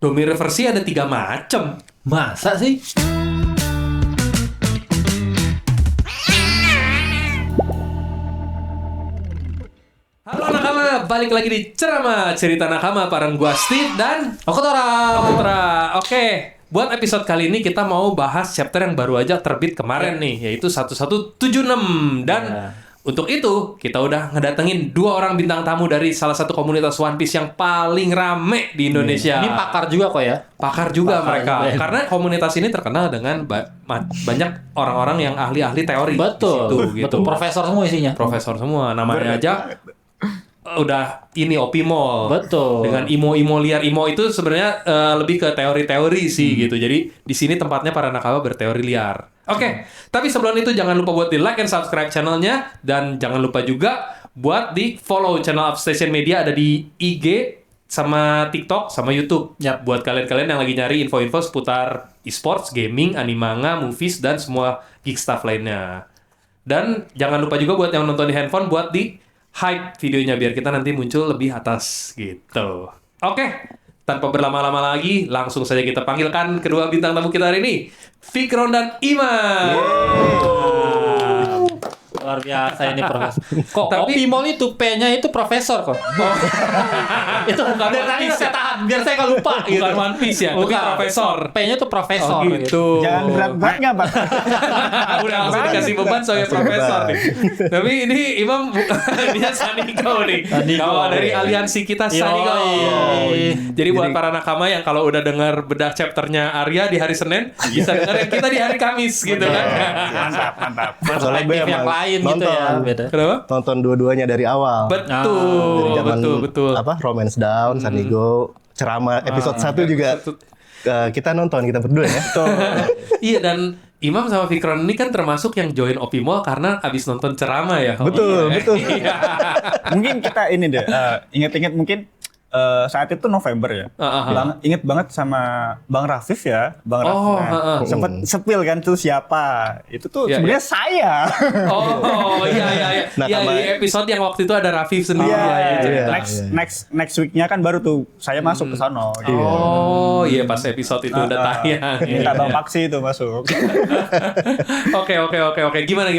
Domireversi ada 3 macam. Masa sih? Halo nakama, balik lagi di Ceramah Cerita Nakama bareng gua Steve dan Okutora. Oke, buat episode kali ini kita mau bahas chapter yang baru aja terbit kemarin nih, yaitu 1176. Dan untuk itu kita udah ngedatengin 2 orang bintang tamu dari salah satu komunitas One Piece yang paling rame di Indonesia. Ini pakar juga kok ya? Pakar juga mereka, karena komunitas ini terkenal dengan banyak orang-orang yang ahli-ahli teori. Betul, di situ, gitu. betul. Profesor semua isinya. Profesor semua, namanya aja udah ini Opi Mall. Betul. Dengan imo liar. Imo itu sebenarnya lebih ke teori-teori sih gitu. Jadi di sini tempatnya para nakama berteori liar. Oke, tapi sebelum itu jangan lupa buat di like and subscribe channelnya, dan jangan lupa juga buat di follow channel Upstation Media, ada di IG sama TikTok sama YouTube. Yap. Buat kalian-kalian yang lagi nyari info-info seputar e-sports, gaming, animanga, movies, dan semua geek stuff lainnya. Dan jangan lupa juga buat yang nonton di handphone buat di hype videonya biar kita nanti muncul lebih atas gitu. Oke, tanpa berlama-lama lagi, langsung saja kita panggilkan kedua bintang tamu kita hari ini, Fikron dan Iman. Luar biasa ini profesor. Kok Tapi- Opi Mall itu P-nya itu profesor kok. Itu bukan Biar One tadi Piece saya ya. Tahan, biar saya nggak lupa gitu. Bukan One Piece ya, tapi Bukan. profesor. P-nya itu profesor Oh gitu. Jangan berat-berat nggak, Pak? Udah langsung dikasih beban sebagai profesor nih. Tapi ini Imam dia Sanigo nih. Sanigo. Kalau dari aliansi kita Sanigo. Yoi. Jadi buat para nakama yang kalau udah dengar bedah chapternya Arya di hari Senin, bisa dengerin kita di hari Kamis gitu kan. Mantap. Perspektif gue yang emang lain gitu ya. nonton. Beda. Kenapa? Nonton dua-duanya dari awal. Dari Betul, zaman betul. apa? Romance Down, Sanigo, ceramah episode 1 juga kita nonton, kita berdua ya. Iya, dan Imam sama Fikron ini kan termasuk yang join Opi Mall karena abis nonton ceramah ya. Betul, betul. Iya. Mungkin kita ini deh, inget-inget mungkin saat itu November ya. Inget banget sama Bang Rafif ya, Bang Oh, Rafif. Sempet sepil kan tuh siapa? Itu tuh Iya, sebenarnya saya. Oh, iya. Nah, Iya, sama- di episode yang waktu itu ada Rafif sendiri. Iya, iya. next weeknya kan baru tuh saya masuk ke sono. Gitu. Oh, iya pas episode itu udah tayang. Minta Bang Iya. Paksi itu masuk. Oke. Gimana?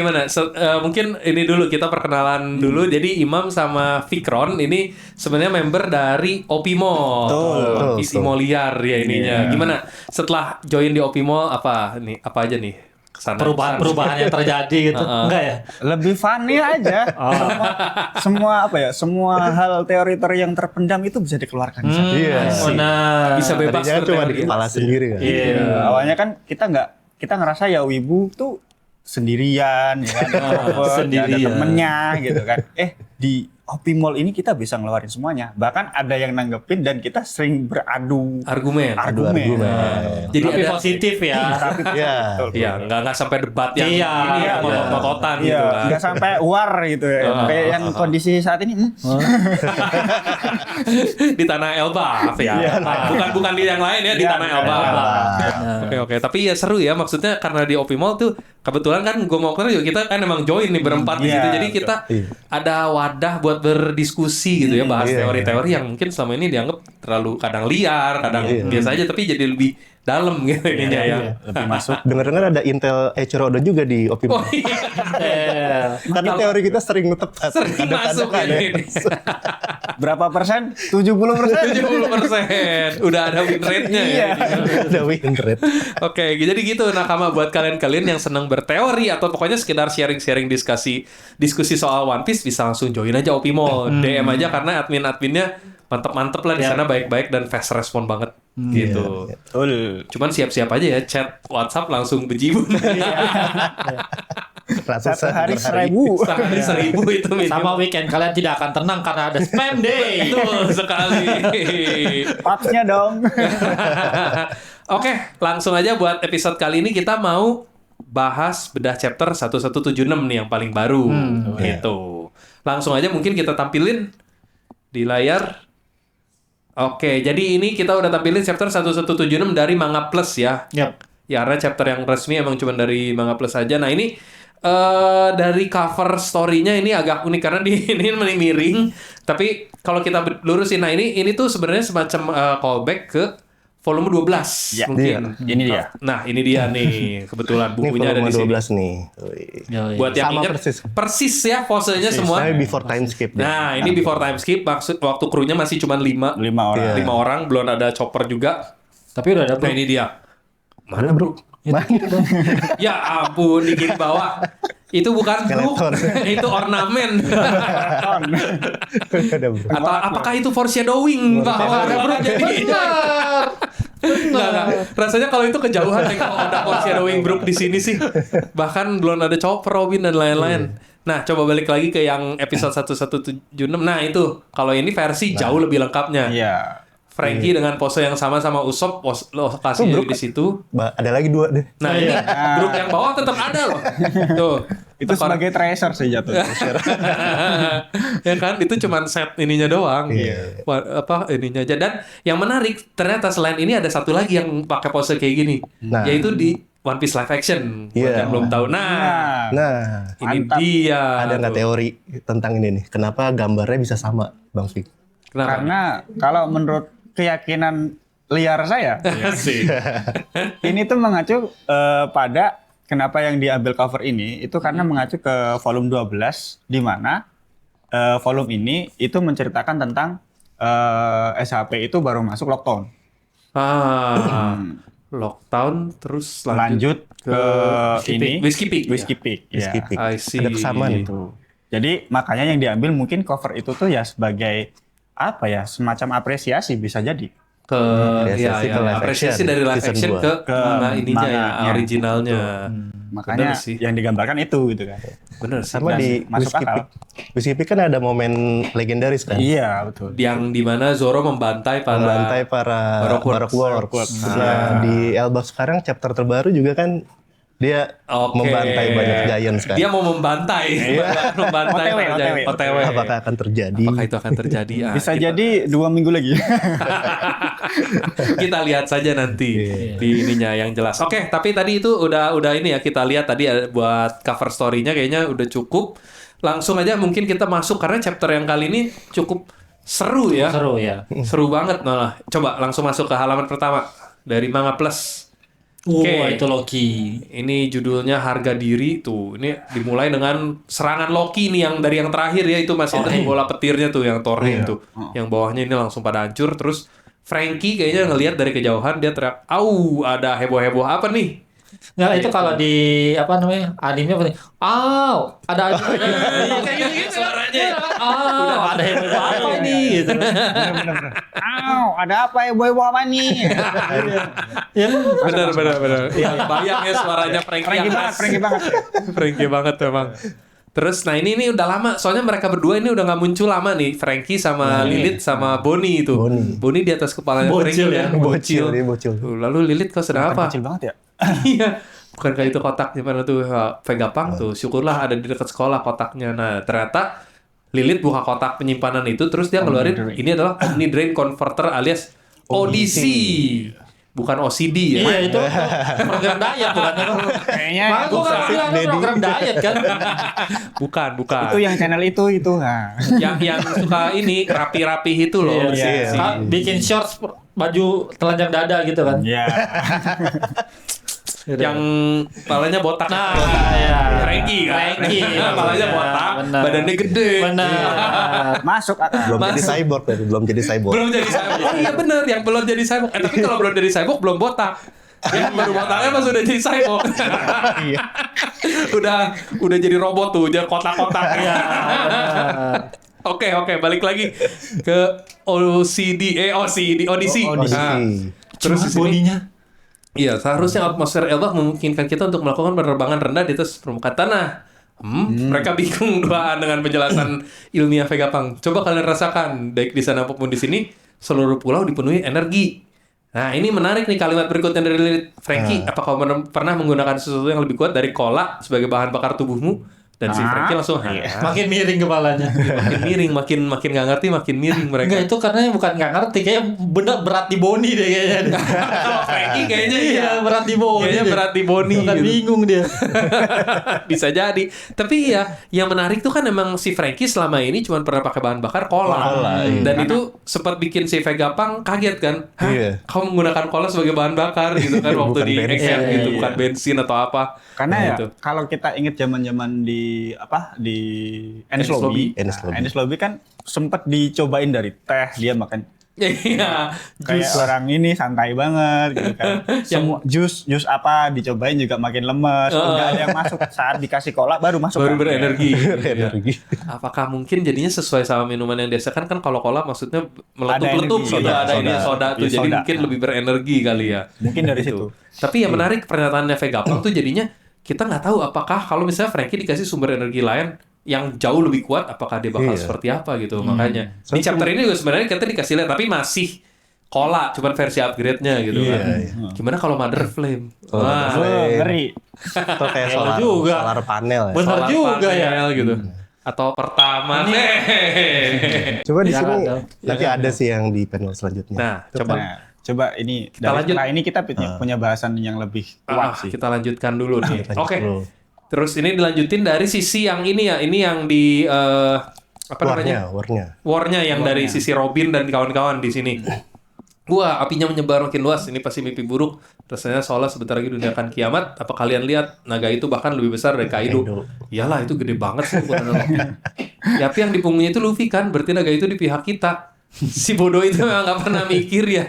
Mungkin ini dulu kita perkenalan dulu. Jadi Imam sama Fikron ini sebenarnya member dari Opi Mall. Betul. Isi Mall liar ya ininya. Gimana? Setelah join di Opi Mall apa aja nih kesana? Perubahan yang terjadi gitu. Enggak ya? Lebih funny aja. Semua apa ya? Semua hal teori-teori yang terpendam itu bisa dikeluarkan. di sana. Iya. Benar. Bisa bebas Tadinya cuma di berteori. kepala sendiri kan. Iya. Awalnya kan kita ngerasa ya wibu tuh sendirian ya kan, introvert, nggak ada Sendirian. temennya gitu kan. Di Opi Mall ini kita bisa ngeluarin semuanya. Bahkan ada yang nanggepin dan kita sering beradu Argumen. argumen. Jadi Tapi ada positif ya. Iya. Iya, nggak sampai debat yang Iya, ini ya, iya. motot-mototan gitu Iya, kan. nggak sampai war gitu ya. Kayak yang kondisi saat ini. Di tanah Elbaf ya. Iya. Bukan di yang lain ya, di Iya, tanah iya, Elbaf. Benar. Oke. Tapi ya seru ya, maksudnya karena di Opi Mall tuh kebetulan kan gue mau juga kita kan emang join nih berempat di Iya, situ. Jadi kita ada wadah buat berdiskusi gitu ya, bahas Iya. teori-teori yang mungkin selama ini dianggap terlalu kadang liar, kadang biasa aja, tapi jadi lebih dalam gitu ininya ya. Lebih masuk. Dengar-dengar ada Intel Echirodo juga di Opi Oh Mall. iya, Karena teori kita sering tepat. sering masuk ya ini. Berapa persen? 70%. 70%. Udah ada win rate-nya ya. Ada win rate. Oke, jadi gitu nakama buat kalian-kalian yang senang berteori atau pokoknya sekedar sharing-sharing diskusi soal One Piece, bisa langsung join aja Opi Mall. DM aja karena admin-adminnya mantep-mantep lah di sana, baik-baik dan fast respon banget gitu. Betul. Cuman siap-siap aja ya, chat WhatsApp langsung bejibun. Ratusan Satu hari per hari. 1000. Sehari 1000 itu minimum. Sama weekend kalian tidak akan tenang karena ada spam day. Betul sekali. Papsnya dong. Oke, langsung aja buat episode kali ini kita mau bahas bedah chapter 1176 nih yang paling baru gitu. Langsung aja mungkin kita tampilin di layar. Oke, jadi ini kita udah tampilin chapter 1176 dari Manga Plus ya. Yap. Ya, karena chapter yang resmi emang cuma dari Manga Plus aja. Nah, ini dari cover story-nya ini agak unik karena ini miring. Tapi kalau kita lurusin, nah ini tuh sebenarnya semacam callback ke volume 12 Ya, mungkin. ini dia. Nah, ini dia nih. Kebetulan Ini bukunya ada volume di sini. 12 nih. Wih. Buat yang Sama ingat persis ya posenya semua. Tapi before time skip. deh. Nah, ini before time skip maksud waktu krunya masih cuma 5 5 orang. 5 orang, belum ada chopper juga. Tapi udah ada Nah, ini dia. Mana, Bro? Mana? Ya ampun, di kiri bawah. Itu bukan bro, Skeleton. itu ornamen. Ada, bro. Atau apakah itu foreshadowing bahwa ada bro jadi Nggak. Rasanya kalau itu kejauhan ya kalau ada foreshadowing Brook di sini sih. Bahkan belum ada Chopper, Robin dan lain-lain. Nah, coba balik lagi ke yang episode 1176. Nah, itu kalau ini versi jauh lebih lengkapnya. Iya. Frankie dengan pose yang sama Usopp, lokasinya di situ. Ada lagi 2 deh. Nah, ini Brook yang bawah tetap ada loh. Tuh. Itu sebagai treasure sih jatuh. Ya kan itu cuman set ininya doang. Iya. Apa ininya aja. Dan yang menarik ternyata selain ini ada satu lagi yang pakai pose kayak gini. Nah. Yaitu di One Piece live action. Buat Iya. yang belum tahu. Nah, ini mantap. dia. Ada nggak tuh. teori tentang ini nih? Kenapa gambarnya bisa sama, Bang Fik? Kenapa? Karena kalau menurut keyakinan liar saya, Iya sih. ini tuh mengacu pada kenapa yang diambil cover ini itu karena mengacu ke volume 12 di mana volume ini itu menceritakan tentang SHP itu baru masuk lockdown. Lockdown terus Lanjut ke ini Whiskey Peak. Whiskey Peak. Whiskey Ya. Peak. I see. Ada kesamaan nih. Gitu. Jadi makanya yang diambil mungkin cover itu tuh ya sebagai apa ya, semacam apresiasi bisa jadi. Ke Apresiasi ke live apresiasi action, dari live season action 2. ke manga ininya ya, manganya. originalnya. Makanya Bener sih. yang digambarkan itu gitu kan. Bener sih. Sama Dan di masuk Whiskey akal. Peak. Whiskey Peak kan ada momen legendaris kan? Iya, betul. Yang dimana Zoro membantai Membantai para Baroque Works. Nah, di Elbaf sekarang chapter terbaru juga kan dia Oke. membantai banyak Giants kan? Dia mau membantai, membantai OTW, para giant. OTW. Apakah akan terjadi? Apakah itu akan terjadi? Ah, Bisa kita, jadi 2 minggu lagi. kita lihat saja nanti di ininya yang jelas. Oke, tapi tadi itu udah ini ya kita lihat tadi ada buat cover story-nya kayaknya udah cukup. Langsung aja mungkin kita masuk karena chapter yang kali ini cukup seru ya. Seru ya. Seru banget malah. Coba langsung masuk ke halaman pertama dari Manga Plus. Oke. Itu Loki. Ini judulnya Harga Diri tuh. Ini dimulai dengan serangan Loki nih yang dari yang terakhir ya itu masih ada bola petirnya tuh yang Thorne tuh. Yang bawahnya ini langsung pada hancur terus Frankie kayaknya ngelihat dari kejauhan dia teriak, "Au, ada heboh-heboh apa nih?" Nggak, itu kalau di apa namanya? Animenya apa nih? Ada Kayak gitu suaranya. ada yang apa ini gitu. Ada apa ya boy apa nih? Ya, Benar. Iya, bayang ya suaranya Frankie yang Frankie banget. Frankie banget memang. Terus nah ini udah lama soalnya mereka berdua ini udah nggak muncul lama nih Frankie sama Lilith sama Bonnie itu. Bonnie di atas kepalanya Bocil Frankie ya. Bocil, dia bocil. Tuh, lalu Lilith kok sedang apa? Kecil banget ya. Iya. Bukan kayak itu kotak di mana tuh Vegapunk tuh. Syukurlah ada di dekat sekolah kotaknya. Nah, ternyata Lilith buka kotak penyimpanan itu terus dia ngeluarin ini adalah Omni Drain Converter alias ODC. Bukan OCD ya. Iya itu program diet bukan? Kayaknya Makanya gue kan bilang itu program diet kan. Bukan. itu yang channel itu. Nah. yang suka ini rapi-rapi itu loh. Iya. Bikin shorts baju telanjang dada gitu kan. Iya. Yang palanya botak. Nah, ya. Frankie kan. Frankie. Palanya botak, Benar. badannya gede. Benar. Masuk akal. Belum jadi cyborg tadi, belum jadi cyborg. Belum jadi cyborg. Oh iya bener, yang belum jadi cyborg. Tapi kalau belum jadi cyborg belum botak. Ya baru botaknya pas udah jadi cyborg. Iya. udah jadi robot tuh, jadi kotak-kotak. Iya. Oke, balik lagi ke OCD, Odyssey. Nah, terus di sini bodinya. iya, seharusnya atmosfer Elbaf memungkinkan kita untuk melakukan penerbangan rendah di atas permukaan tanah. Mereka bingung doaan dengan penjelasan ilmiah Vegapunk. Coba kalian rasakan, baik di sana maupun di sini, seluruh pulau dipenuhi energi. Nah, ini menarik nih kalimat berikutnya dari Frankie. Apakah kamu pernah menggunakan sesuatu yang lebih kuat dari cola sebagai bahan bakar tubuhmu? Dan si Frankie langsung Makin miring kepalanya. makin miring, makin nggak ngerti, makin miring mereka. Enggak, itu karena bukan nggak ngerti, kayak bener berat di boni deh kayaknya. Kalau Frankie kayaknya Iya, berat di boni. Kayaknya deh. berat di boni Bukan gitu. bingung dia. Bisa jadi. Tapi ya, yang menarik tuh kan emang si Frankie selama ini cuma pernah pakai bahan bakar cola. Dan itu sempat bikin si Vegapunk kaget kan. Hah? Iya. Kamu menggunakan cola sebagai bahan bakar gitu kan waktu Bukan di bensin. Exxon gitu, Iya. bukan bensin atau apa. Karena Nah, ya itu. kalau kita ingat zaman-zaman di Ennis Ennis Lobby. Lobby. Ennis Lobby. Ennis Lobby kan sempat dicobain dari teh, dia makan Iya, kayak orang ini santai banget gitu kan. Semua jus apa dicobain juga makin lemes. Udah ada yang masuk saat dikasih cola baru masuk. baru kan. berenergi. Energi. Apakah mungkin jadinya sesuai sama minuman yang biasa kan kalau cola maksudnya meletup-letup energi, gitu, soda, ada ini soda. soda tuh, Iya, jadi soda. mungkin lebih berenergi kali ya. Mungkin dari situ. Tapi yang menarik pernyataannya Vegapunk tuh jadinya kita nggak tahu apakah kalau misalnya Frankie dikasih sumber energi lain yang jauh lebih kuat, apakah dia bakal Iya. seperti apa gitu. Makanya di chapter ini juga sebenarnya kita dikasih lihat, tapi masih cola, cuman versi upgrade-nya gitu Iya, kan. iya. Gimana kalau Mother Flame? Mother Flame. Oh, ngeri. Atau kayak Bener solar, juga. solar panel ya. Bener Solar juga ya. panel gitu. Atau pertama Coba di Ya, sini ada. nanti ada sih yang di panel selanjutnya. Nah, coba Nah, coba ini Kita lanjut. setelah ini kita punya bahasan yang lebih kuat sih. kita lanjutkan dulu nih. Lanjut Oke. dulu. Terus ini dilanjutin dari sisi yang ini ya. Ini yang di apa namanya? Warnya. War-nya yang dari sisi Robin dan kawan-kawan di sini. Wah, apinya menyebar makin luas. Ini pasti mimpi buruk. Rasanya seolah sebentar lagi dunia akan kiamat. Apa kalian lihat naga itu bahkan lebih besar dari Kaido? Kaido. Iyalah, itu gede banget sih ukuran naga. Tapi yang di punggungnya itu Luffy kan, berarti naga itu di pihak kita. Si bodoh itu memang nggak pernah mikir ya.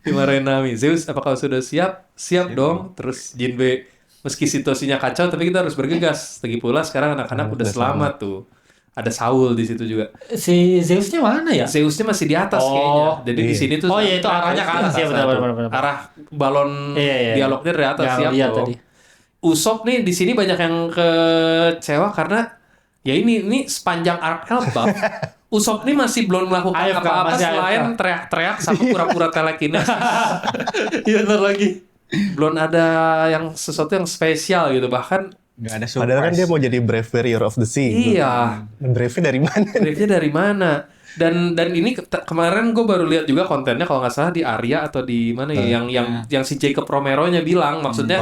Dimarahin Nami. Zeus, apakah sudah siap? Siap dong. Terus Jinbe, meski situasinya kacau, tapi kita harus bergegas. Lagi pula sekarang anak-anak udah selamat tuh. Ada Saul di situ juga. Si Zeusnya mana ya? Zeusnya masih di atas Oh, kayaknya. Jadi di iya. sini tuh Oh iya, itu arahnya ke atas ya, benar. arah balon Iya. dialognya dari atas Nggak siap lihat dong. tadi. Usopp nih di sini banyak yang kecewa karena ya ini sepanjang arc Elbaf Usopp nih masih belum melakukan AFK, apa-apa masih selain AFK. teriak-teriak sama pura-pura telekinesis. Iya, benar lagi. Belum ada yang sesuatu yang spesial gitu. Bahkan Nggak ada surprise. Padahal kan dia mau jadi Brave Warrior of the Sea. iya, Brave-nya dari mana? drive-nya dari mana? Dan ini kemarin gue baru lihat juga kontennya kalau nggak salah di Arya atau di mana ya yang si Jacob Romero-nya bilang maksudnya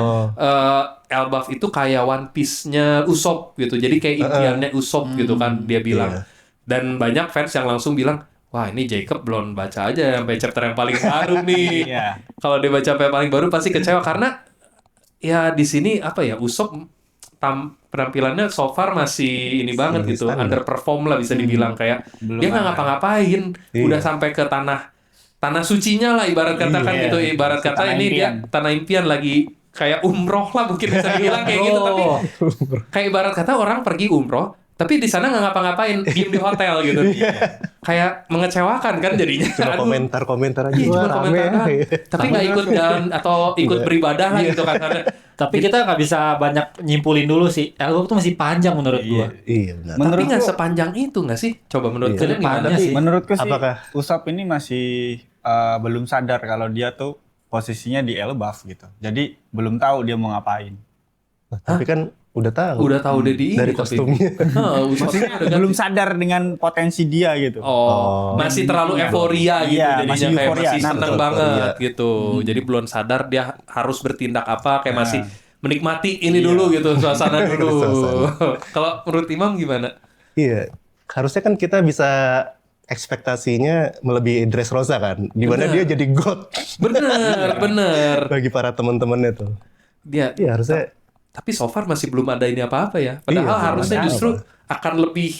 Elbaf itu kayak One Piece-nya Usopp gitu. Jadi kayak impiannya Usopp gitu kan dia bilang. Iya. Dan banyak fans yang langsung bilang, "Wah, ini Jacob belum baca aja sampai chapter yang paling baru nih." Iya. Kalau dia baca sampai yang paling baru pasti kecewa karena ya di sini apa ya Usopp penampilannya so far masih ini banget gitu, standar. underperform lah bisa dibilang kayak dia nggak ngapa-ngapain, Iya. udah sampai ke tanah sucinya lah ibarat kata kan Iya. gitu, ibarat kata Tanah ini dia impian. tanah impian lagi kayak umroh lah mungkin bisa dibilang kayak gitu, tapi kayak ibarat kata orang pergi umroh tapi di sana nggak ngapa-ngapain, diem di hotel gitu, kayak mengecewakan kan jadinya. Cuma Aduh. komentar-komentar aja. Iya, cuma Wah, rame. komentar doang. Tapi nggak ikut dan atau ikut beribadah lah gitu kan. Tapi kita nggak bisa banyak nyimpulin dulu sih. Elbaf tuh masih panjang menurut gua. Iya benar. Tapi Menurutku- nggak sepanjang itu nggak sih? Coba menurut Iya. kalian gimana? Kedepannya sih. Menurutku sih Apakah? Usopp ini masih belum sadar kalau dia tuh posisinya di Elbaf gitu. Jadi belum tahu dia mau ngapain. Tapi kan udah tahu. Udah tahu udah di Dari ini tapi. kostumnya. Usoppnya udah Belum ganti. sadar dengan potensi dia gitu. Oh, masih terlalu euforia gitu Iya, jadinya masih kayak euforia. masih Nah, seneng betul, banget euforia. gitu. Jadi belum sadar dia harus bertindak apa, kayak masih menikmati ini dulu gitu, suasana dulu. Kalau menurut Imam gimana? Iya. Harusnya kan kita bisa ekspektasinya melebihi Dressrosa kan. Di mana Bener. dia jadi god Bener. bagi para teman-temannya tuh. Dia Iya harusnya tapi so far masih belum ada ini apa-apa ya. Padahal Iya, belum harusnya ada justru akan lebih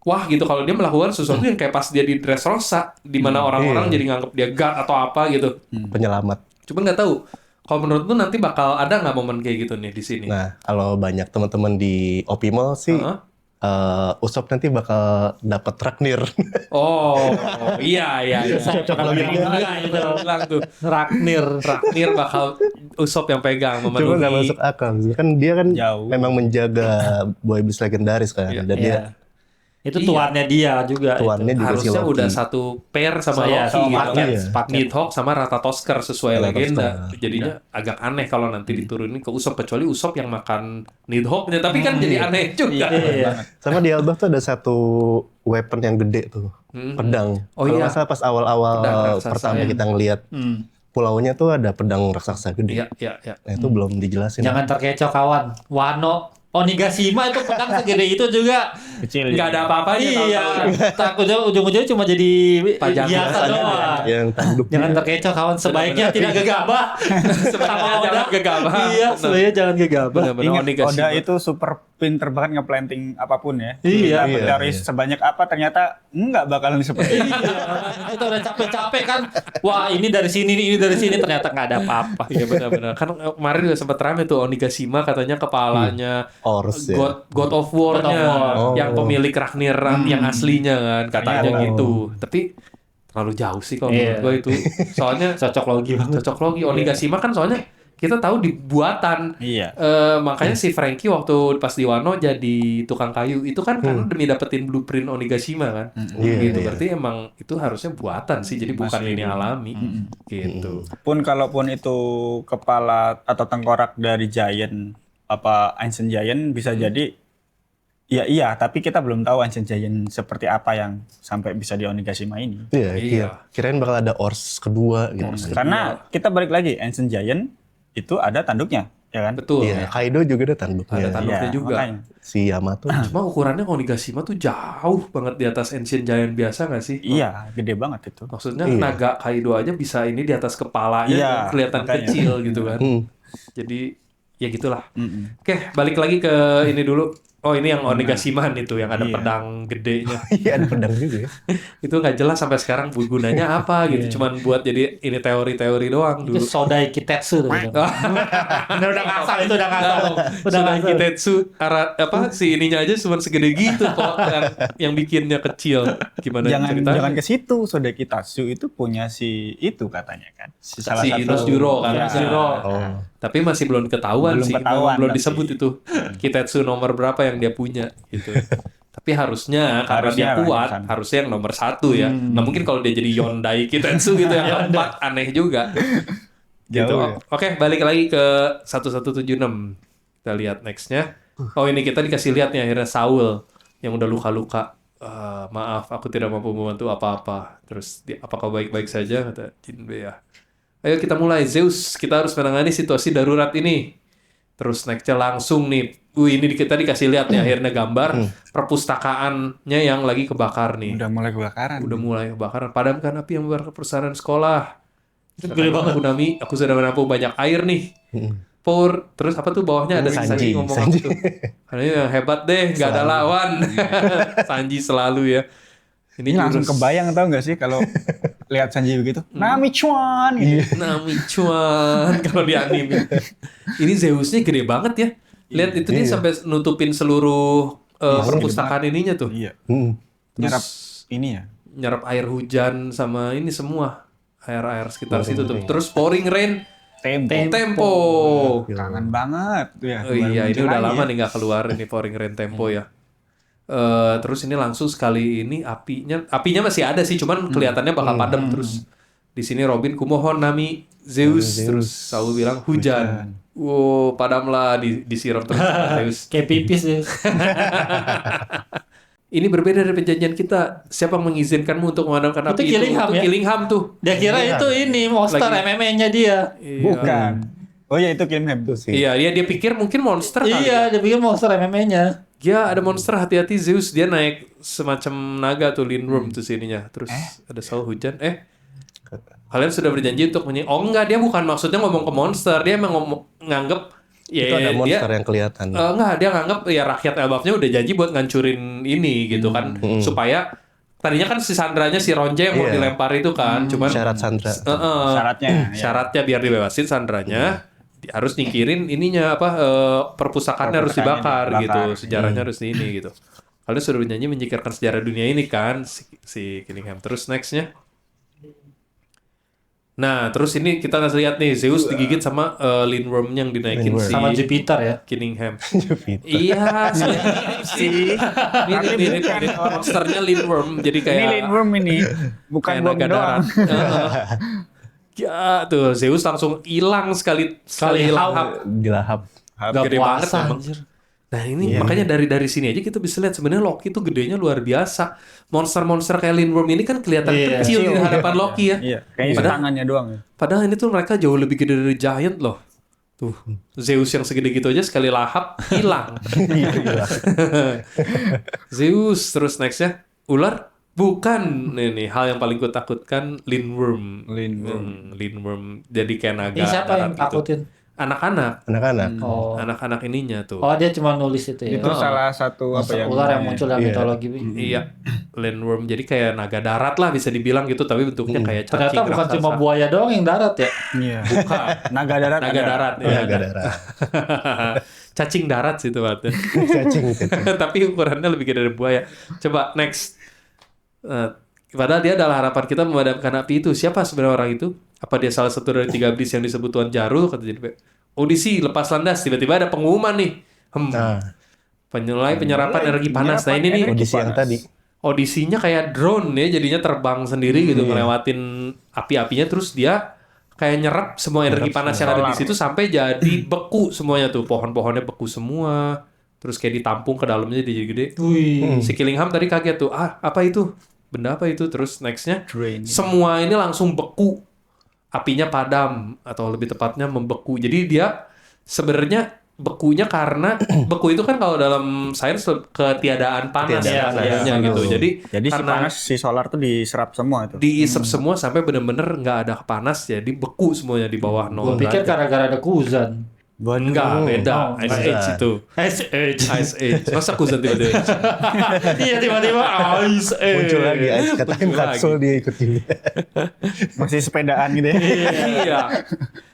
wah gitu kalau dia melakukan sesuatu yang kayak pas dia di Dressrosa, di mana orang-orang iya. jadi nganggap dia god atau apa gitu. penyelamat. Cuma nggak tahu. Kalau menurut lu nanti bakal ada nggak momen kayak gitu nih di sini? Nah, kalau banyak teman-teman di Optimal sih Heeh. Usopp nanti bakal dapat Raknir. Oh, iya. Kalau Iya, gitu. bilang tuh. Raknir. Raknir bakal Usopp yang pegang Cuma nggak memenuhi. masuk akal sih. Kan dia kan Jauh. memang menjaga Boy Beast legendaris kan. Iya. Dan dia Iya. Itu Iya. tuannya dia juga. Tuannya juga si Harusnya Loki. udah satu pair sama Saya Loki gitu paket, kan. Iya. sepaket. Nidhogg sama Ratatoskr sesuai Ratatoskr. legenda. Jadinya agak aneh kalau nanti diturunin ke Usopp, kecuali Usopp yang makan Nidhoggnya, tapi kan jadi aneh juga. Iya. Sama di Elbaf tuh ada satu weapon yang gede tuh, pedang. Oh Kalau iya. nggak salah pas awal-awal Pedang raksasa, pertama ya. kita ngelihat pulaunya tuh ada pedang raksasa gede. Iya, iya, iya. Nah itu belum dijelasin. Jangan terkecoh kawan. Wano Onigashima itu pedang segede itu juga. Kecil. Nggak ada apa-apanya. Iya. tahu-tahu. Takutnya ujung-ujungnya cuma jadi Pajak hiasan biasa doang. Yang tanduk. Jangan terkecoh kawan. Sebaiknya tidak gegabah. Sebaiknya Sama jangan Oda. gegabah. Iya, sebaiknya jangan gegabah. Benar-benar Ingat Onigashima. Oda itu super pinter banget ngeplanting apapun ya. Iya. Dapet Iya, teori iya. sebanyak apa ternyata nggak bakalan seperti itu. Iya, kita udah capek-capek kan. Wah, ini dari sini, ini dari sini, ternyata nggak ada apa-apa. Iya benar-benar. Kan kemarin juga sempat rame tuh Onigashima katanya kepalanya Ors ya. God of War-nya God of War. yang Oh. pemilik Ragnir yang aslinya kan katanya Ternyata. gitu. Tapi terlalu jauh sih kalau Iya. menurut gue itu. Soalnya Cocok logi banget. cocok logi Onigashima kan soalnya kita tahu di buatan. Iya. Makanya si Frankie waktu pas di Wano jadi tukang kayu itu kan karena demi dapetin blueprint Onigashima kan. Iya, Gitu iya. berarti emang itu harusnya buatan sih, jadi bukan Masih ini alami gitu. Pun kalaupun itu kepala atau tengkorak dari Giant apa Ancient Giant bisa jadi iya, tapi kita belum tahu Ancient Giant seperti apa yang sampai bisa di Onigashima ini. Iya, Iya. kirain bakal ada Ors kedua gitu. Karena kita balik lagi Ancient Giant itu ada tanduknya, ya kan? Betul. Iya, Kaido juga ada tanduknya. Ada tanduknya Iya, juga. makanya. Si Yamato. Cuma ukurannya Onigashima tuh jauh banget di atas Ancient Giant biasa nggak sih? Iya, gede banget itu. Maksudnya Iya. naga Kaido aja bisa ini di atas kepalanya Iya, yang kelihatan makanya. kecil gitu kan. Hmm. Jadi ya gitulah. Mm-mm. Oke, balik lagi ke ini dulu. Oh ini yang Onigashima itu yang ada Iya. pedang gedenya. Iya, ada pedang juga ya. Itu nggak jelas sampai sekarang gunanya apa gitu. Cuman buat jadi ini teori-teori doang Itu dulu. Sodai Kitetsu tuh. udah ngasal itu, udah ngasal. Udah Sudah ngasal. Kitetsu apa si ininya aja cuma segede gitu kok yang bikinnya kecil. Gimana ceritanya? Jangan ke situ, Sodekitatsu itu punya si itu katanya kan. Si Si Inos Juro kan. Iya. Juro. Oh. Tapi masih belum ketahuan Belum sih, ketahuan, belum tapi- disebut itu Kitetsu nomor berapa yang dia punya gitu. Tapi harusnya karena Harusnya dia lah, kuat, kan. harusnya yang nomor 1 ya. Nggak mungkin kalau dia jadi Yondai Kitetsu gitu yang keempat, aneh juga. Gitu. Jauh ya. Oke, balik lagi ke 1176. Kita lihat next-nya. Oh ini kita dikasih lihat nih akhirnya Saul yang udah luka-luka. Maaf, aku tidak mampu membantu apa-apa. Terus, apakah baik-baik saja? Kata Jinbe ya. Ayo kita mulai, Zeus. Kita harus menangani situasi darurat ini. Terus next-nya langsung nih. Ini kita dikasih lihat nih akhirnya gambar perpustakaannya yang lagi kebakar nih. Udah mulai kebakaran. Udah mulai kebakaran. Padamkan api yang membakar perusahaan sekolah. Itu gede banget. Aku sudah menampung banyak air nih. Pour, terus apa tuh bawahnya ada si Sanji ngomong apa Sanji. tuh? Karena ini yang hebat deh, nggak ada lawan. Sanji selalu ya. Ini langsung kebayang tau gak sih kalau lihat Sanji begitu? Nami cuan gitu. Nami cuan kalau di anime. Ini Zeusnya gede banget ya. Lihat itu dia sampai nutupin seluruh perpustakaan ininya tuh. Iya. Hmm. Nyerap ini ya. Nyerap air hujan sama ini semua. Air-air sekitar situ tuh. Terus pouring rain. Tempo. Kangen banget tuh ya. Oh iya, ini Muncul udah lagi lama ya. nih nggak keluar ini pouring rain tempo ya. Terus ini langsung sekali ini apinya masih ada sih, cuman kelihatannya bakal padam terus. Di sini Robin kumohon Nami Zeus, terus Saul bilang hujan. Wow, padamlah disiram terus sama Zeus. Kayak pipis ya. Ini berbeda dari perjanjian kita. Siapa yang mengizinkanmu untuk memadamkan Itu api Killingham Itu ya? Killingham tuh. Dia kira itu ini monster Lagi- MMA-nya dia. Bukan. Oh iya itu Killingham tuh sih. Iya, dia pikir mungkin monster kali. Iya, dia bikin monster MMA-nya. Ya ada monster, hati-hati Zeus. Dia naik semacam naga tuh Lindworm tuh sininya. Terus ada Saul hujan. Kalian sudah berjanji untuk Oh enggak, dia bukan maksudnya ngomong ke monster. Dia emang nganggep ya Itu ada monster dia, yang kelihatan. enggak, dia nganggep ya rakyat Elbafnya udah janji buat ngancurin ini gitu kan. Supaya tadinya kan si Sandranya si Ronja yang mau Iya. dilempar itu kan. Cuman Syarat Sandra. Syaratnya. ya. syaratnya biar dibebasin Sandranya harus nyingkirin ininya perpustakaannya harus dibakar Perpustakaannya gitu, dibakar. sejarahnya harus ini gitu. Kalian sudah berjanji menyingkirkan sejarah dunia ini kan si Killingham. Terus nextnya Nah, terus ini kita ngasih lihat nih Zeus digigit sama Lindworm yang dinaikin si Sama Jupiter ya. Cunningham. Jupiter. Iya, mirip sih. Mirip. Monsternya Lindworm, jadi kayak Ini Lindworm ini, bukan kayak bom naga doang. darat. Ya, tuh Zeus langsung hilang sekali lahap. Dilahap. Gak Gede banget puasa emang. anjir. Nah ini makanya dari sini aja kita bisa lihat sebenarnya Loki itu gedenya luar biasa. Monster-monster kayak Lindworm ini kan kelihatan Iya. kecil di hadapan Loki ya. Iya, kayaknya Padahal- tangannya doang ya. Padahal ini tuh mereka jauh lebih gede dari Giant loh. Tuh, Zeus yang segede gitu aja sekali lahap hilang. Zeus terus nextnya ular bukan nih hal yang paling gue takutkan Lindworm. Lindworm jadi kayak naga. Ini siapa yang darat gitu. takutin? Anak-anak. Anak-anak. Oh. Anak-anak ininya tuh. Oh, dia cuma nulis itu ya. Itu salah satu apa Monster yang ular yang muncul dalam Iya. mitologi. Iya, Lindworm jadi kayak naga darat lah bisa dibilang gitu, tapi bentuknya kayak cacing Ternyata bukan raksasa. cuma buaya doang yang darat ya. Iya. Bukan. Naga darat. Naga ada. darat. Ya, Ya, agak darah. cacing darat sih itu Pak. Cacing. Tapi ukurannya lebih gede dari buaya. Coba next. Padahal dia adalah harapan kita memadamkan api itu. Siapa sebenarnya orang itu? Apa dia salah satu dari 3 iblis yang disebut Tuan Jarul? Kata jadi audisi lepas landas. Tiba-tiba ada pengumuman nih. Nah, Penyerapan energi panas. Nah ini nih audisi yang tadi. audisinya kayak drone ya, jadinya terbang sendiri gitu ngelewatin api-apinya, terus dia kayak nyerap semua energi panas yang ada di situ sampai jadi beku semuanya tuh, pohon-pohonnya beku semua, terus kayak ditampung ke dalamnya jadi gede. Wih. Si Killingham tadi kaget tuh, apa itu? Benda apa itu? Terus nextnya Drain. semua ini langsung beku, apinya padam atau lebih tepatnya membeku. Jadi dia sebenarnya bekunya karena beku itu kan kalau dalam sains ketiadaan panas Ketiadaan ya, panas. adanya gitu. Jadi Jadi si karena panas si solar tuh diserap semua itu. diisep semua sampai bener-bener nggak ada panas, jadi beku semuanya di bawah Gue 0 pikir derajat. gara-gara ada Kuzan. Enggak, beda. Oh, Ice beda. Age itu. Ice Age. Ice Age. Masa Kuzan tiba-tiba? Iya tiba-tiba Ice Age. Muncul lagi Ice kata Muncul Katsul dia ikut juga. Masih sepedaan gitu ya. Iya.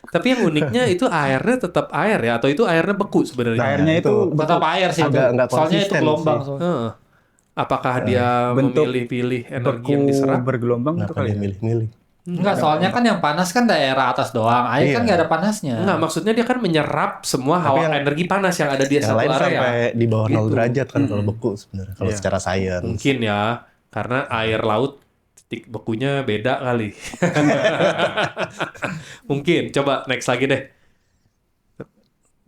Tapi yang uniknya itu airnya tetap air ya, atau itu airnya beku sebenarnya? Airnya itu Tetap air sih. Agak nggak Soalnya itu konsisten gelombang. sih. soalnya. Heeh. Apakah dia bentuk memilih-pilih energi beku yang diserap? bergelombang itu Kenapa kali dia ya? milih-milih? Enggak, soalnya kan yang panas kan daerah atas doang. Air kan Iya. nggak ada panasnya. Enggak, maksudnya dia kan menyerap semua hawa energi panas yang ada di Yang satu lain area. sampai di bawah 0 Gitu. derajat kan kalau beku sebenarnya. Kalau secara sains. Mungkin ya, karena air laut titik bekunya beda kali. Mungkin. Coba next lagi deh.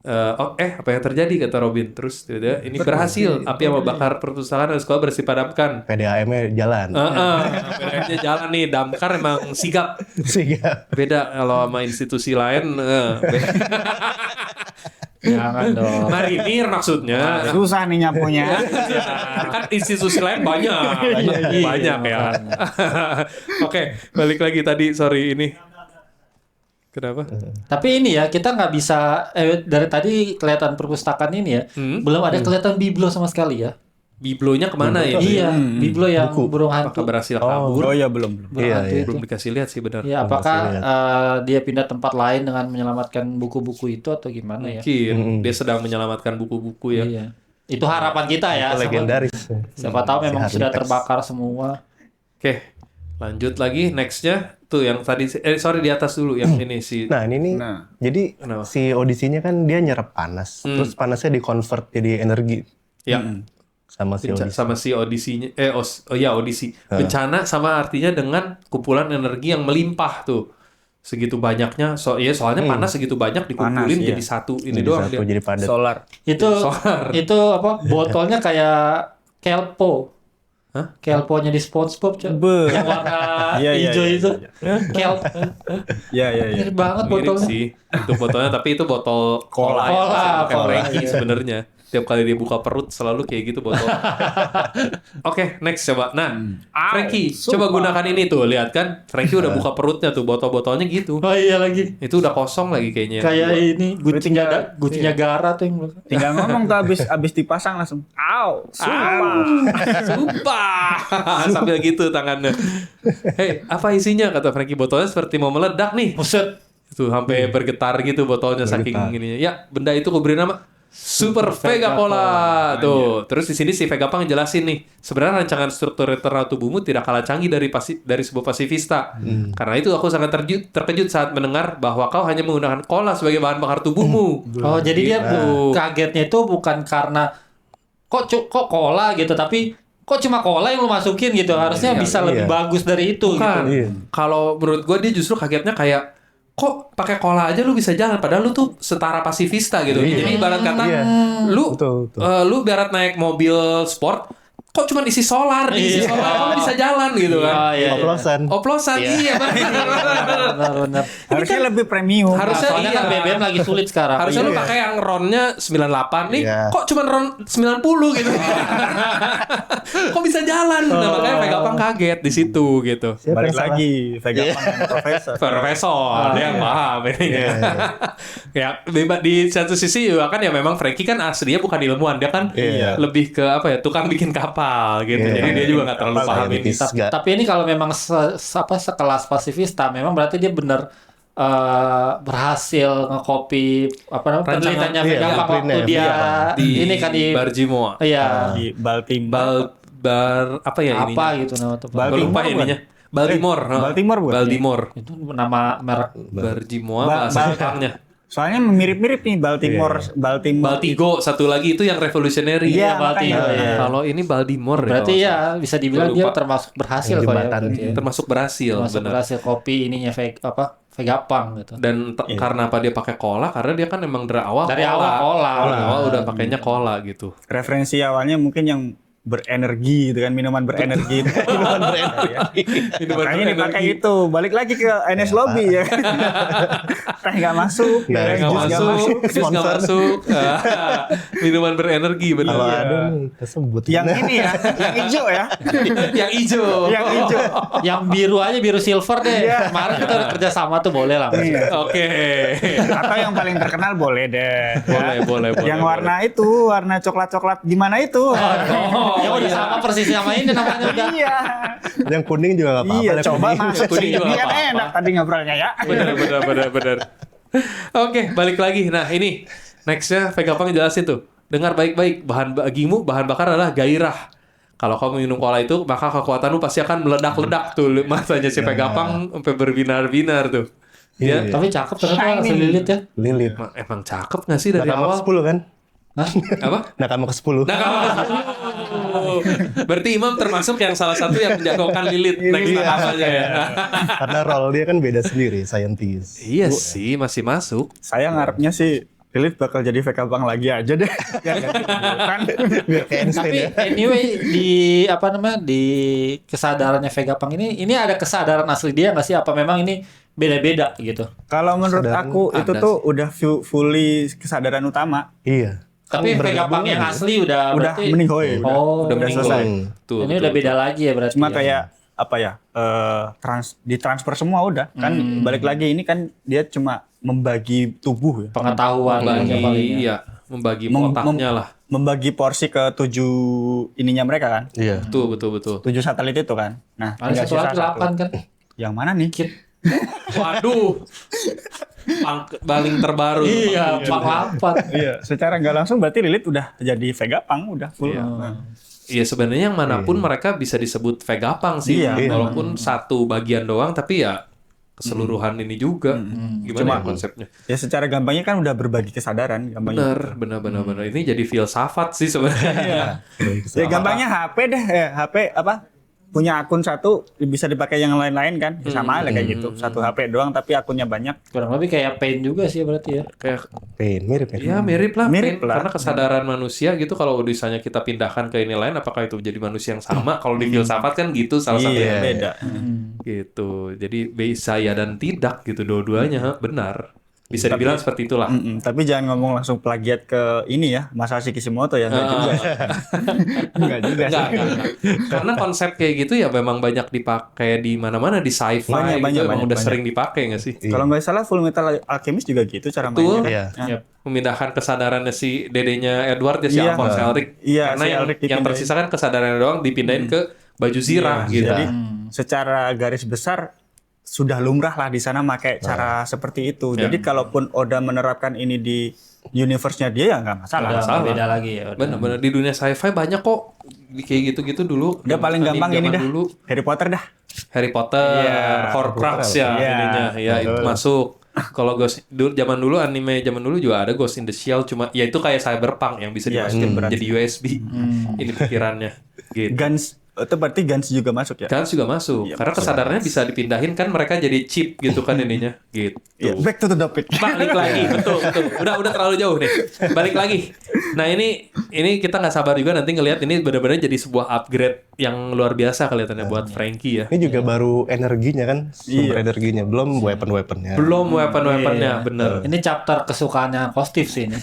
Apa yang terjadi kata Robin? Terus tiba-tiba ini berhasil. Api yang membakar perpustakaan dan sekolah bersih padamkan. PDAM-nya jalan. PDAM-nya jalan nih. Damkar emang sigap. Sehingga Beda kalau sama institusi lain. Beda. Jangan dong. Marinir maksudnya. Susah nih nyapunya. Kan institusi lain banyak. Banyak ya. Oke, balik lagi tadi. Sorry ini. Kenapa? Tapi ini ya, kita nggak bisa, dari tadi kelihatan perpustakaan ini ya, belum ada kelihatan biblo sama sekali ya. Biblonya kemana ya? Iya, biblo yang burung Apakah hantu. berhasil kabur? Oh iya belum. Burung Iya, hantu iya. itu. Belum dikasih lihat sih benar. Ya, apakah Masih dia pindah tempat lain dengan menyelamatkan buku-buku itu atau gimana ya? Mungkin dia sedang menyelamatkan buku-buku ya. Iya. Itu harapan kita ya. itu legendaris. Siapa tahu memang Si sudah Harry terbakar semua. Oke, lanjut lagi. Nextnya tuh yang tadi, sorry di atas dulu yang ini si. Nah ini nih, Nah. jadi Kenapa? si audisinya kan dia nyerap panas, terus panasnya di-convert jadi energi Ya, sama si audisi. sama si audisinya. Audisi. Bencana sama artinya dengan kumpulan energi yang melimpah tuh. Segitu banyaknya, soalnya panas segitu banyak dikumpulin Panas, iya. jadi satu ini Jadi doang satu, dia. jadi padat. Solar. Itu Solar. itu apa? Botolnya kayak kelpo. Hah? Kelponya di SpongeBob, Cok. Be. Yang warna Iya, iya, hijau iya, itu. iya. Kelp. Iya iya iya. Mirip banget Mirip botolnya. sih itu botolnya, tapi itu botol cola ya, Cola, kayak cola, Frankie iya. sebenarnya. Tiap kali dia buka perut selalu kayak gitu botol. Oke, next coba. Nah, Frankie, coba gunakan ini tuh, lihat kan? Frankie udah buka perutnya tuh, botol-botolnya gitu. Oh iya lagi. Itu udah kosong lagi kayaknya. Kayak ini gucinya Iya. Gara tuh yang belakang. Tinggal ngomong tuh abis dipasang langsung. Au. Sumpah. Sambil gitu tangannya. Hei, apa isinya? Kata Frankie, botolnya seperti mau meledak nih. Buset. Itu sampai bergetar gitu botolnya saking ininya. Ya, benda itu kuberi nama Super Vegapala tuh. Terus di sini si Vegapunk jelasin nih, sebenarnya rancangan struktur internal tubuhmu tidak kalah canggih dari sebuah pasifista. Karena itu aku sangat terkejut saat mendengar bahwa kau hanya menggunakan cola sebagai bahan bakar tubuhmu. Oh, jadi dia Gitu. kagetnya itu bukan karena kok cola gitu, tapi kok cuma cola yang lu masukin gitu. Harusnya bisa lebih bagus dari itu Bukan. gitu. Iya. Kalau menurut gue dia justru kagetnya kayak kok pakai cola aja lu bisa jalan padahal lu tuh setara pasifista gitu. Jadi ibarat kata Iya. lu Betul. lu ibarat naik mobil sport kok cuma isi solar, diisi Iya. solar lu bisa jalan gitu kan. Iya. Oplosan. Oplosan iya benar. Benar. Harusnya lebih premium. Harusnya Soalnya iya. kan BBM lagi sulit sekarang. Harusnya lu Iya. pakai yang RON-nya 98 nih, Iya. kok cuma RON 90 gitu. Kok bisa jalan? Nah, makanya Vegapunk kaget di situ gitu. Siapa Balik yang salah? lagi Vegapunk dan Profesor. Profesor, dia yang paham ini. Ya, di satu sisi juga kan ya memang Frankie kan aslinya bukan ilmuwan, dia kan Iya. lebih ke apa ya, tukang bikin kapal gitu. Jadi dia juga nggak terlalu paham ini. Scientist. Nggak. Tapi ini kalau memang sekelas pasifista, memang berarti dia benar berhasil nge-copy apa namanya Rancangan- penelitiannya iya, Vegapunk waktu blueprintnya. dia Di ini kan di Barjimoa. iya Di Baltimore. Apa ya ini? apa gitu nama tempat. Bal- Gue lupa Baltimore ininya. Baltimore. Baltimore bukan? Baltimore. Itu nama merek Barjimoa Ba- bahasa ba- Jepangnya. Soalnya mirip-mirip nih Baltimore. Baltigo satu lagi itu yang revolutionary. Iya, Baltimore. makanya. Iya. Kalau ini Baltimore deh Berarti kalau ya bisa dibilang Gua dia lupa. termasuk berhasil Yang kok ya. jembatan. Berarti ya. termasuk berhasil, Termasuk benar. berhasil copy ininya Vegapunk gitu. Dan karena apa dia pakai cola? Karena dia kan emang dari awal Dari awal cola. Dari awal udah pakainya cola gitu. Referensi awalnya mungkin yang berenergi gitu kan, minuman berenergi. Minuman berenergi. Makanya dipakai itu. Balik lagi ke NS Lobby ya. Teh nggak masuk, Nggak Nggak jus nggak masuk, masuk. jus nggak masuk. Minuman berenergi benar. Kalau Iya. ada nih tersebut. Yang ini ya, yang hijau ya. yang hijau. Yang hijau. Yang biru aja, biru silver deh. Iya. Kemarin kita udah kerja sama tuh boleh lah. Mas. Iya. Oke. Atau yang paling terkenal boleh deh. Boleh. Yang warna itu, warna coklat-coklat gimana itu? Ya udah sama persis sama ini namanya udah. Iya. Yang kuning juga nggak apa-apa. Iya, lah, coba kuning. masuk Kuning sih. juga Ini nggak kan apa-apa. enak tadi ngobrolnya ya. Benar. Oke, balik lagi. Nah, ini nextnya Vegapunk jelasin tuh. Dengar baik-baik, bagimu bahan bakar adalah gairah. Kalau kamu minum cola itu, maka kekuatanmu pasti akan meledak-ledak tuh. Matanya si Vegapunk sampai berbinar-binar tuh. Dia Tapi cakep ternyata si Lilit ya. Lilit. emang cakep nggak sih dari Nakama awal? ke-10 kan? Hah? Apa? Nakama ke-10. Nah, kamu berarti Imam termasuk yang salah satu yang menjagokan Lilith next namanya ya. Karena role dia kan beda sendiri, scientist. Iya sih, masih masuk. Saya ngarepnya sih Lilith bakal jadi Vegapunk lagi aja deh. Biar ganti kedudukan. Biar kayak Einstein Tapi ya. anyway di apa namanya di kesadarannya Vegapunk ini ada kesadaran asli dia nggak sih? Apa memang ini beda-beda gitu? Kalau menurut Kesadaran aku itu ada tuh udah fully kesadaran utama. Iya. Tapi Kan Vegapunk yang bergabung asli udah Udah meninggoy. Oh, Udah meninggal. selesai. Tuh, ini udah beda lagi ya berarti. Cuma ya? kayak apa ya? Ditransfer semua udah. Kan balik lagi ini kan dia cuma membagi tubuh ya. pengetahuan membagi yang paling ya. iya, membagi Mem- otaknya lah. Membagi porsi ke 7 ininya mereka kan. Iya. Betul. 7 satelit itu kan. Nah, Ada tinggal satu lagi sisa 8 kan? Yang mana nih? Kit. Waduh. Paling terbaru. Iya, 48. Iya, secara nggak langsung berarti Lilith udah jadi Vegapunk udah full. Iya. Nah. Iya sebenarnya yang manapun mereka bisa disebut Vegapunk sih. Iya. Walaupun satu bagian doang tapi ya keseluruhan ini juga. Gimana ya konsepnya? Ya secara gampangnya kan udah berbagi kesadaran gampangnya. Benar. Ini jadi filsafat sih sebenarnya. Ya gampangnya HP deh, HP apa? Punya akun satu bisa dipakai yang lain-lain kan? Ya, sama aja kayak gitu. Satu HP doang tapi akunnya banyak. Kurang lebih kayak Pain juga sih berarti ya. Kayak Mirip ya. ya mirip lah, Mirip Pin. lah. Karena kesadaran manusia gitu kalau misalnya kita pindahkan ke ini lain apakah itu jadi manusia yang sama? Kalau di filsafat kan gitu salah satu Iya, beda. gitu. Jadi bisa ya dan tidak gitu dua-duanya benar. Bisa dibilang seperti itulah. Tapi jangan ngomong langsung plagiat ke ini ya, Masashi Kishimoto ya. Enggak juga. Enggak juga sih. Enggak. Karena konsep kayak gitu ya memang banyak dipakai di mana-mana di sci-fi Banyak, gitu. Emang udah banyak. sering dipakai nggak sih? Kalau nggak salah Full Metal Alchemist juga gitu cara Betul. mainnya. kan? Iya. Memindahkan kesadarannya si dedenya Edward ya si Iya. Alphonse Elric. Iya, Karena si yang Elric yang dipindahin. tersisa kan kesadarannya doang dipindahin ke baju zirah gitu. Jadi secara garis besar sudah lumrah lah di sana pakai cara seperti itu. Jadi kalaupun Oda menerapkan ini di universe-nya dia ya nggak masalah. Udah salah. beda lagi ya. udah. Bener-bener di dunia sci-fi banyak kok kayak gitu-gitu dulu. Udah paling gampang ini Zaman dah. dulu. Harry Potter dah. Harry Potter, Iya, Horcrux ya Iya, ininya, ya itu betul. masuk. Kalau Ghost zaman dulu anime zaman dulu juga ada Ghost in the Shell, cuma ya itu kayak Cyberpunk yang bisa Iya, dimasukin berarti. jadi USB. Ini pikirannya. Gitu. Guns itu berarti Guns juga masuk ya? Guns juga masuk, Iya, karena kesadarannya bisa dipindahin kan mereka jadi chip gitu kan ininya, gitu. Iya, back to the topic. Balik lagi, betul. Udah terlalu jauh nih. Balik lagi. Nah ini kita nggak sabar juga nanti ngelihat ini benar-benar jadi sebuah upgrade yang luar biasa kelihatannya buat Frankie ya. Ini juga baru energinya kan, sumber energinya, belum weapon-weaponnya. Belum weapon-weaponnya, bener. Ini chapter kesukaannya Kostif sih ini.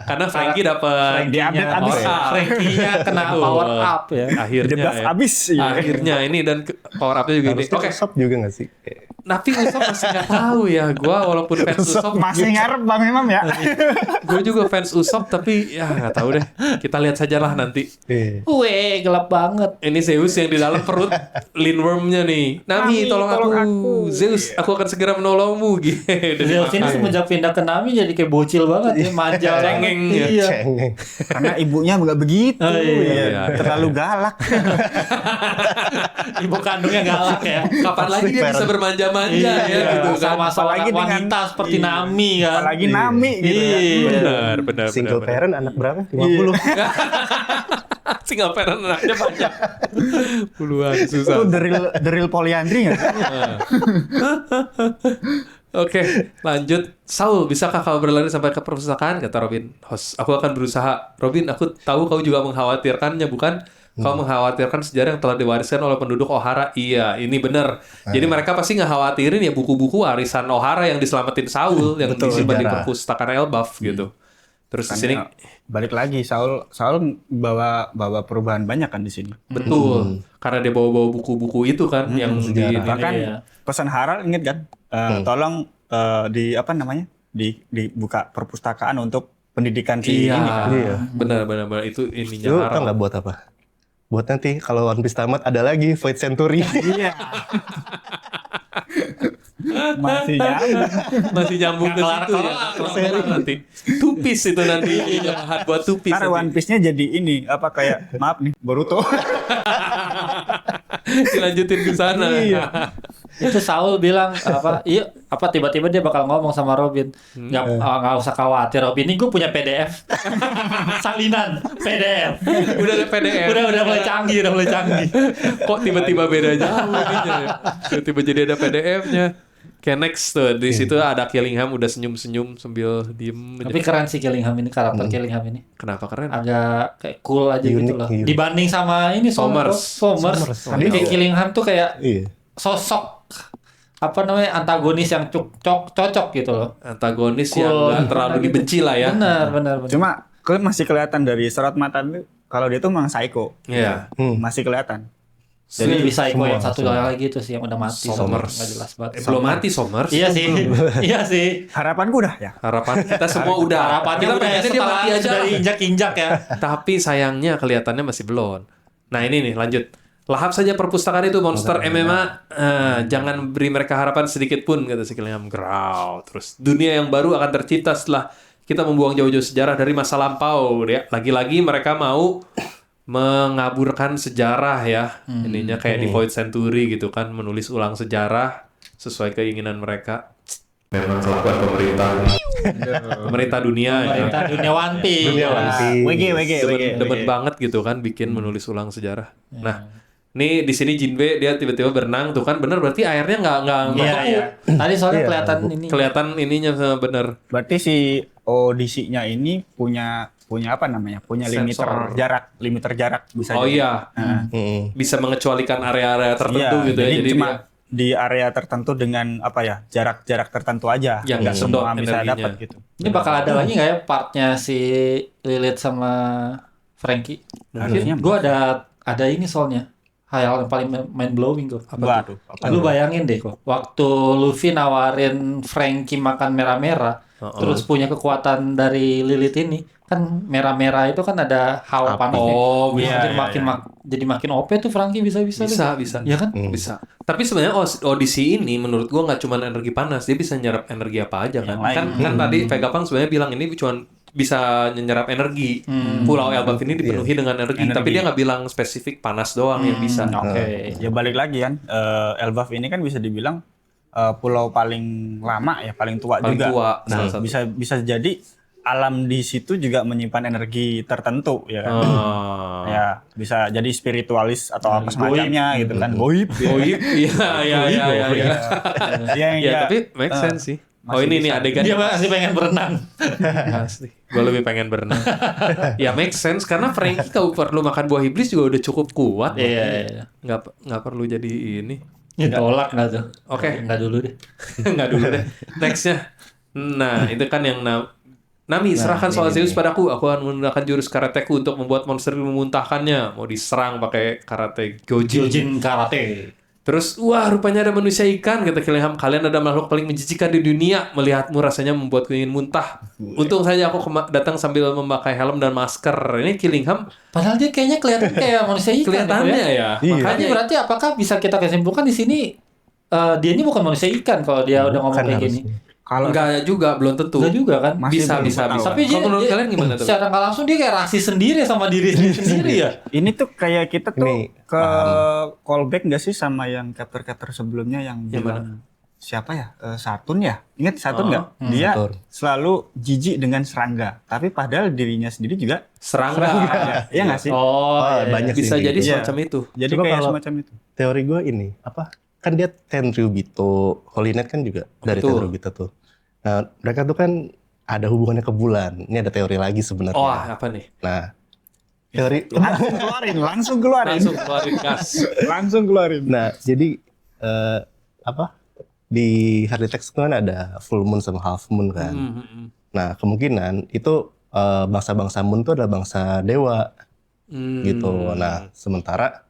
Karena Frankie dapat Di-update abis ya. Frankie-nya kena power up ya. Akhirnya Di buff ya. abis. Iya. Akhirnya ini dan power up-nya juga ini. Harusnya Oke, Usopp juga nggak sih? tapi Usopp masih nggak tahu ya. Gua walaupun fans Usopp, Masih ngarep Bang Imam ya? gue juga fans Usopp tapi ya nggak tahu deh. Kita lihat sajalah nanti. Iya. Weh, gelap banget. Ini Zeus yang di dalam perut Lindworm-nya nih. Nami, tolong aku. Zeus, aku akan segera menolongmu. Gitu. Zeus ini semenjak pindah ke Nami jadi kayak bocil banget ya, manja. Cengeng ya. Iya. Cengeng. Karena ibunya nggak begitu. Oh, iya. Ya. Terlalu galak. Ibu kandungnya galak ya. Kapan lagi dia bisa bermanja-manja ya gitu kan. Sama Apalagi seorang dengan- wanita seperti iya. Nami kan. Apalagi Nami gitu ya. Benar, benar. Single benar. parent anak berapa? 50. Single parent anaknya banyak. Puluhan, susah. Itu the real polyandry nggak? Oke, lanjut. Saul, bisakah kau berlari sampai ke perpustakaan? Kata Robin. Host, aku akan berusaha. Robin, aku tahu kau juga mengkhawatirkannya, bukan? Kau mengkhawatirkan sejarah yang telah diwariskan oleh penduduk Ohara. Iya, ini benar. Jadi mereka pasti ngekhawatirin ya buku-buku warisan Ohara yang diselamatin Saul, yang Betul, disimpan di sejarah. perpustakaan Elbaf gitu. Terus di sini Balik lagi Saul bawa perubahan banyak kan di sini. betul, karena dia bawa-bawa buku-buku itu kan yang di Bahkan iya. pesan Harald inget kan? Tolong di apa namanya? Dibuka perpustakaan untuk pendidikan si Iya, ini. Iya. benar itu ininya Itu tau Harald. nggak buat apa? Buat nanti kalau One Piece tamat ada lagi Void Century. Iya. Masih nyambung. Masih nyambung ke situ ya. Kelar nanti. Tupis itu nanti jahat buat tupis. Karena One Piece-nya jadi ini apa kayak maaf nih Boruto. Dilanjutin ke sana. Itu Saul bilang apa tiba-tiba dia bakal ngomong sama Robin, nggak usah khawatir Robin, ini gue punya PDF salinan PDF. Udah ada PDF. udah mulai canggih. Kok tiba-tiba beda jauh ininya ya. Tiba-tiba jadi ada PDF-nya. Kayak next tuh di situ ada Killingham udah senyum-senyum sambil diem. Tapi keren sih Killingham ini, karakter Killingham ini Kenapa keren? agak kayak cool aja Unik, gitu loh. unik. Dibanding sama ini Somers. Somers. Kayak Killingham tuh kayak Iya. sosok apa namanya antagonis yang cocok gitu loh. Antagonis Cool. yang nggak terlalu Gitu. dibenci lah ya. Benar. Cuma masih kelihatan dari sorot mata itu kalau dia tuh memang psycho. Iya. Masih kelihatan. Jadi bisa ikut semua, yang satu lagi itu sih yang udah mati. Somers. Nggak jelas banget. Belum mati Somers. Iya sih. Iya sih. Harapanku udah ya. Harapan kita semua udah. Harapannya Kita udah ya pengennya dia setelah mati aja. sudah diinjak-injak ya. Tapi sayangnya kelihatannya masih belum. Nah ini nih lanjut. Lahap saja perpustakaan itu monster MMA. Jangan beri mereka harapan sedikit pun kata si Killingham. Growl. Terus dunia yang baru akan tercipta setelah kita membuang jauh-jauh sejarah dari masa lampau. Ya, lagi-lagi mereka mau mengaburkan sejarah ya. Ininya kayak di Void Century gitu kan, menulis ulang sejarah sesuai keinginan mereka. Memang kelakuan pemerintah dunia ya. Pemerintah dunia One Piece. Dunia One Piece. WG. Demen banget gitu kan bikin menulis ulang sejarah. Nah, nih di sini Jinbe dia tiba-tiba berenang tuh kan bener berarti airnya nggak Iya, iya. Tadi soalnya Iya. kelihatan ini. kelihatan ininya bener. Berarti si Odyssey-nya ini punya apa namanya? Punya Sensor. limiter jarak bisa Oh jadi. iya, Mm-mm. bisa mengecualikan area-area tertentu Iya, gitu ya. Jadi cuma dia di area tertentu dengan apa ya? Jarak tertentu aja. Yang nggak semua sedot bisa energinya. dapat gitu. Ini bakal ada lagi nggak ya partnya si Lilith sama Frankie? Harusnya Gue ada ini soalnya hal yang paling mind blowing tuh. Waduh. Lu bayangin deh kok, waktu Luffy nawarin Frankie makan merah-merah, terus punya kekuatan dari Lilith ini, kan merah-merah itu kan ada hawa panas. Oh, Bisa iya, jadi makin OP tuh Frankie bisa. Bisa. Ya kan? Bisa. Tapi sebenarnya Odyssey ini menurut gua nggak cuma energi panas, dia bisa nyerap energi apa aja kan. Kan tadi Vegapunk sebenarnya bilang ini cuma bisa menyerap energi. Pulau Elbaf ini dipenuhi dengan energi, tapi dia nggak bilang spesifik panas doang yang bisa. Oke. Ya balik lagi kan, Elbaf ini kan bisa dibilang pulau paling lama ya, paling tua Paling juga. tua, Nah, salah satu. bisa jadi alam di situ juga menyimpan energi tertentu ya kan. Ya, bisa jadi spiritualis atau apa semacamnya gitu kan. Goib. Goib, iya. Ya, tapi make sense sih. Oh ini nih adegan Dia masih pengen berenang. asli. Gue lebih pengen berenang. Ya make sense karena Frankie kalau perlu makan buah iblis juga udah cukup kuat. Iya. Nggak perlu jadi ini. Tolak nggak tuh? Oke. Nggak dulu deh. Nggak dulu deh. Nextnya. Nah itu kan yang Nami, serahkan soal Zeus padaku. Aku akan menggunakan jurus karateku untuk membuat monster memuntahkannya. Mau diserang pakai karate Gyojin. Gyojin karate. Terus, wah rupanya ada manusia ikan. Kata Killingham, kalian ada makhluk paling menjijikan di dunia. Melihatmu rasanya membuatku ingin muntah. Untung saja aku datang sambil memakai helm dan masker. Ini Killingham Padahal dia kayaknya kelihatan kayak manusia ikan. kelihatannya gitu ya. Iya. Makanya berarti apakah bisa kita kesimpulan di sini dia ini bukan manusia ikan kalau dia udah ngomong Bukan kayak gini. harusnya. Kalau Enggak juga, belum tentu. Enggak juga kan? Masih Bisa. belum tahu. Tapi Kalau menurut kalian gimana tuh? Secara nggak langsung dia kayak rasis sendiri sama diri sendiri ya. ini tuh kayak kita tuh Ini, ke callback nggak sih sama yang chapter sebelumnya yang bilang siapa ya? Satun ya? Ingat Satun nggak? Dia Saturn. selalu jijik dengan serangga, tapi padahal dirinya sendiri juga Serangga. Iya nggak sih? Banyak Bisa sih jadi gitu. semacam itu. Jadi Coba kayak kalau- semacam itu. Teori gue ini apa? Kan dia Tenryubito, Holy Knight kan juga dari Betul. Tenryubito tuh. Nah, mereka tuh kan ada hubungannya ke bulan. Ini ada teori lagi sebenarnya. Oh, apa nih? Nah, teori Langsung keluarin. Langsung keluarin gas. Langsung keluarin. Nah, jadi apa? Di Harley Text kan ada full moon sama half moon kan. Nah, kemungkinan itu bangsa-bangsa moon itu adalah bangsa dewa gitu. Nah, sementara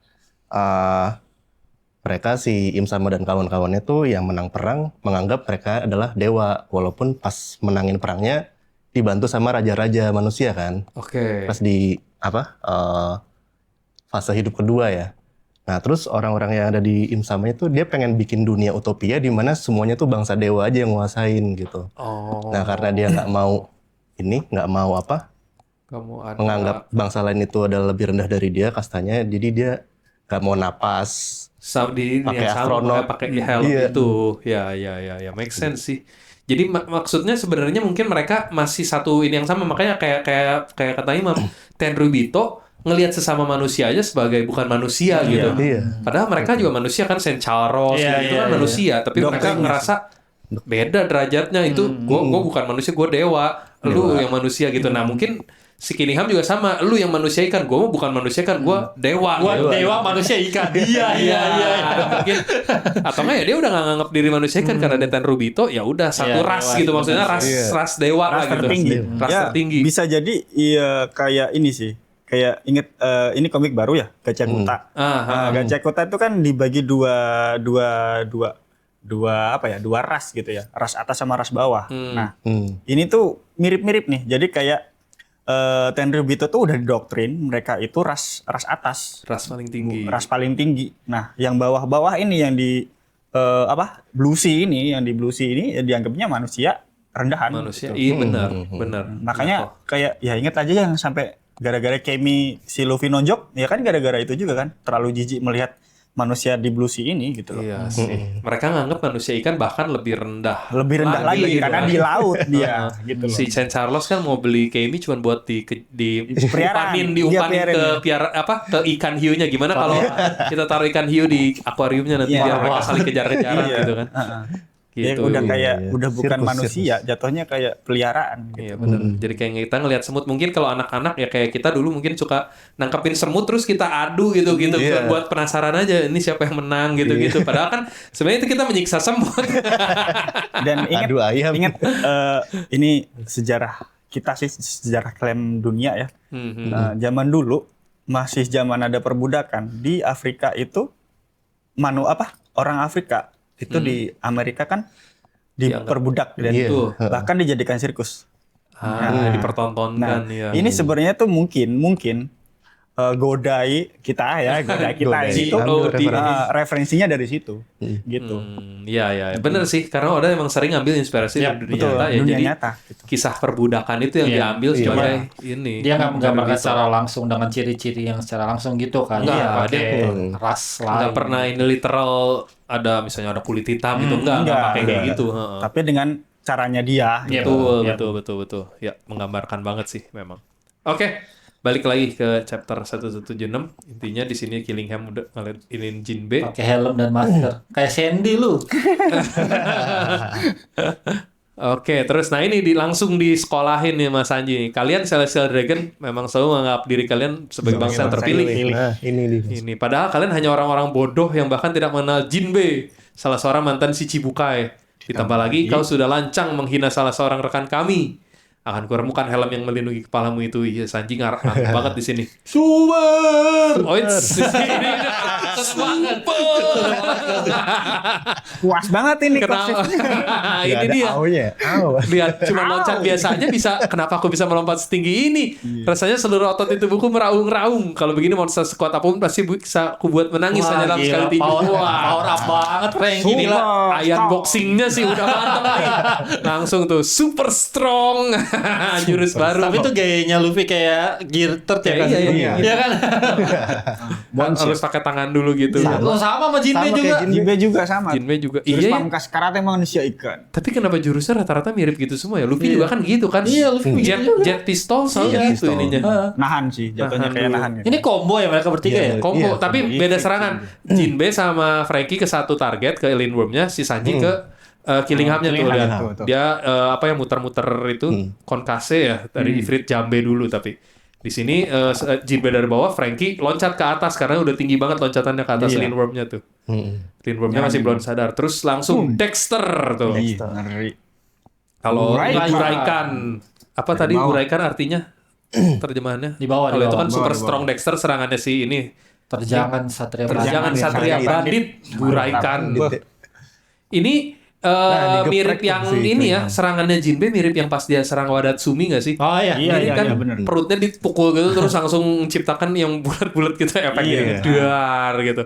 mereka si Im Sama dan kawan-kawannya tuh yang menang perang menganggap mereka adalah dewa, walaupun pas menangin perangnya dibantu sama raja-raja manusia kan. Oke. Pas di apa fase hidup kedua ya. Nah, terus orang-orang yang ada di Im Sama itu dia pengen bikin dunia utopia di mana semuanya tuh bangsa dewa aja yang nguasain gitu. Oh. Nah, karena dia nggak mau Kamu ada menganggap bangsa lain itu adalah lebih rendah dari dia kastanya, jadi dia nggak mau napas. Saudi Pakai yang sama astronot. pakai helm Iya. itu. Ya, make sense sih. Jadi maksudnya sebenarnya mungkin mereka masih satu ini yang sama, makanya kayak kata Imam, Tenryubito ngelihat sesama manusia aja sebagai bukan manusia gitu. Iya. Padahal mereka juga manusia kan, Saint Charles Iya, itu iya, kan iya. manusia, tapi mereka Doktrinnya ngerasa beda derajatnya itu. Gue bukan manusia, gue dewa. Lu yang manusia gitu. Nah mungkin si Killingham juga sama. Lu yang manusia ikan, gue bukan manusia ikan, gue dewa. Gua gitu. dewa manusia ikan. Iya. Mungkin atau enggak ya dia udah nggak nganggap diri manusia kan karena dia Tenryubito, ya udah satu Iya, ras dewa gitu, itu maksudnya ras dewa lah Ras gitu. tertinggi. Ras Ya, tertinggi. bisa jadi iya kayak ini sih. Kayak inget ini komik baru ya, Gachakuta. Gachakuta itu kan dibagi dua ras gitu ya. Ras atas sama ras bawah. Nah, ini tuh mirip-mirip nih. Jadi kayak Tenryubito tuh udah didoktrin mereka itu ras atas, Ras paling tinggi. ras paling tinggi. Nah, yang bawah-bawah ini yang di Blue Sea ini, yang di Blue Sea ini ya dianggapnya manusia rendahan. Manusia. gitu. Iya benar. Makanya kayak ya inget aja yang sampai gara-gara Kemi si Luffy nonjok, ya kan gara-gara itu juga kan terlalu jijik melihat manusia di Blue Sea ini gitu loh. Iya sih. Mereka nganggap manusia ikan bahkan lebih rendah. Lebih rendah lagi gitu karena kan. di laut dia gitu loh. Si Saint Charles kan mau beli Kemi cuma buat Peliharaan. diumpanin Dia ke ke ikan hiunya. Gimana kalau kita taruh ikan hiu di akuariumnya nanti Iya. biar mereka saling kejar-kejaran Iya. gitu kan. Dia Gitu. udah kayak Iya. udah bukan Sirkus, manusia, jatuhnya kayak peliharaan gitu. Iya benar. Jadi kayak kita ngelihat semut, mungkin kalau anak-anak ya kayak kita dulu mungkin suka nangkepin semut terus kita adu gitu Iya. buat penasaran aja ini siapa yang menang gitu. Padahal kan sebenarnya itu kita menyiksa semut. Dan Adu ayam. ingat ini sejarah kita sih, sejarah klaim dunia ya. Zaman dulu masih zaman ada perbudakan di Afrika itu orang Afrika itu di Amerika kan diperbudak dan Iya. itu bahkan dijadikan sirkus. Dipertontonkan ya. Ini sebenarnya tuh mungkin goda kita Godai. itu GOD. referensinya dari situ gitu. Iya, bener sih. Karena Oda emang sering ngambil inspirasi Ya, dari dunia Betul, nyata ya. dunia Jadi nyata gitu. kisah perbudakan itu yang Iya. diambil Iya. sebagai ini. Dia nggak menggambarkan Gitu. secara langsung dengan ciri-ciri yang secara langsung gitu kan. Enggak, Dia dia pakai ras lain. Nggak pernah ini literal ada misalnya ada kulit hitam gitu nggak pakai kayak gitu. Heeh. Tapi dengan caranya dia Iya, Betul. Ya, menggambarkan banget sih memang. Oke, balik lagi ke chapter 176. Intinya di sini Killingham udah ngeliatin Jinbe. pakai helm dan masker. Kayak Sandy lu. Oke, terus nah ini langsung disekolahin nih Mas Sanji. Kalian Celestial Dragon memang selalu menganggap diri kalian sebagai bangsa yang terpilih. Nah, ini nih. Ini padahal kalian hanya orang-orang bodoh yang bahkan tidak mengenal Jinbe, salah seorang mantan si Chibukai. Ditambah lagi kau sudah lancang menghina salah seorang rekan kami. Akan kuremukan helm yang melindungi kepalamu itu. Iya, Sanji ngarep banget di sini. Super. Oh, ini super. puas banget ini Kenapa? Nggak Ini ada dia. aunya. Au. Lihat cuma loncat biasa aja bisa. Kenapa aku bisa melompat setinggi ini? Rasanya seluruh otot di tubuhku meraung-raung. Kalau begini monster sekuat apapun pasti bisa aku buat menangis hanya dalam sekali tinju. Power up banget Frank. Inilah Super. ayan boxingnya sih udah mantap nih. Langsung tuh super strong. Jurus baru. Tapi tuh gayanya Luffy kayak gear third ya kan? Iya. Iya kan? Harus pakai tangan dulu gitu. Lo sama sama Jinbe Sama juga. kayak Jinbe juga sama. Jinbe juga. Jurus Iya. pamungkas karate manusia ikan. Tapi kenapa jurusnya rata-rata mirip gitu semua ya? Luffy juga kan gitu kan? Iya, Luffy jet, gitu juga. jet pistol selalu Iya. gitu ininya. Nahan sih, jatuhnya Nahan kayak dulu. nahan gitu. Ini combo ya mereka bertiga ya? Iya. Combo, tapi beda Iya. serangan. Jinbe sama Franky ke satu target ke Lindworm-nya, si Sanji ke Killinghamnya tuh. Killingham, Lihat. tuh. Dia apa yang muter-muter itu konkase ya dari Ifrit Jambe dulu tapi di sini Jinbe dari bawah, Franky loncat ke atas karena udah tinggi banget loncatannya ke atas Iya. Lindworm-nya tuh. Lindworm-nya masih belum sadar. Terus langsung Dexter tuh. Iya, ngeri. Kalau Uraikan. uraikan apa tadi bawah. uraikan artinya terjemahannya? Di bawah, Kalau di itu bawah. kan Di super bawah. strong Dexter serangannya si ini. Terjangan Satria Terjangan ya, Satria Satria Bandit, uraikan. Ini digeprek mirip tuh yang si ini ya, Killingham. serangannya Jinbe mirip yang pas dia serang Wadatsumi nggak sih? Oh iya. Iya, Mirip kan bener. perutnya dipukul gitu terus langsung menciptakan yang bulat-bulat gitu efek Iya. gitu, dar gitu.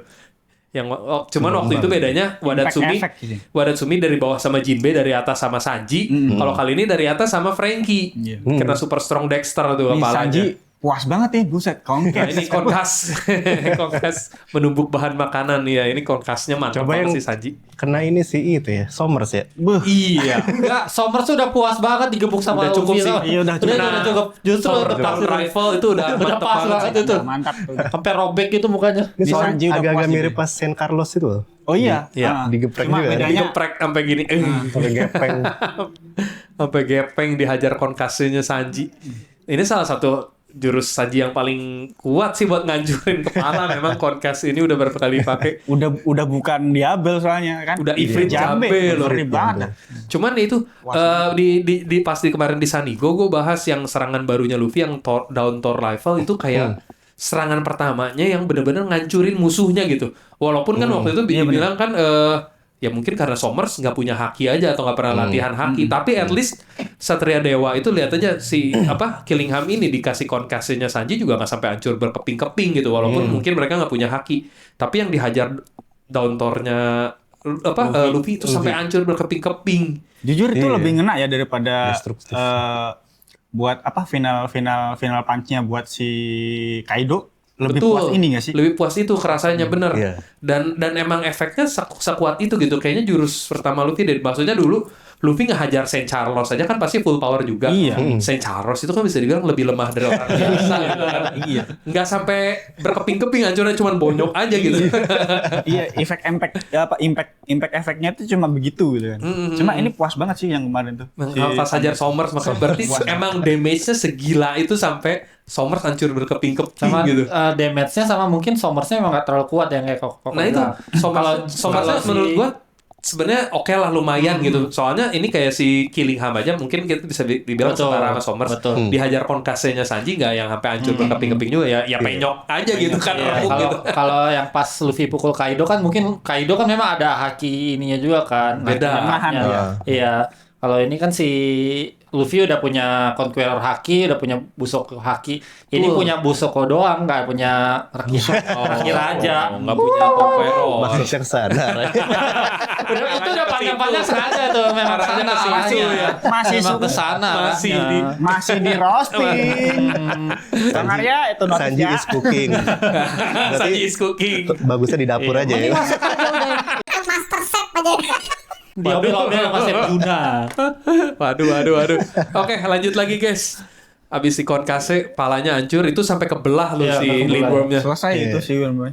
Yang cuman waktu itu bedanya Wadatsumi Efek gitu. Wadatsumi dari bawah sama Jinbe, dari atas sama Sanji. Kalau kali ini dari atas sama Franky. Iya. Kena super strong Dexter tuh Ini kepalanya. Sanji puas banget nih, buset, Nah, kongkes. ini konkas, konkas menumbuk bahan makanan ya. Ini konkasnya mantap Coba banget yang- sih Sanji. Kena ini sih itu ya, Somers ya. Iya. Enggak, Somers tuh udah puas banget digebuk sama Udah cukup Luffy. sih. tau. Iya, udah cukup. Udah cukup. Justru Power tepat down sih. rifle itu udah Udah mantep pas banget banget sih. itu. Mantap tuh. Sampai robek gitu mukanya. Ini Di soalnya Sanji udah agak-agak puas mirip ini. pas Saint Carlos itu loh. Oh iya, Iya, digeprek Cuma juga. bedanya Digeprek sampai gini. Pakai gepeng. Sampai gepeng dihajar konkasnya Sanji. Ini salah satu jurus Sanji yang paling kuat sih buat ngancurin kepala. Memang konkas ini udah berapa kali pakai. udah bukan diabel soalnya kan. Udah Ifrit Jambe loh. Ngeri banget. Cuman itu di pas di kemarin di Sanigo gue bahas yang serangan barunya Luffy yang down Thor level itu kayak serangan pertamanya yang benar-benar ngancurin musuhnya gitu. Walaupun kan waktu itu bilang kan ya mungkin karena Somers nggak punya haki aja atau nggak pernah latihan haki, tapi at least Satria Dewa itu lihat aja si Killingham ini dikasih konkasinya Sanji juga nggak sampai hancur berkeping-keping gitu, walaupun mungkin mereka nggak punya haki, tapi yang dihajar down Thor-nya Luffy itu sampai hancur berkeping-keping. Jujur itu Iya. lebih ngena ya daripada Destruktif. buat apa final punch-nya buat si Kaido. Lebih Betul. puas ini gak sih? Lebih puas itu kerasanya bener. Iya. Dan emang efeknya sekuat itu gitu. Kayaknya jurus pertama Luffy maksudnya dulu Luffy ngehajar Saint Charles aja kan pasti full power juga. Iya. Saint Charles itu kan bisa dibilang lebih lemah dari orang biasa gitu kan. Iya. Nggak sampai berkeping-keping, hancurnya cuma bonyok aja gitu. Iya, impact efeknya itu cuma begitu gitu kan. Cuma ini puas banget sih yang kemarin tuh. Pas hajar Somers makanya berarti emang damage-nya segila itu sampai Somers hancur berkeping-keping Sama gitu. damage-nya sama mungkin Somers-nya emang gak terlalu kuat ya kayak kok. Nah itu Somers menurut gua sebenarnya oke lah lumayan gitu. Soalnya ini kayak si Killingham aja mungkin kita bisa dibilang Betul, setara sama Somers. betul. Dihajar konkasenya Sanji nggak yang sampai hancur berkeping-keping juga ya penyok aja gitu kan. Iya, remuk kalau gitu. kalau yang pas Luffy pukul Kaido kan mungkin Kaido kan memang ada haki ininya juga kan. Beda. Nahan, Nahan, Iya. Kalau ini kan si Luffy udah punya Conqueror haki, udah punya Busoko haki. Ini punya Busoko doang, nggak punya Raki Raja. Nggak punya Conqueror. Maksudnya ke sana. Itu udah panjang-panjang sengaja tuh memang Arahnya sana ke situ arahnya. ya. Masih memang suka. ke sana Masih arahnya. di Masih di roasting. Bang Arya itu Sanji notisnya. is cooking. Sanji Berarti is cooking. bagusnya di dapur aja ya. Diambil-ambil sama Chef Juna. Waduh. Oke, lanjut lagi guys. Abis si Konkase, palanya hancur, itu sampai kebelah loh Iya, si sampai kebelah. Lindwormnya. Selesai itu sih Wilboy.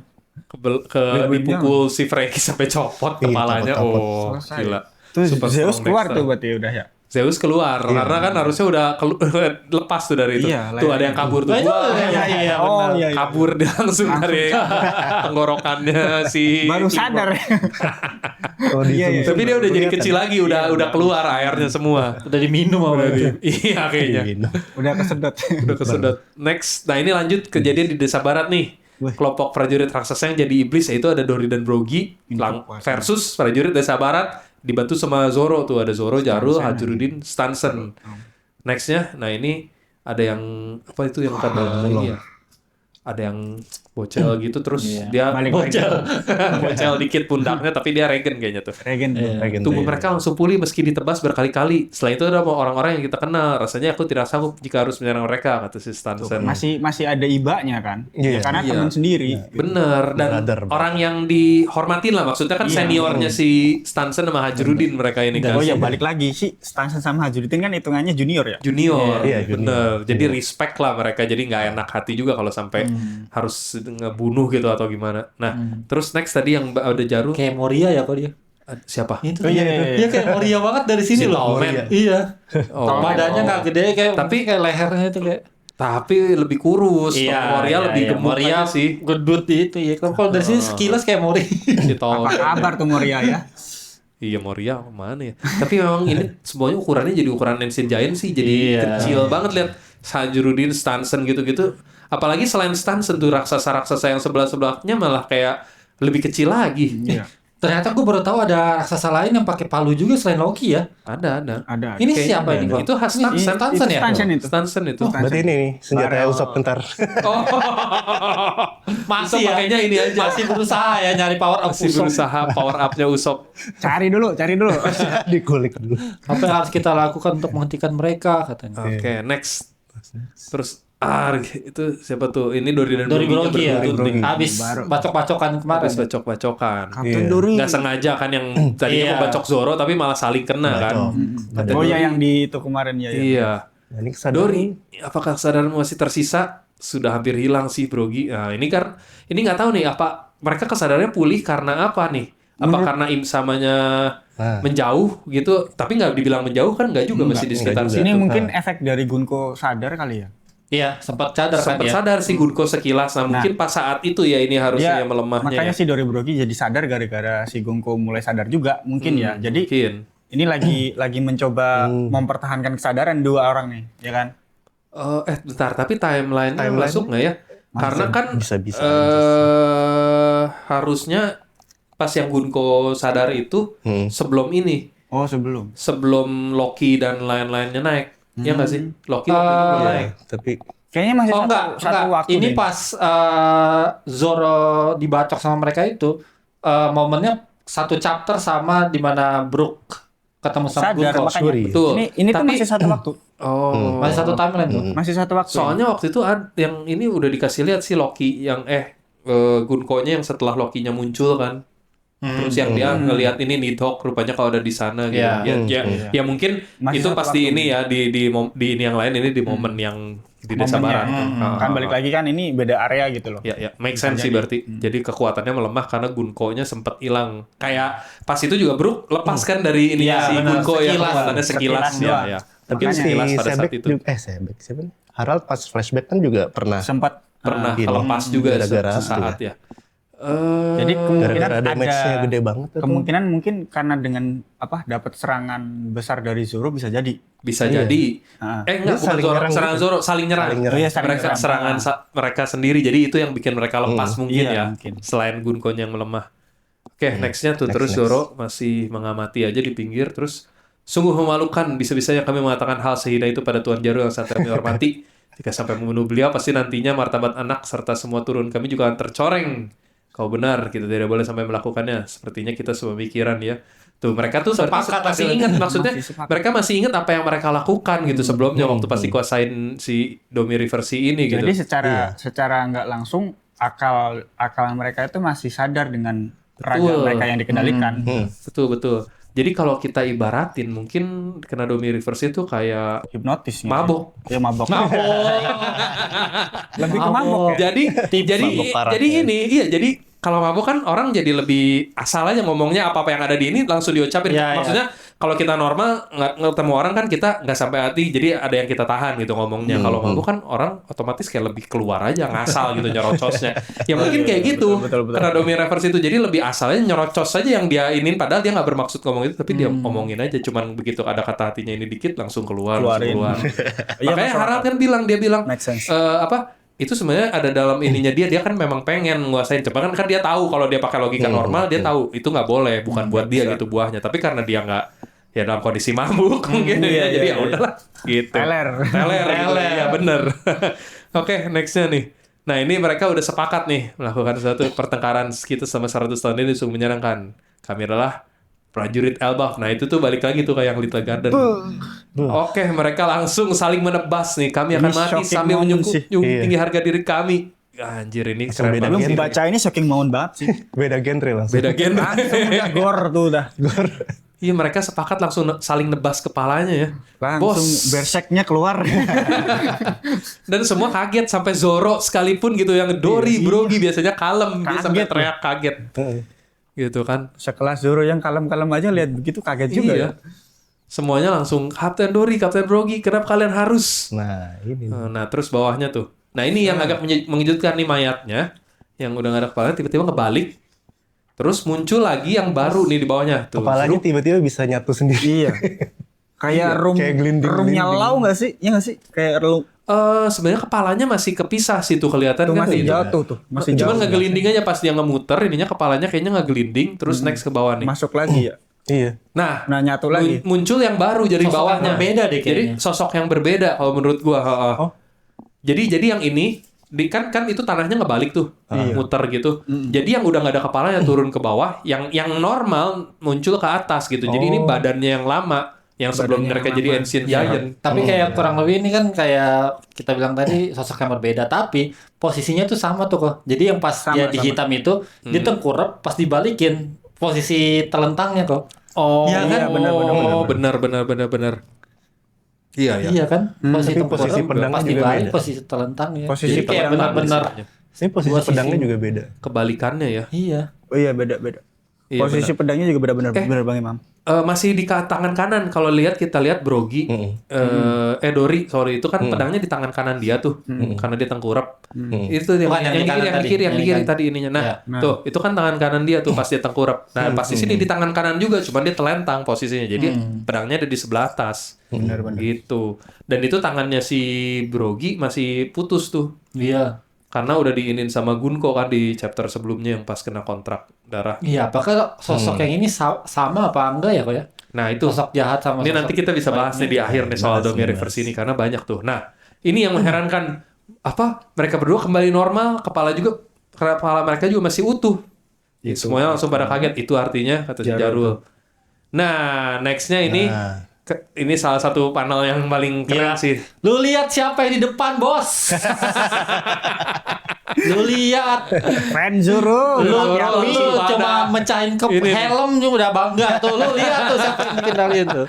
Dipukul si Frankie sampai copot Iya, kepalanya. copot. Oh, Selesai. gila. Tuh Super Zeus strong keluar Dexter. tuh berarti udah ya. Zeus keluar karena kan harusnya udah lepas tuh dari itu. Iya, Tuh lah, ada yang kabur tuh. Nah, itu Wah, iya, Oh benar. iya. kabur dia langsung dari tenggorokannya si Baru sadar. Oh, di Iya, iya. Tapi dia udah jadi kecil lagi, udah keluar airnya semua. Udah diminum sama dia. Iya kayaknya. Udah kesedot. Udah kesedot. Next, nah ini lanjut kejadian di Desa Barat nih. Kelompok prajurit raksasa yang jadi iblis yaitu ada Dory dan Brogy versus prajurit Desa Barat dibantu sama Zoro tuh, ada Zoro, Jarul, Hajuruddin, Stansen. Nextnya, nah ini ada yang apa itu yang kada ini ya? Ada yang bocel gitu terus dia Balik bocel dikit pundaknya tapi dia regen kayaknya tuh. Regen tuh. Tubuh mereka langsung pulih meski ditebas berkali-kali. Setelah itu ada orang-orang yang kita kenal. Rasanya aku tidak sanggup jika harus menyerang mereka, kata si Stansen. Masih ada ibanya kan? Iya. Karena Iya. teman sendiri. Bener, dan Brother. orang yang dihormatin lah. Maksudnya kan Iya. seniornya si Stansen sama Hajuruddin mereka ini kan. Oh ya balik lagi sih Stansen sama Hajuruddin kan hitungannya junior ya. Junior, Iya, bener. Jadi respect lah mereka. Jadi nggak enak hati juga kalau sampai harus ngebunuh gitu atau gimana. Nah, terus next tadi yang ada Jarul. Kayak Moria ya kok dia. Siapa? Itu iya, dia. iya. Dia kayak Moria banget dari sini Si loh. Tallman. Iya. Oh. Badannya nggak gede kayak Tapi- kayak lehernya itu kayak Tapi lebih kurus. Moria lebih gemuk Moria aja sih. gedut itu ya. Kalau dari sini sekilas kayak Moria. Si Apa Tallman. kabar tuh Moria ya? Iya Moria mana ya? Tapi memang ini semuanya ukurannya jadi ukuran Ancient Giant sih. Jadi Iya. kecil banget lihat Hajuruddin, Stansen gitu-gitu. Apalagi selain Stansen tuh raksasa-raksasa yang sebelah-sebelahnya malah kayak lebih kecil lagi. Iya. Ternyata gue baru tahu ada raksasa lain yang pakai palu juga selain Loki ya. Ada. Ada. Ini Kayaknya siapa ini? ada. Gua? Itu khas Stansen. Stansen ya? Stansen itu. Stansen itu. Berarti ini nih senjata Barel. Usopp ntar. Oh. Masih Usopp ya. pakainya ini aja. Masih berusaha ya nyari power up Masih Usopp. berusaha power up-nya Usopp. Cari dulu. Dikulik dulu. Apa yang harus kita lakukan untuk menghentikan mereka katanya. Oke, next. Terus itu siapa tuh? Ini Dory dan Dari Brogy-nya Brogy ya. berburu nih. Habis bacok-bacokan kemarin. Habis bacok-bacokan. Kapten Dory. Nggak sengaja kan yang tadinya Iya. mau bacok Zoro tapi malah saling kena kan. Kata Oh ya Dory, yang di itu kemarin ya. Iya. Nah, ini kesadaran. Dory, apakah kesadaran masih tersisa? Sudah hampir hilang sih Brogy. Nah, ini nggak tahu nih apa mereka kesadarannya pulih karena apa nih? Apa karena Im-samanya menjauh gitu? Tapi nggak dibilang menjauh kan nggak juga masih di sekitar juga. situ. Ini mungkin efek dari Gunko sadar kali ya. Iya, sempat sadar kan Sempat ya. sadar sih Gunko sekilas. Nah, mungkin pas saat itu ya ini harusnya Ya, melemahnya. makanya ya. si Dory Brogy jadi sadar gara-gara si Gunko mulai sadar juga mungkin ya. Jadi Mungkin. ini lagi mencoba mempertahankan kesadaran dua orang nih, ya kan? Bentar, tapi timeline-nya masuk nggak ya? Karena kan Bisa-bisa. harusnya pas yang Gunko sadar itu sebelum ini, Oh sebelum. sebelum Loki dan lain-lainnya naik. Ya nggak sih? Loki waktu itu belum naik. Tapi Kayaknya masih Oh enggak. waktu Ini deh. pas Zoro dibacok sama mereka itu momennya satu chapter sama di mana Brook ketemu sama sadar Gunko. makanya. Sorry. Betul. Ini tuh Tapi- masih satu waktu. Oh. Masih satu timeline tuh. Masih satu waktu. Soalnya waktu itu yang ini udah dikasih lihat si Loki yang Gunko-nya yang setelah Loki-nya muncul kan. Terus yang dia ngelihat ini Nidhogg rupanya kalau ada di sana gitu. Iya. Ya mungkin Masih itu satu pasti waktu. ini ya di ini yang lain ini di momen yang di Desa momennya. Barat. Kan balik lagi kan ini beda area gitu loh. Ya, make sense sih berarti. Jadi kekuatannya melemah karena Gunko-nya sempat hilang. Kayak pas itu juga Brook lepas kan dari ini Iya, si benar. Gunko ya Sekilas. kekuatannya sekilas Sekilas ya. doang. Ya. Mungkin tapi si sekilas pada saat Sebek itu juga, Sebek siapa nih? Harald pas flashback kan juga pernah Sempat pernah ini, kelepas juga gara-gara sesaat ya. Jadi kemungkinan Gara-gara ada damage-nya gede banget tuh. kemungkinan mungkin karena dengan dapat serangan besar dari Zoro bisa jadi. bisa jadi. Ah. Enggak, Dia bukan saling Zoro, nyerang serangan gitu. Zoro saling nyerang. Saling nyerang. Oh iya, saling mereka nyerang. serangan mereka sendiri. Jadi itu yang bikin mereka lepas mungkin Iya, ya. mungkin. Selain Gunko yang melemah. Oke, nextnya tuh Next, terus next. Zoro masih mengamati aja di pinggir. Terus sungguh memalukan bisa-bisanya kami mengatakan hal sehina itu pada Tuan Jaru yang sangat kami hormati. Jika sampai membunuh beliau, pasti nantinya martabat anak serta semua turun kami juga akan tercoreng. Kau benar, kita tidak boleh sampai melakukannya. Sepertinya kita semua pikiran ya. Tuh mereka tuh Sepakat masih akhirnya. ingat, maksudnya Masih sepakat. mereka masih ingat apa yang mereka lakukan gitu sebelumnya waktu pasti kuasain si Domi Reversi ini gitu. Jadi secara nggak langsung akal mereka itu masih sadar dengan raga Betul. mereka yang dikendalikan. Betul. Jadi kalau kita ibaratin mungkin kena Domi Reversi itu kayak Hipnotis. mabok. Ya mabok. Lebih ke Mabok. mabok ya. Jadi Mabok parah, jadi ya. ini iya jadi kalau mabuk kan orang jadi lebih asal aja ngomongnya apa yang ada di ini langsung diucapin. Iya, Maksudnya kalau kita normal nggak ketemu orang kan kita nggak sampai hati jadi ada yang kita tahan gitu ngomongnya. Kalau mabuk kan orang otomatis kayak lebih keluar aja ngasal gitu nyerocosnya. Ya mungkin kayak gitu. betul. Karena Domi Reverse itu jadi lebih asalnya nyerocos aja yang dia inin padahal dia nggak bermaksud ngomong itu tapi dia ngomongin aja cuman begitu ada kata hatinya ini dikit langsung keluar. Keluarin. Makanya Iya, masuk Harald akal. kan dia bilang Make sense. itu sebenarnya ada dalam ininya dia kan memang pengen nguasain coba kan dia tahu kalau dia pakai logika normal dia tahu itu nggak boleh bukan buat dia gitu buahnya tapi karena dia nggak ya dalam kondisi mabuk mungkin ya jadi ya udahlah gitu Teler. gitu. Ya bener. Oke, nextnya nih. Nah ini mereka udah sepakat nih melakukan suatu pertengkaran kita sama 100 tahun ini sungguh menyenangkan. Kami adalah prajurit Elbaf. Nah itu tuh balik lagi tuh kayak yang Little Garden. Oke, mereka langsung saling menebas nih. Kami akan Ini mati shocking sambil moment menyungguh sih. Iya. tinggi harga diri kami. Anjir ini Langsung keren beda banget Lu sih. baca ini shocking moment banget sih. Beda genre langsung. Beda genre. Langsung udah gore tuh udah. Iya mereka sepakat langsung saling nebas kepalanya ya. Langsung Bos. berseknya keluar. Dan semua kaget sampai Zoro sekalipun gitu yang Dori, Brogi biasanya kalem dia sampai Kaget teriak kaget. Gitu kan. Sekelas Zoro yang kalem-kalem aja lihat begitu kaget juga Iya. ya. Semuanya langsung Kapten Dori, Kapten Brogi, kenapa kalian harus? Nah, ini. Nah, terus bawahnya tuh. Nah, ini yang agak mengejutkan nih mayatnya. Yang udah gak ada kepala, tiba-tiba kebalik. Terus muncul lagi yang baru nih di bawahnya. Tuh, Kepalanya tiba-tiba bisa nyatu sendiri. Iya. Kayak room kayak gelinding-gelinding. roomnya lau nggak sih? Iya nggak sih? Kayak room sebenarnya kepalanya masih kepisah sih tuh kelihatan tuh kan. masih ini. jatuh tuh, masih Cuman jauh. ngegelinding aja pas dia ngemuter, ininya kepalanya kayaknya ngegelinding, terus next ke bawah nih. Masuk lagi ya. Iya. Nah, Nah nyatu lagi. muncul yang baru dari Sosok bawahnya. yang berbeda deh Jadi kayaknya. sosok yang berbeda kalau menurut gua. Oh. Jadi yang ini kan itu tanahnya ngebalik tuh, muter gitu. Jadi yang udah nggak ada kepalanya turun ke bawah, yang normal muncul ke atas gitu. Jadi ini badannya yang lama, yang sebelum mereka jadi ancient giant. Tapi kayak kurang lebih ini kan kayak kita bilang tadi sosok yang berbeda tapi posisinya tuh sama tuh kok. Jadi yang pas dia dihitam itu dia tengkurap pas dibalikin posisi telentangnya kok. Oh, Iya kan? benar. Iya, ya. Iya kan? Posisi Tapi posisi tengkurap pedangnya pas juga dibalik beda. posisi telentangnya. Posisi Jadi kayak telentang benar-benar Ini posisi Dua sisi. pedangnya juga beda. Kebalikannya ya. iya. Oh iya beda. Iya, Posisi pedangnya juga benar-benar benar Bang Imam. Masih di tangan kanan. Kalau kita lihat Brogi, Dori, sorry itu kan pedangnya di tangan kanan dia tuh, karena dia tengkurap. Itu yang Bukan yang di kanan tadi. yang di Yang kiri di tadi ininya. Nah, Ya. tuh itu kan tangan kanan dia tuh pas dia tengkurap. Nah, pas di sini di tangan kanan juga, cuman dia telentang posisinya. Jadi pedangnya ada di sebelah atas. Benar-benar. Gitu. Dan itu tangannya si Brogi masih putus tuh. Iya. Karena udah diinin sama Gunko kan di chapter sebelumnya yang pas kena kontrak darah. Iya, apakah sosok yang ini sama apa enggak ya kok ya? Nah, itu Sosok jahat sama ini sosok nanti kita bisa bahas nih di akhir nih soal bahas, Domi Reverse ini karena banyak tuh. Nah, ini yang mengherankan apa? Mereka berdua kembali normal, kepala mereka juga masih utuh. Semuanya langsung pada kaget. Itu artinya kata si Jarul. Nah, nextnya ini ini salah satu panel yang paling keren sih. Lu lihat siapa yang di depan, Bos? Lu lihat. Friend Zoro. Lu Zoro, cuma mecahin ke Ini. helm udah bangga tuh. Lu lihat tuh siapa yang dikendalin tuh.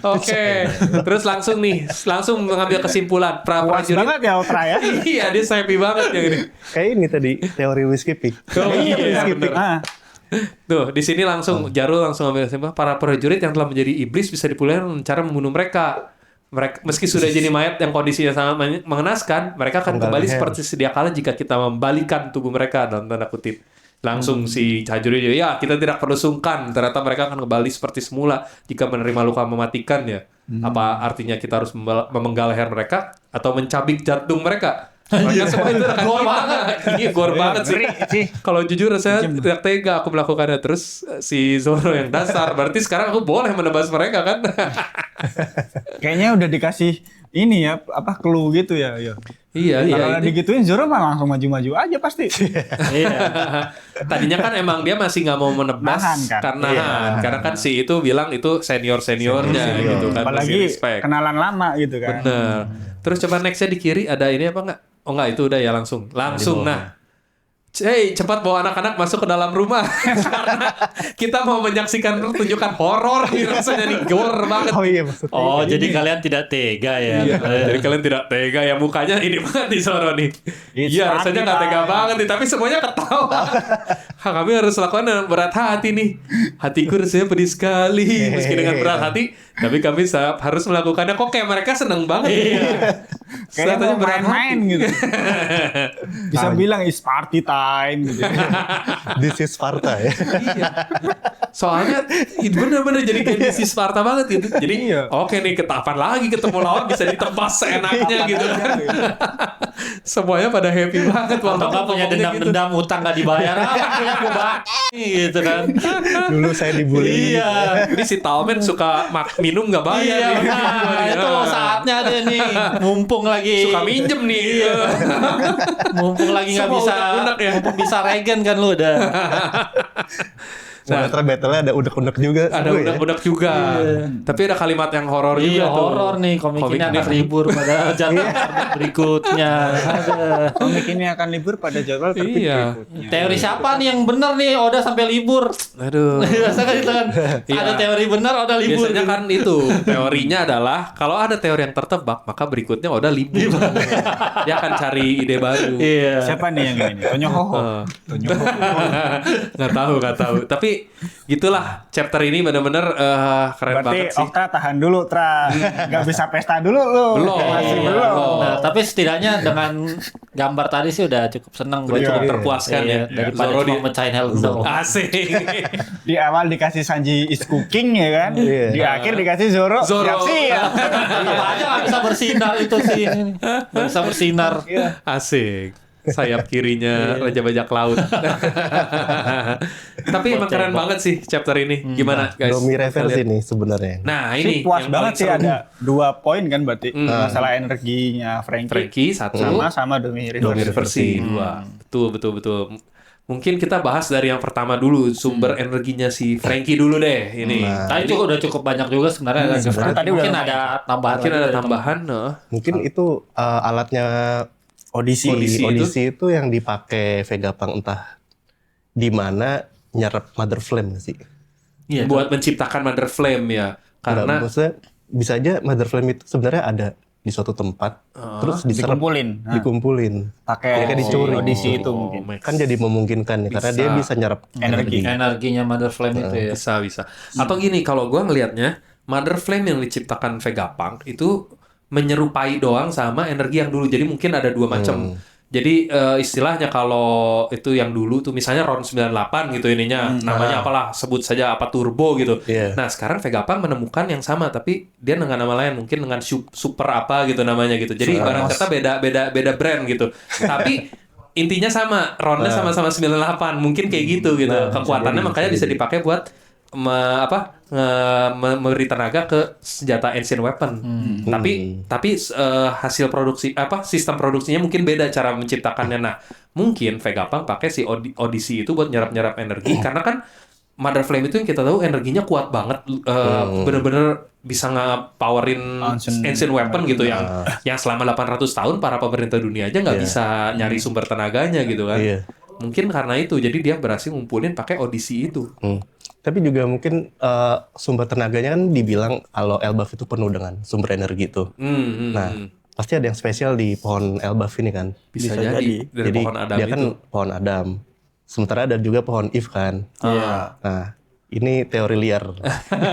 Oke, terus langsung mengambil kesimpulan Puas prajurit. banget ya Ultra ya. Iya, dia happy banget yang ini. Kayak ini tadi teori whiskey pick. Iya, bener. Ah, Tuh, di sini langsung Jarul langsung ambil kesimpulan para prajurit yang telah menjadi iblis bisa dipulihkan dengan cara membunuh mereka. Mereka meski sudah jadi mayat yang kondisinya sangat mengenaskan, mereka akan kembali seperti sedia kala jika kita membalikan tubuh mereka dalam tanda kutip. Langsung si Chajuri dia, ya kita tidak perlu sungkan. Ternyata mereka akan kembali seperti semula jika menerima luka mematikan ya. Apa artinya kita harus memenggal leher mereka atau mencabik jantung mereka? Mereka semua itu akan Gore banget. Iya, gore banget sih. Ngeri sih. Kalau jujur saya tidak tega aku melakukannya. Terus si Zoro yang dasar. Berarti sekarang aku boleh menebas mereka kan? Kayaknya udah dikasih ini ya, apa clue gitu ya. Iya, Kalau ini. digituin Zoro mah langsung maju-maju aja pasti. Iya. Tadinya kan emang dia masih nggak mau menebas Nahan kan? karena kan si itu bilang itu seniornya gitu kan, masih Apalagi respect. kenalan lama gitu kan. Bener. Terus coba nextnya di kiri ada ini apa nggak? Oh nggak, itu udah ya langsung. Nah. Hey, cepat bawa anak-anak masuk ke dalam rumah. Karena kita mau menyaksikan pertunjukan horor nih, rasanya nih gore banget. Oh iya maksudnya. Oh, jadi kalian tidak tega ya. Iya, jadi kalian tidak tega ya, mukanya ini banget nih Zoro nih. It's Iya, rasanya nggak tega party banget nih, tapi semuanya ketawa. Kami harus lakukan dengan berat hati nih. Hatiku rasanya pedih sekali, meski dengan berat hati, tapi kami harus melakukannya. Kok kayak mereka seneng banget? Iya. Kayak Katanya mau main-main gitu. Bisa bilang is party time gitu. This is Sparta ya. Iya. Soalnya itu bener-bener jadi kayak si Sparta banget gitu. Jadi oke nih, kapan lagi ketemu lawan bisa ditebas seenaknya gitu kan. Semuanya pada happy banget. Atau nggak punya dendam-dendam utang nggak dibayar, punya gue gitu kan. Dulu saya dibully. Iya. Ini si Talmen suka minum nggak bayar. Iya, nih. nah, itu saatnya deh nih, mumpung lagi Suka minjem nih. mumpung lagi nggak Semua bisa, unek-unek ya. mumpung bisa regen kan lu udah. Nah, battle-nya ada unek-unek juga. Ada seru ya. unek-unek juga. Tapi ada kalimat yang horor juga Iya, tuh. horor nih komik ini akan libur pada jadwal berikutnya. Ada. Komik ini akan libur pada jadwal terbit Iya. berikutnya. Teori siapa nih yang benar nih Oda sampai libur? Aduh. Biasa kan itu kan. Iya. Ada teori benar Oda libur. Biasanya kan itu teorinya adalah kalau ada teori yang tertebak maka berikutnya udah libur. Dia akan cari ide baru. Iya. Siapa nih yang ini? Tonyo Hoho. Tonyo Hoho. Nggak tahu. Tapi gitulah chapter ini benar-benar keren Berarti banget sih. Okta tahan dulu, Tra. Gak bisa pesta dulu lu. Belum. Masih Iya, belum. belum. Nah, tapi setidaknya dengan gambar tadi sih udah cukup seneng gue. Udah cukup Iya. terpuaskan Iya, ya. daripada Zoro cuma mecahin helm doang. Asik. Di awal dikasih Sanji is cooking ya kan. Iya. Di akhir dikasih Zoro. Zoro. Siap. Tetap aja gak bisa bersinar itu sih. Gak bisa bersinar. Asik. Sayap kirinya Raja Bajak Laut. Tapi emang keren banget sih chapter ini. Gimana guys? Domi reverse Kalian? ini sebenarnya. Nah Ini ini puas yang banget paling sih, seru. ada 2 poin kan berarti. Masalah energinya Frankie satu, sama Domi Domi Reverse. versi 2. Betul. Mungkin kita bahas dari yang pertama dulu, sumber energinya si Frankie dulu deh ini. Tapi udah cukup banyak juga sebenarnya. sebenarnya tadi Mungkin udah ada tambahan. Mungkin lagi ada dari tambahan, Mungkin itu alatnya Audisi. Odyssey itu yang dipakai Vegapunk entah di mana nyerap Mother Flame sih. Iya, buat menciptakan Mother Flame ya. Karena Maksudnya bisa aja Mother Flame itu sebenarnya ada di suatu tempat terus diserap, Dikumpulin. Nah, dikumpulin. pakai Mereka dicuri. audisi itu mungkin. Kan jadi memungkinkan ya, karena dia bisa nyerap Energi. energinya Mother Flame itu ya. bisa. Atau gini, kalau gua ngelihatnya Mother Flame yang diciptakan Vegapunk itu menyerupai doang sama energi yang dulu. Jadi mungkin ada dua macam. Jadi istilahnya kalau itu yang dulu tuh misalnya RON 98 gitu ininya namanya apalah, sebut saja apa turbo gitu. Iya. Nah, sekarang Vegapunk menemukan yang sama tapi dia dengan nama lain, mungkin dengan super apa gitu namanya gitu. Jadi ibarat kata beda brand gitu. Tapi intinya sama, RON-nya sama-sama 98. Mungkin kayak gitu gitu. Kekuatannya makanya bisa dipakai buat memberi tenaga ke senjata ancient weapon. Tapi hasil produksi sistem produksinya mungkin beda cara menciptakannya. Nah, mungkin Vegapunk pakai si Odyssey itu buat nyerap karena kan Mother Flame itu yang kita tahu energinya kuat banget, bener-bener bisa nge-powerin ancient weapon gitu yang selama 800 tahun para pemerintah dunia aja nggak bisa nyari sumber tenaganya gitu kan. Iya. Mungkin karena itu jadi dia berhasil ngumpulin pakai Odyssey itu. Tapi juga mungkin sumber tenaganya kan dibilang kalau Elbaf itu penuh dengan sumber energi itu. Nah, pasti ada yang spesial di pohon Elbaf ini kan. Bisa jadi dari Jadi pohon Adam dia itu. kan pohon Adam. Sementara ada juga pohon If kan. Iya. Nah, ini teori liar.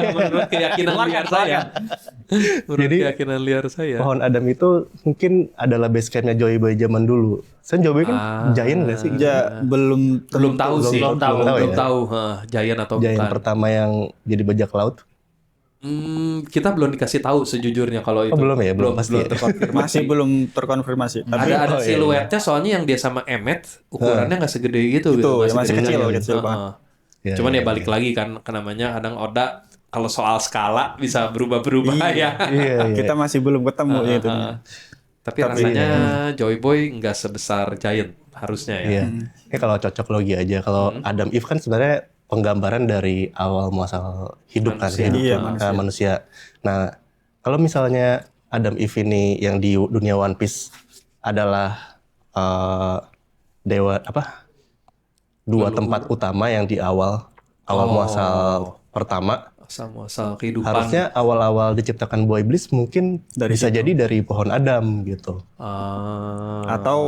Menurut keyakinan liar saya. Menurut Jadi, keyakinan liar saya. Pohon Adam itu mungkin adalah base campnya Joy Boy zaman dulu. Saya Joy Boy kan giant nggak sih? Ya, belum Belum tahu sih. belum tahu. Belum ya. tahu. Giant atau Giant bukan. pertama yang jadi bajak laut. Kita belum dikasih tahu sejujurnya kalau itu. belum ya? Belum pasti ya? terkonfirmasi. masih belum terkonfirmasi. Tapi Ada iya. siluetnya soalnya yang dia sama Emmet ukurannya nggak segede gitu Itu, ya, masih masih gede. kecil Heeh. banget. Ya, Cuman ya ya, balik lagi kan ke namanya kadang Oda kalau soal skala bisa berubah-berubah ya. Iya, iya. kita masih belum ketemu ya itu. Tapi rasanya Joy Boy nggak sebesar Giant harusnya ya. Iya. Ini kalau cocok logi aja. Kalau Adam Eve kan sebenarnya penggambaran dari awal muasal hidup Manusia. kan, hidup Iya, manusia. Nah, kalau misalnya Adam Eve ini yang di dunia One Piece adalah dewa apa? Dua tempat utama yang di awal muasal pertama. Asal kehidupan. Harusnya awal-awal diciptakan Boy Bliss mungkin bisa jadi dari pohon Adam gitu. Atau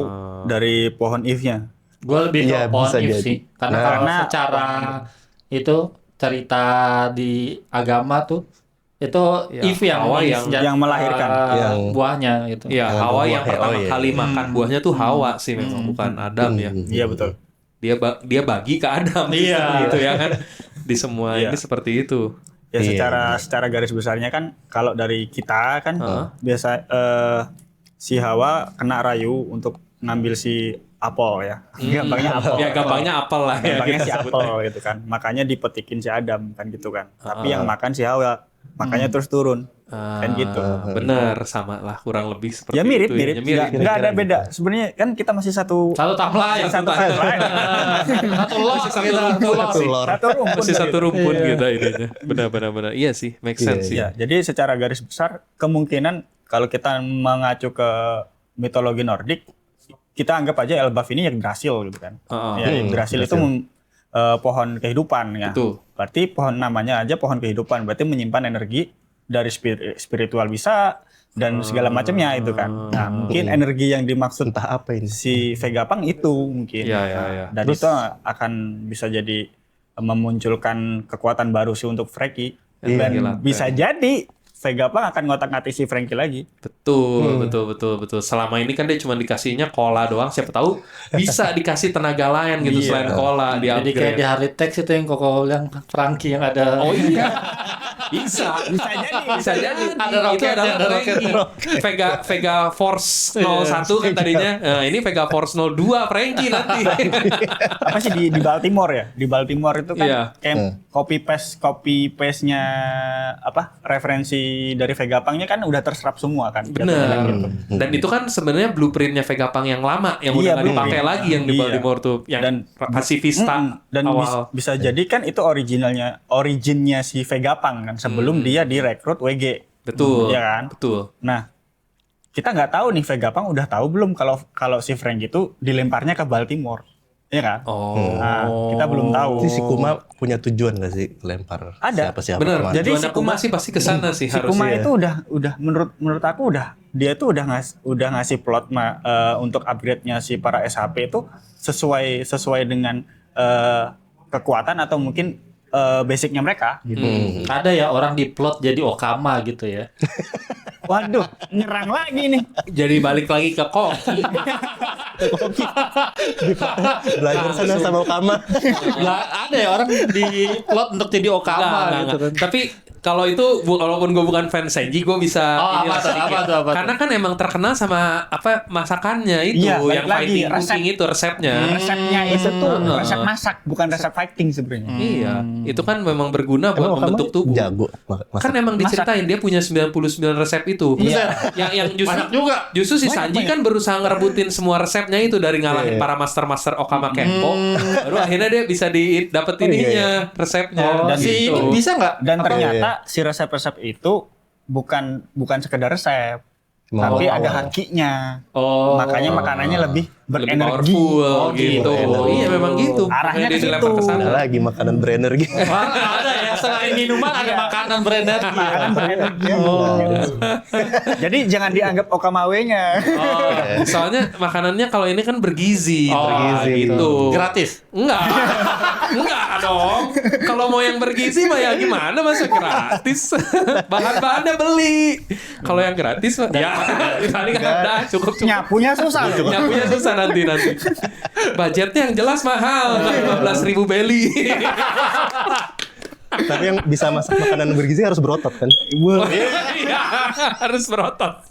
dari pohon Eve-nya. Gue lebih ke Iya, pohon bisa Eve jadi. sih. Karena Nah, kalau karena secara itu cerita di agama tuh itu Ya, Eve yang Hawa yang melahirkan. Yang- buahnya gitu. Iya, Yang Hawa buah yang pertama Heo, ya. kali makan buahnya tuh Hawa sih memang bukan Adam ya. Iya betul. Dia bagi ke Adam Iya. gitu ya kan. Di semua Iya. ini seperti itu. Ya Iya. secara garis besarnya kan kalau dari kita kan biasa si Hawa kena rayu untuk ngambil si apel ya. Gampangnya apel. Ya gampangnya apel lah ya. Gampangnya kita si sebutnya. apel gitu kan. Makanya dipetikin si Adam kan gitu kan. Tapi yang makan si Hawa. Makanya terus turun. Kan gitu. Bener, sama lah kurang lebih seperti Ya mirip itu. mirip. Nggak ada beda. Sebenarnya kan kita masih satu Satu timeline. satu timeline. Satu lot Satu gitu. rumpun. Satu lot. Satu rumpun. Masih satu gitu. rumpun gitu ininya. Benar. Iya sih, make sense sih. Ya, jadi secara garis besar kemungkinan kalau kita mengacu ke mitologi Nordik, kita anggap aja Elbaf ini Yggdrasil gitu kan. Ya, Yggdrasil itu pohon kehidupan ya. Betul. Berarti pohon namanya aja pohon kehidupan, berarti menyimpan energi dari spiritual bisa dan segala macamnya itu kan. Nah, mungkin energi yang dimaksud Entah apa ini. si Vegapunk itu mungkin. Iya. Dan itu akan bisa jadi memunculkan kekuatan baru sih untuk Frankie. Dan Gila. bisa jadi Vegapunk akan ngotak-ngatik si Frankie lagi. Betul. Selama ini kan dia cuma dikasihnya cola doang. Siapa tahu bisa dikasih tenaga lain gitu selain cola. Jadi kayak di Harley Text itu yang koko yang Frankie yang ada. Oh iya. Bisa jadi. Ada Itu roketnya, adalah ada roketnya. Vega Force 01 kan tadinya. Nah, ini Vega Force 02 Frankie nanti. Apa sih di Baltimore ya? Di Baltimore itu kan Iya. kayak copy paste-nya apa? Referensi dari Vegapunk-nya kan udah terserap semua kan. Benar. Gitu. Dan itu kan sebenarnya blueprintnya Vegapunk yang lama yang udah Iya, nggak dipakai blueprint. lagi yang di Iya. Baltimore tuh yang Dan Pacifista dan awal. bisa jadi kan itu originnya si Vegapunk kan sebelum dia direkrut WG. Betul. Iya kan? Betul. Nah, kita nggak tahu nih Vegapunk udah tahu belum kalau si Frank itu dilemparnya ke Baltimore. Iya kan? Oh. Nah, kita belum tahu. Jadi si Kuma punya tujuan nggak sih lempar Ada. siapa-siapa? Benar. kemana? Jadi Jadi si si Kuma Kuma- sih pasti ke sana sih Si harusnya. Kuma itu udah menurut aku dia tuh udah ngasih plot untuk upgrade-nya si para SHP itu sesuai dengan kekuatan atau mungkin basicnya mereka. Ada ya orang di plot jadi Okama gitu ya. Waduh, nyerang lagi nih. Jadi balik lagi ke Koki. Belajar sana sama Kama. Lah, ada ya orang di plot untuk jadi Okama gitu kan. Tapi kalau itu walaupun gue bukan fans Senji, gue bisa Oh, inilah apa tuh, sedikit. apa tuh? Karena kan emang terkenal sama apa masakannya itu Iya, balik yang lagi, fighting resep. cooking itu resepnya. Resepnya itu tuh resep masak, bukan resep fighting sebenarnya. Iya, itu kan memang berguna buat Emang Kama membentuk tubuh. jago masak. Kan emang diceritain dia punya 99 resep itu. Iya. Yang justru Banyak juga. Justru si Sanji kan berusaha ngerebutin semua resepnya itu dari ngalahin para master-master Okama Kenpo. Baru akhirnya dia bisa dapetin ininya resepnya. Dan Dan si gitu. ini bisa nggak? Dan ternyata si resep-resep itu bukan sekedar resep, Mau tapi awal. ada hakinya. Oh, Makanya makanannya lebih lebih berenergi. powerful gitu. Iya memang gitu. Arahnya Makanya dia ke dilempar situ. ke sana. Ada lagi makanan berenergi. Wah, ada ya selain minuman ada makanan berenergi. Makanan berenergi. Jadi jangan dianggap Okamawe-nya. Oh, soalnya makanannya kalau ini kan bergizi, Oh, bergizi gitu. Gratis. Enggak dong. Kalau mau yang bergizi mah ya gimana, masa gratis? Bahan-bahannya beli. Kalau yang gratis mah ya tadi kan udah cukup. Nyapunya susah loh. Nyapunya susah nanti. Budgetnya yang jelas mahal, 15.000 beli. Tapi yang bisa masak makanan bergizi harus berotot kan? Iya, harus berotot.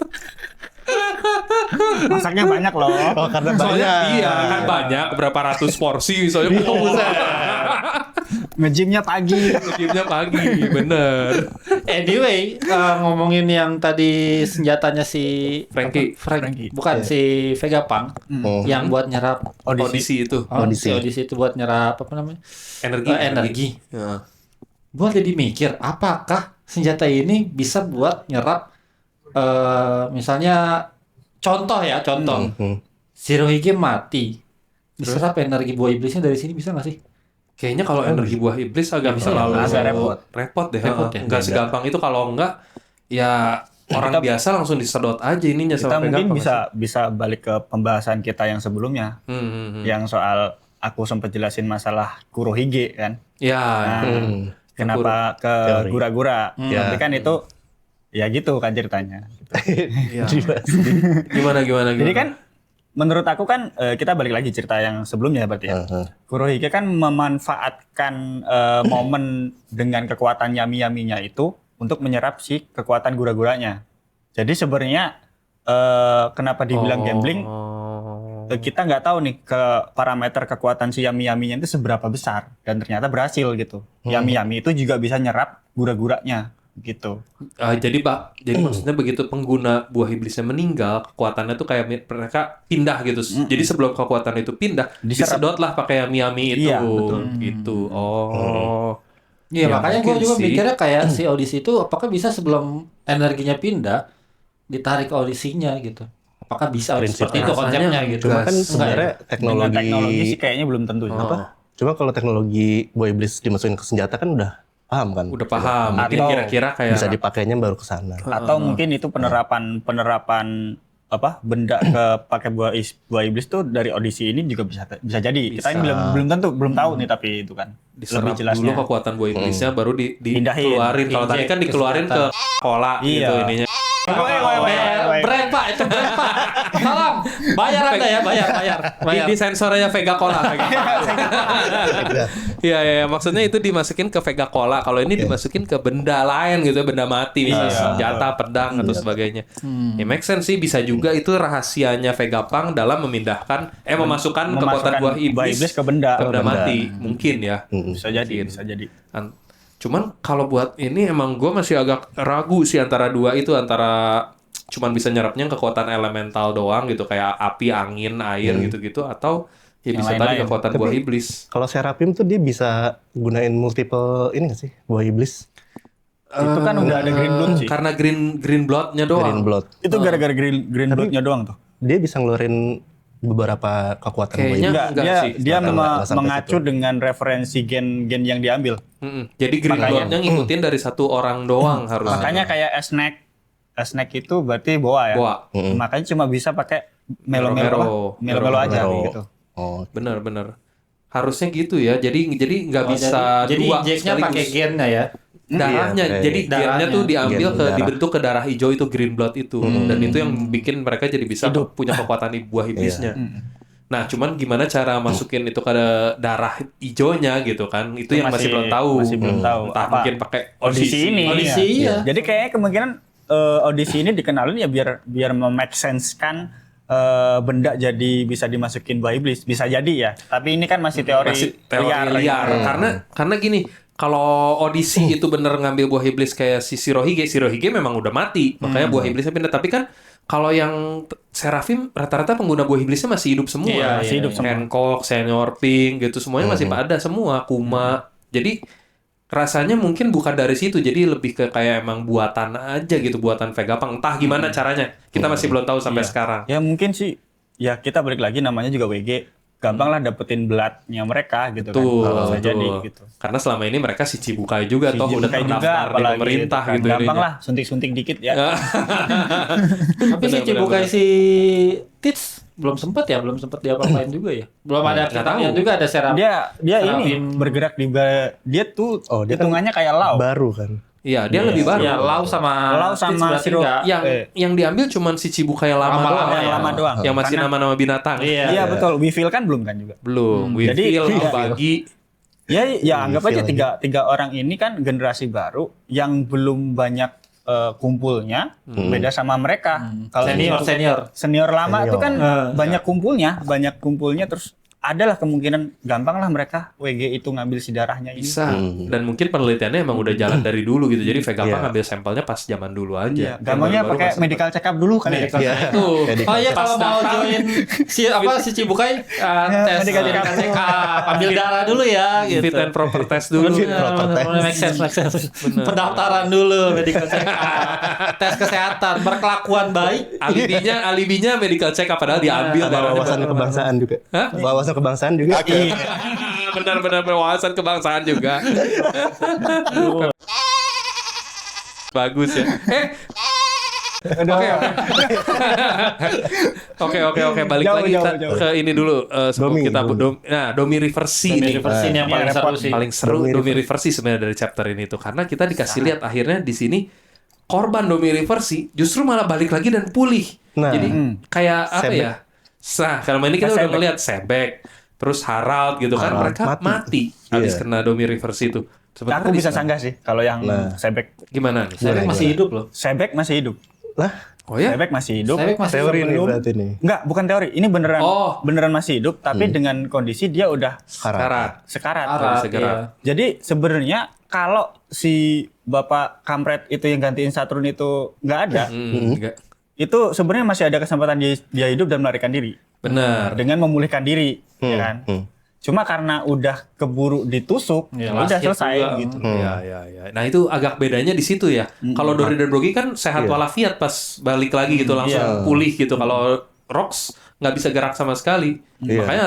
Masaknya banyak loh. Oh, karena Soalnya banyak. iya kan banyak, berapa ratus porsi soalnya. Nge-gymnya pagi. Timnya pagi, bener. Anyway, ngomongin yang tadi senjatanya si Frankie. Frankie. bukan si Vegapunk yang buat nyerap Audisi itu. si Odyssey itu buat nyerap apa namanya? Energi. Energi. Ya. Gua jadi mikir, apakah senjata ini bisa buat nyerap misalnya contoh Shirohige mati. Diserap energi buah iblisnya dari sini bisa nggak sih? Kayaknya kalau energi buah iblis agak Bisa terlalu agak repot deh. Repot ya? Enggak segampang itu, kalau enggak ya orang biasa langsung disedot aja ininya Kita sama mungkin Vegapunk. bisa balik ke pembahasan kita yang sebelumnya. Yang soal aku sempat jelasin masalah Kurohige kan. Ya. Kenapa ke Teori. gura-gura. Ya. Tapi kan itu ya gitu kan ceritanya. Ya. Gimana? Jadi kan menurut aku kan kita balik lagi cerita yang sebelumnya berarti ya. Kurohige kan memanfaatkan momen dengan kekuatan yami-yaminya itu untuk menyerap si kekuatan gura-guranya. Jadi sebenarnya kenapa dibilang gambling? Kita nggak tahu nih ke parameter kekuatan si yami-yaminya itu seberapa besar, dan ternyata berhasil gitu. Yami-yami itu juga bisa nyerap gura-guranya gitu. Jadi maksudnya begitu pengguna buah iblisnya meninggal, kekuatannya tuh kayak mereka pindah gitu. Jadi sebelum kekuatan itu pindah, Diserap. disedot lah pakai yami-yami itu. Iya, betul. Gitu. Oh. Iya, Ya, makanya gue mungkin juga sih. mikirnya kayak si Odyssey itu apakah bisa sebelum energinya pindah ditarik Odyssey-nya gitu. Apakah bisa Prinsip seperti itu rasanya konsepnya gitu. Cuma kan Enggak sebenarnya Dengan teknologi teknologi sih kayaknya belum tentu. apa? Cuma kalau teknologi buah iblis dimasukin ke senjata kan udah paham kan? Udah paham. Mungkin Atau kira-kira kayak Bisa dipakainya baru ke sana. Atau mungkin itu penerapan apa benda ke pakai buah iblis tuh dari audisi ini juga bisa jadi. Kita ini belum tentu, belum tahu nih, tapi itu kan diserap lebih jelasnya. dulu kekuatan buah iblisnya baru Pindahin. dikeluarin. Kalau tadi kan Injek ke dikeluarin ke cola gitu Iya. ininya. Brand Pak, itu brand Pak. Tolong, bayar Anda ya, bayar. Di sensor aja Vega Cola. Iya, maksudnya itu dimasukin ke Vega Cola. Kalau ini dimasukin ke benda lain gitu, benda mati, misalnya senjata, pedang atau sebagainya. Ya make sense sih, bisa juga itu rahasianya Vegapunk dalam memasukkan kekuatan buah iblis ke benda. mati, mungkin ya. Bisa jadi, bisa jadi. Cuman kalau buat ini emang gue masih agak ragu sih antara dua itu, antara cuman bisa nyerapnya kekuatan elemental doang gitu kayak api, angin, air gitu-gitu, atau ya Yang bisa tadi lain-lain. kekuatan buah iblis. Kalau Seraphim tuh dia bisa gunain multiple ini nggak sih buah iblis? Itu kan udah ada green blood sih. Karena green bloodnya doang. Green blood. Itu gara-gara green bloodnya doang tuh. Dia bisa ngeluarin beberapa kekuatan buah Kayaknya iblis. enggak sih. Dia Nggak sampai mengacu situ. dengan referensi gen yang diambil. Jadi green Makanya- bloodnya ngikutin dari satu orang doang harus. Makanya kayak snack itu berarti boa ya. Boa. Makanya cuma bisa pakai melo-melo aja Melo. gitu. Oh, Bener. Harusnya gitu ya. Jadi nggak bisa jadi dua injeknya sekaligus. pakai gennya ya. Darahnya, Iya, jadi darahnya. gennya tuh diambil Gen ke darah. dibentuk ke darah hijau itu green blood itu, dan itu yang bikin mereka jadi bisa punya kekuatan buah iblisnya. Nah, cuman gimana cara masukin itu ke darah hijaunya gitu kan? Itu yang masih belum tahu. Masih belum tahu. Entah Apa mungkin pakai audisi ini. Audisi, iya. Jadi kayaknya kemungkinan audisi ini dikenalin ya biar make sense kan benda jadi bisa dimasukin buah iblis. Bisa jadi ya. Tapi ini kan masih teori, Masih teori liar. liar. Karena gini, kalau audisi itu bener ngambil buah iblis kayak si Shirohige memang udah mati, makanya buah iblisnya pindah. Tapi kan kalau yang Seraphim rata-rata pengguna buah iblisnya masih hidup semua. Iya, masih hidup semua. Hancock, Senior Pink gitu semuanya masih ada semua, Kuma. Jadi rasanya mungkin bukan dari situ, jadi lebih ke kayak emang buatan aja gitu, buatan Vegapunk. Entah gimana caranya, kita masih belum tahu sampai sekarang. Ya mungkin sih ya kita balik lagi namanya juga WG. Gampang lah dapetin bloodnya mereka gitu Tuh, kan. Bisa betul. jadi gitu. Karena selama ini mereka si Cibukai juga toh udah Kayak terdaftar di apalagi pemerintah kan. gitu. Gampang ininya. lah suntik-suntik dikit ya. Tapi si Benar, Cibukai benar. si Tits belum sempat dia apa-apain juga ya. Belum ada Nggak kita lihat tahu. juga ada serap. Dia ini Serafin. bergerak dia tuh Oh, dia kan hitungannya kayak Lau. Baru kan. Iya, dia lebih baru. Ya, Lau sama Lau sama Stitch berarti Shiro. enggak. Yang diambil cuman si Cibukai lama Lama-lama doang. yang lama doang. Yang masih Karena- nama-nama binatang. Iya. Iya betul. Weevil kan belum kan juga. Belum. Jadi- Weevil, iya. Bagi. Ya anggap aja Weevil tiga orang ini kan generasi baru yang belum banyak kumpulnya, beda sama mereka. Kalau senior lama Senior. itu kan banyak kumpulnya terus adalah kemungkinan gampang lah mereka WG itu ngambil si darahnya ini. Bisa. Dan mungkin penelitiannya emang udah jalan dari dulu gitu. Jadi Vegapunk Iya. ngambil sampelnya pas zaman dulu aja. Iya, gampangnya Baru-baru pakai pas medical check up dulu kan ya. Iya. Tuh. Medical Oh iya Pas kalau mau datang. join si Cibukai tes medical check up. check up, ambil darah dulu ya gitu. Fit and proper test dulu. Fit and proper test. Make sense. Pendaftaran dulu medical check up, tes kesehatan, berkelakuan baik. Alibinya medical check up padahal diambil Ada darahnya wawasan baru- kebangsaan juga. Hah? Wawasan kebangsaan juga. Benar-benar berwawasan kebangsaan juga. Bagus ya. Oke. Balik Jauh, lagi kita jauh. ke ini dulu sebelum Domi, kita Domi. Domi Reversi Ini nih. reversi ini yang paling Iya, seru repot. sih. Paling seru Domi Domi Reversi sebenarnya dari chapter ini tuh karena kita dikasih lihat akhirnya di sini korban Domi Reversi justru malah balik lagi dan pulih. Nah. Jadi kayak apa Sebek. ya? Nah, kalau ini kita udah Sebek. ngeliat Sebek, terus Harald gitu kan Harald mereka mati mati. habis Iya. kena Domi Reversi itu. Sebenarnya Aku bisa di- sanggah sih kalau yang Nah. Sebek. Gimana nih? Sebek masih hidup loh. Sebek masih hidup. Lah, Oh ya? Sebek masih hidup. Sebek masih teori nih sebelum- berarti nih. Enggak, bukan teori. Ini beneran Oh. beneran masih hidup tapi dengan kondisi dia udah Sekarat. sekarat. Arah, segera. iya. Jadi sebenarnya kalau si Bapak Kampret itu yang gantiin Saturn itu nggak ada, Enggak. itu sebenarnya masih ada kesempatan dia hidup dan melarikan diri Benar. dengan memulihkan diri, ya kan? Cuma karena udah keburu ditusuk, Ya, udah last hit selesai juga. gitu. Ya. Nah itu agak bedanya di situ ya. Kalau Dory dan Brogy kan sehat walafiat pas balik lagi gitu langsung Iya. pulih gitu. Kalau Rox nggak bisa gerak sama sekali. Iya. Makanya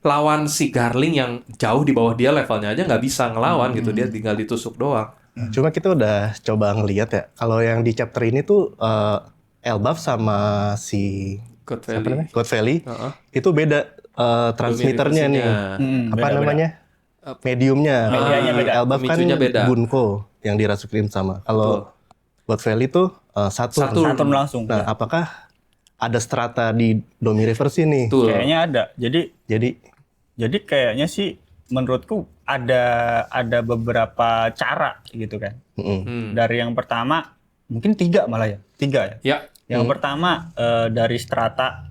lawan si Garling yang jauh di bawah dia levelnya aja nggak bisa ngelawan gitu. Dia tinggal ditusuk doang. Cuma kita udah coba ngeliat ya. Kalau yang di chapter ini tuh Elbaf sama si God apa Valley. namanya? God Valley Heeh. itu beda transmitternya nih. Apa Beda-beda. namanya? Mediumnya. Medianya beda. Elbaf kan Pemicunya beda. Gunko yang dirasukin sama. Kalau God Valley tuh Saturn. Saturn langsung. Nah, apakah ada strata di Domi Reverse ini? Betul. Kayaknya ada. Jadi Jadi kayaknya sih menurutku ada beberapa cara gitu kan. Dari yang pertama mungkin 3 malah ya. 3 ya. Ya. Yang pertama dari strata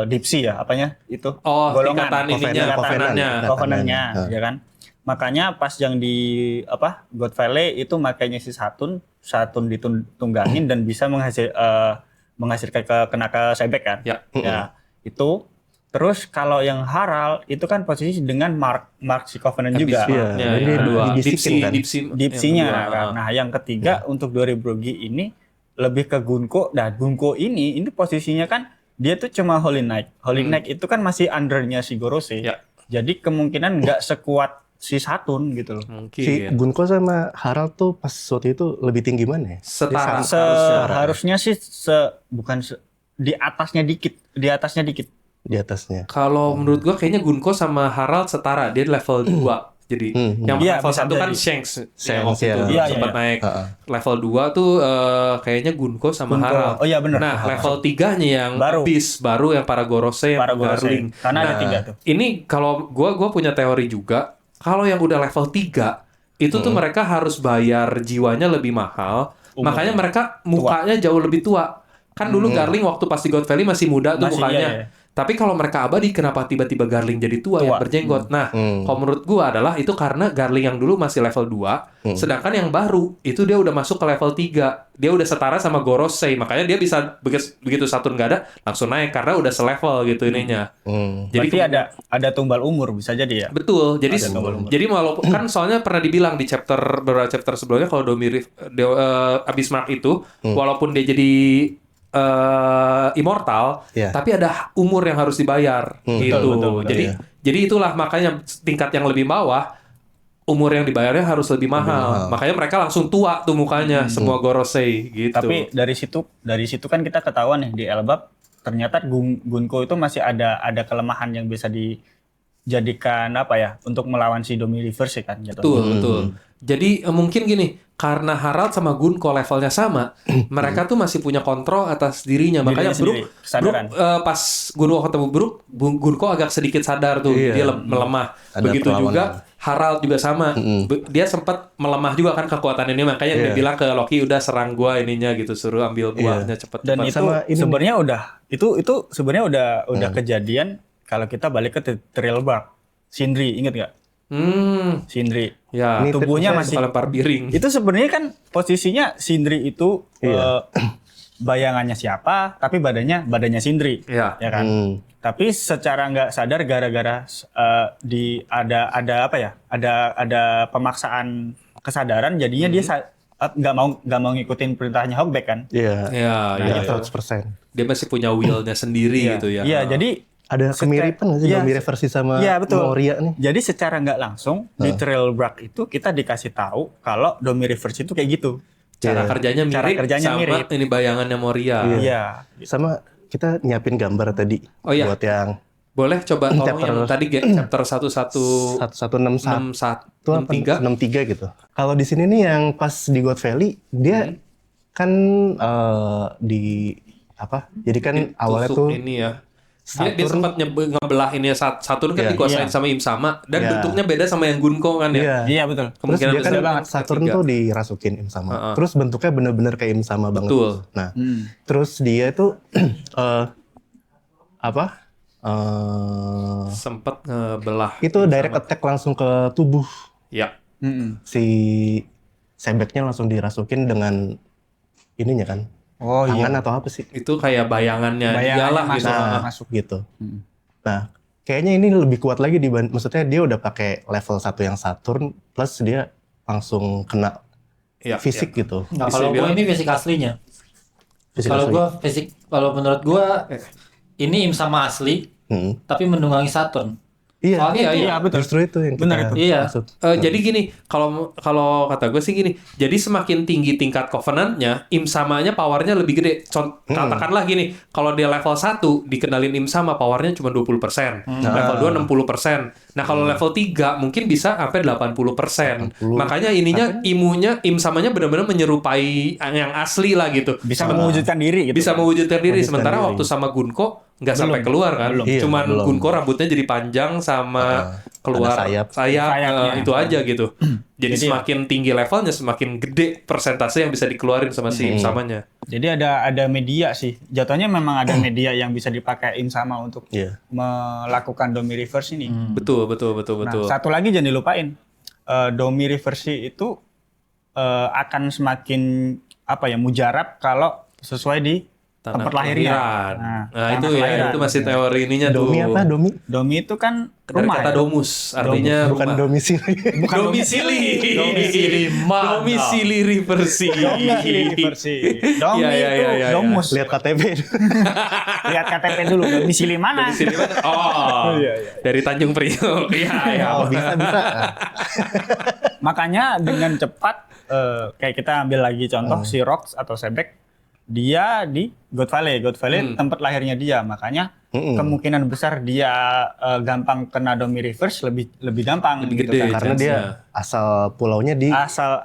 Dipsy ya, apanya itu? Oh, golongan. tingkatan ininya, Tingkatannya, covenant-nya. covenant-nya, ya kan? Makanya pas yang di God Valley itu makanya si Saturn ditunggangin dan bisa menghasilkan kena ke Sebek kan? Ya. Ya, itu. Terus kalau yang Harald itu kan posisi dengan Mark si Covenant juga. Iya. Ya, Jadi yang kedua. dibisikin kan? Dipsy-nya yang kedua. kan. Nah, yang ketiga untuk Dory Brogy ini lebih ke Gunko. Nah, Gunko ini posisinya kan dia tuh cuma Holy Knight. Holy Knight itu kan masih undernya si Gorose. Ya. Jadi kemungkinan nggak sekuat si Saturn gitu loh. si Mungkin. Gunko sama Harald tuh pas waktu itu lebih tinggi mana ya? Setara. Harusnya sih di atasnya dikit, Di atasnya. Kalau menurut gua kayaknya Gunko sama Harald setara. Dia level 2. Jadi yang Iya, level bisa 1 kan jadi. Shanks yang Shanks, waktu itu ya. sempat Iya. naik. Level 2 tuh kayaknya Gunko sama Gunko. Harald. Oh iya, bener. Nah, level 3-nya yang Baru. Abyss, baru yang para Gorose yang Para Gorose. Garling. Karena ada Nah, 3 tuh. Ini kalau gua punya teori juga, kalau yang udah level 3 itu tuh mereka harus bayar jiwanya lebih mahal. Makanya mereka mukanya jauh lebih tua. Kan dulu Garling waktu pas di God Valley masih muda tuh Masih, mukanya. iya. Tapi kalau mereka abadi, kenapa tiba-tiba Garling jadi tua yang berjenggot? Nah, kalau menurut gua adalah itu karena Garling yang dulu masih level 2, sedangkan yang baru itu dia udah masuk ke level 3. Dia udah setara sama Gorosei, makanya dia bisa begitu Saturn nggak ada, langsung naik karena udah selevel gitu ininya. Jadi Berarti ada tumbal umur bisa jadi ya. betul. Jadi walaupun kan soalnya pernah dibilang di beberapa chapter sebelumnya kalau Abyss Mark itu walaupun dia jadi immortal, Iya. tapi ada umur yang harus dibayar gitu. betul, Jadi itulah makanya tingkat yang lebih bawah umur yang dibayarnya harus lebih mahal. Makanya mereka langsung tua tuh mukanya semua Gorosei gitu. Tapi dari situ kan kita ketahuan nih di Elbaf ternyata Gunko itu masih ada kelemahan yang bisa dijadikan untuk melawan si Domi Reverse kan gitu. Betul. Jadi mungkin gini, karena Harald sama Gunko levelnya sama, mereka tuh masih punya kontrol atas dirinya. Makanya sendiri, kesadaran. Pas Gunko ketemu Gunko agak sedikit sadar tuh, dia melemah. Ada Begitu perlawanan. juga Harald juga sama. Dia sempat melemah juga kan kekuatan ini, makanya dia bilang ke Loki, udah serang gua ininya gitu, suruh ambil buahnya cepet-cepet. Dan itu Sama ini sebenarnya itu sebenarnya udah kejadian kalau kita balik ke Trial Bark. Sindri, inget nggak? Sindri. Ya, Ini Tubuhnya Suka masih lempar piring. itu sebenarnya kan posisinya Sindri itu bayangannya siapa, tapi badannya Sindri, Iya. ya kan? Tapi secara nggak sadar gara-gara ada pemaksaan kesadaran, jadinya dia nggak mau ngikutin perintahnya Hawkback kan? Iya. Iya, iya. 100%. Dia masih punya will-nya sendiri gitu ya. Iya, jadi Ada kemiripan nggak sih Iya, Domi Reverse sama iya, betul. Moria nih? Jadi secara nggak langsung di Trail Bark itu kita dikasih tahu kalau Domi Reverse itu kayak gitu. Cara Iya. kerjanya mirip Cara kerjanya sama mirip. ini bayangannya Moria. Iya. Sama kita nyiapin gambar tadi Oh, iya. buat yang Boleh coba tolong Chapter- yang tadi chapter 1161 1161 63 gitu. Kalau di sini nih yang pas di God Valley dia kan di apa? Jadi kan awalnya tuh ini ya. Dia Saturn- sempat ngebelah ini Saturn kan Iya. dikuasain Iya. sama Im sama dan Iya. bentuknya beda sama yang Gunko kan ya. Iya. Iya, betul. Terus Kemungkinan dia kan besar banget Saturn ketiga. tuh dirasukin Im sama. Heeh. Terus bentuknya bener-bener kayak Im sama banget. Betul. Nah, terus dia itu Sempat ngebelah. itu direct attack langsung ke tubuh. Ya. Si Sebeknya langsung dirasukin dengan ininya kan. Oh Tangan atau apa sih? Itu kayak bayangannya dialah gitu. masuk. Gitu. Nah, kayaknya ini lebih kuat lagi maksudnya dia udah pakai level 1 yang Saturn plus dia langsung kena Iya, fisik iya. gitu. Nah, Bisa kalau gue dibilang- ini fisik aslinya. Fisik Kalau asli. gue kalau menurut gue ini Im sama asli, tapi menunggangi Saturn. Iya, Soalnya iya, itu- betul. Justru itu yang Benar kita itu. Iya. maksud. Jadi gini, kalau kata gue sih gini, jadi semakin tinggi tingkat covenantnya, Im samanya powernya lebih gede. Katakanlah gini, kalau dia level 1 dikenalin Im sama powernya cuma 20%, level 2 60%. Nah kalau level 3 mungkin bisa sampai 80%. Makanya ininya imunya Im samanya benar-benar menyerupai yang asli lah gitu. Bisa mewujudkan diri gitu. Bisa mewujudkan diri. Mewujudkan Sementara diri. waktu sama Gunko nggak sampai keluar kan, Iya, cuman belum. Gunko rambutnya jadi panjang sama keluar ada sayap. Sayapnya. itu aja gitu. Jadi semakin tinggi levelnya semakin gede persentase yang bisa dikeluarin sama si Im samanya. Jadi ada media sih. Jatuhnya memang ada media yang bisa dipakai Im sama untuk Iya. melakukan Domi Reverse ini. Betul. Nah, satu lagi jangan dilupain. Domi Reverse itu akan semakin mujarab kalau sesuai di Tanah tempat lahirnya. kelahiran. Nah, tanah itu ya, kelahiran. itu masih teori ininya Domi tuh. apa? Domi? Domi itu kan Dari rumah kata ya? domus, artinya Bukan rumah. domisili. Bukan Domisili. Domisili mana? Domisili reversi. Domisili Reverse. Domi Iya, iya, itu iya, iya. domus. Lihat KTP. Lihat KTP dulu. Domisili mana? Domisili mana? Oh, Iya, dari Tanjung Priok. Iya, iya. Oh, bisa. Makanya dengan cepat kayak kita ambil lagi contoh si Rox atau Sebek, dia di God Valley. God Valley tempat lahirnya dia, makanya kemungkinan besar dia gampang kena Domi Reverse lebih gampang Lebih gitu gede. kan. Karena dia chance-nya. asal pulaunya di Asal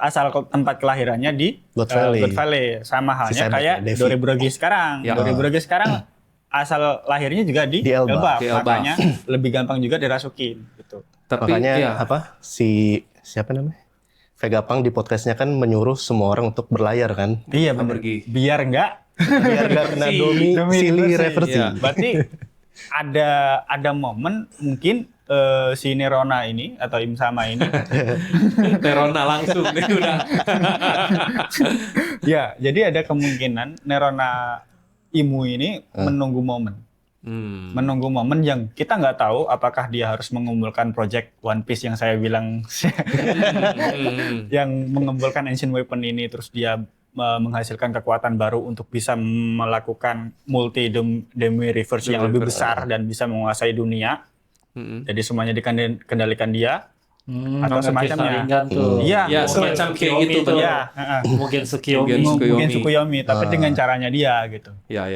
tempat kelahirannya di God Valley. God Valley. Sama halnya Sebek kayak ya, Devi. Dori Brogi sekarang. Ya. Dori Brogi sekarang asal lahirnya juga di, Di Elba. Di Elba. Makanya lebih gampang juga dirasukin gitu. Tapi makanya ya, siapa namanya? Vegapunk di podcastnya kan menyuruh semua orang untuk berlayar kan. Iya benar. pergi. Biar enggak Biar gak kena Domi domisili reversi. reversi. Iya. Berarti ada momen mungkin si Nerona ini atau Im sama ini Nerona langsung nih udah. ya jadi ada kemungkinan Nerona Imu ini menunggu momen menunggu momen yang kita nggak tahu apakah dia harus mengumpulkan project One Piece yang saya bilang yang mengumpulkan ancient weapon ini terus dia menghasilkan kekuatan baru untuk bisa melakukan multi Domi Reverse yang lebih besar dan bisa menguasai dunia. Jadi semuanya dikendalikan dia, atau semacamnya. Sharingan tuh. Iya, Ya, betul. semacam kayak gitu, tuh. Iya, heeh. Mungkin Tsukiyomi. Mungkin Tsukuyomi, tapi dengan caranya dia gitu. Ya.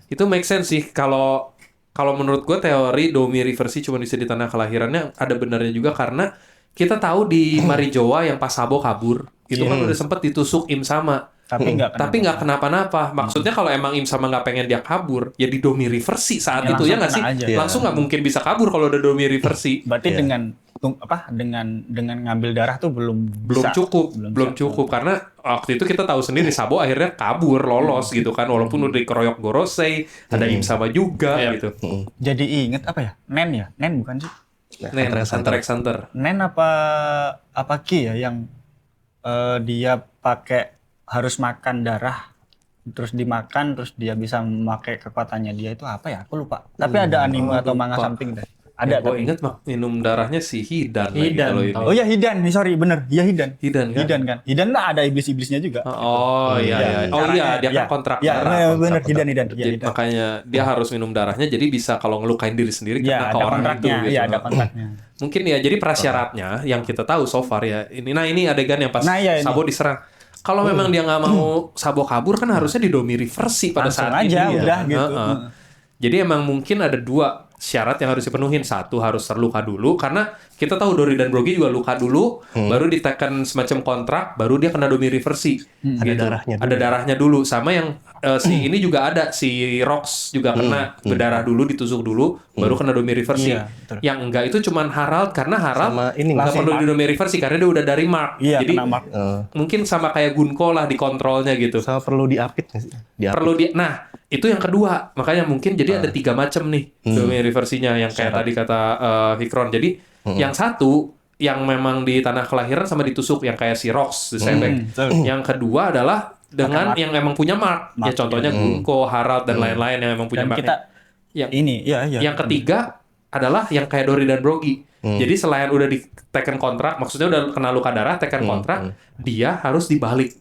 Itu make sense sih kalau menurut gue teori Domi Reversi cuma bisa di tanah kelahirannya ada benernya juga karena kita tahu di Marijoa yang pas Sabo kabur itu kan udah sempet ditusuk Im Sama. Tapi nggak kenapa-napa. Maksudnya kalau emang Im Sama nggak pengen dia kabur, ya di Domi Reversi saat Ya, itu ya nggak sih? langsung kena aja. Langsung nggak mungkin bisa kabur kalau udah Domi Reversi. Berarti dengan ngambil darah tuh belum bisa. belum cukup karena waktu itu kita tahu sendiri Sabo akhirnya kabur lolos gitu kan walaupun udah dikeroyok Gorosei ada Im Sama juga gitu. Jadi inget apa ya? Nen bukan sih? Hunter x Hunter. Nen apa Ki ya yang dia pakai harus makan darah terus dimakan terus dia bisa memakai kekuatannya dia itu apa ya? Aku lupa. Tapi ada anime atau manga lupa. samping deh. Ada Gue tapi. inget minum darahnya si Hidan. lagi Hidan, kalau ini. tahu. Oh ya Hidan, sorry bener. Iya Hidan. Hidan kan? Hidan kan. Hidan lah ada iblis-iblisnya juga. Oh iya. Oh iya, dia kan kontrak Ya, darah. bener Hidan. Ya, Jadi, Hidan. makanya dia harus minum darahnya jadi bisa kalau ngelukain diri sendiri Ya, kena ke ada orang itu kontraknya. gitu. Iya, ada kontraknya. Mungkin ya jadi prasyaratnya yang kita tahu so far ya. Ini adegan yang pas Nah, iya, ini. Sabo diserang. Kalau memang dia nggak mau Sabo kabur kan harusnya didomi reversi pada Langsung saat aja, itu. udah ya. gitu. Jadi emang mungkin ada dua syarat yang harus dipenuhin. Satu harus terluka dulu karena kita tahu Dori dan Brogy juga luka dulu, baru ditekan semacam kontrak, baru dia kena domi reversi. Ada darahnya dulu. Ada darahnya dulu. Sama yang si ini juga ada si Rox juga kena berdarah dulu, ditusuk dulu, baru kena domi reversi. Iya, betul. Yang enggak itu cuman Harald karena Harald Sama ini nggak nggak perlu di domi reversi karena dia udah dari Mark. Iya, Jadi kena mark. mungkin sama kayak Gunko lah di kontrolnya gitu. sama perlu diapit nggak sih? Diapit. Perlu dia. Nah, itu yang kedua. Makanya mungkin jadi ada 3 macam nih domain reversinya yang kayak tadi kata Hikron. Jadi yang satu yang memang di tanah kelahiran sama ditusuk yang kayak si Rox di Sebek. betul. Yang kedua adalah dengan yang emang punya mark. Ya contohnya Gunko, Harald dan lain-lain yang emang punya Dan mark. kita Yang ini, iya. yang ketiga adalah yang kayak Dori dan Brogy. Jadi selain udah diteken kontrak, maksudnya udah kena luka darah, teken kontrak, dia harus dibalik.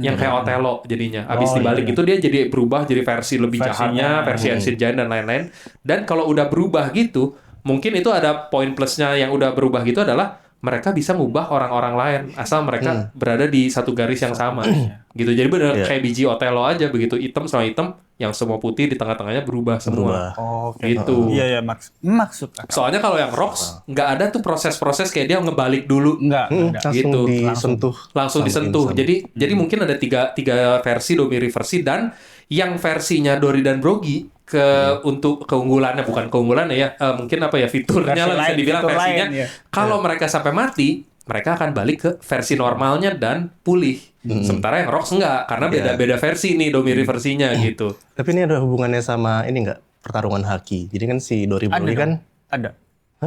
Yang kayak Otelo jadinya. Abis dibalik itu dia jadi berubah jadi versi lebih jahatnya, versi Ancient Giant dan lain-lain. Dan kalau udah berubah gitu, mungkin itu ada poin plusnya yang udah berubah gitu adalah mereka bisa ngubah orang-orang lain asal mereka berada di satu garis yang sama gitu. Jadi bener kayak biji Otelo aja begitu hitam sama hitam yang semua putih di tengah-tengahnya berubah semua. Oke. Gitu. Iya, maksud aku. Soalnya kalau yang Rox nggak ada tuh proses-proses kayak dia ngebalik dulu Enggak, enggak. Langsung gitu. disentuh. langsung sama disentuh. insang. Jadi mungkin ada tiga versi Domi Reversi dan yang versinya Dori dan Brogy untuk keunggulannya bukan keunggulannya ya mungkin apa ya fiturnya Versi lah bisa lain, dibilang fitur versinya lain, ya. kalau mereka sampai mati mereka akan balik ke versi normalnya dan pulih. Sementara yang Rox enggak karena beda-beda versi nih Domi Reversinya gitu. Tapi ini ada hubungannya sama ini nggak? Pertarungan haki. Jadi kan si Dori Ada Brogy kan Ada.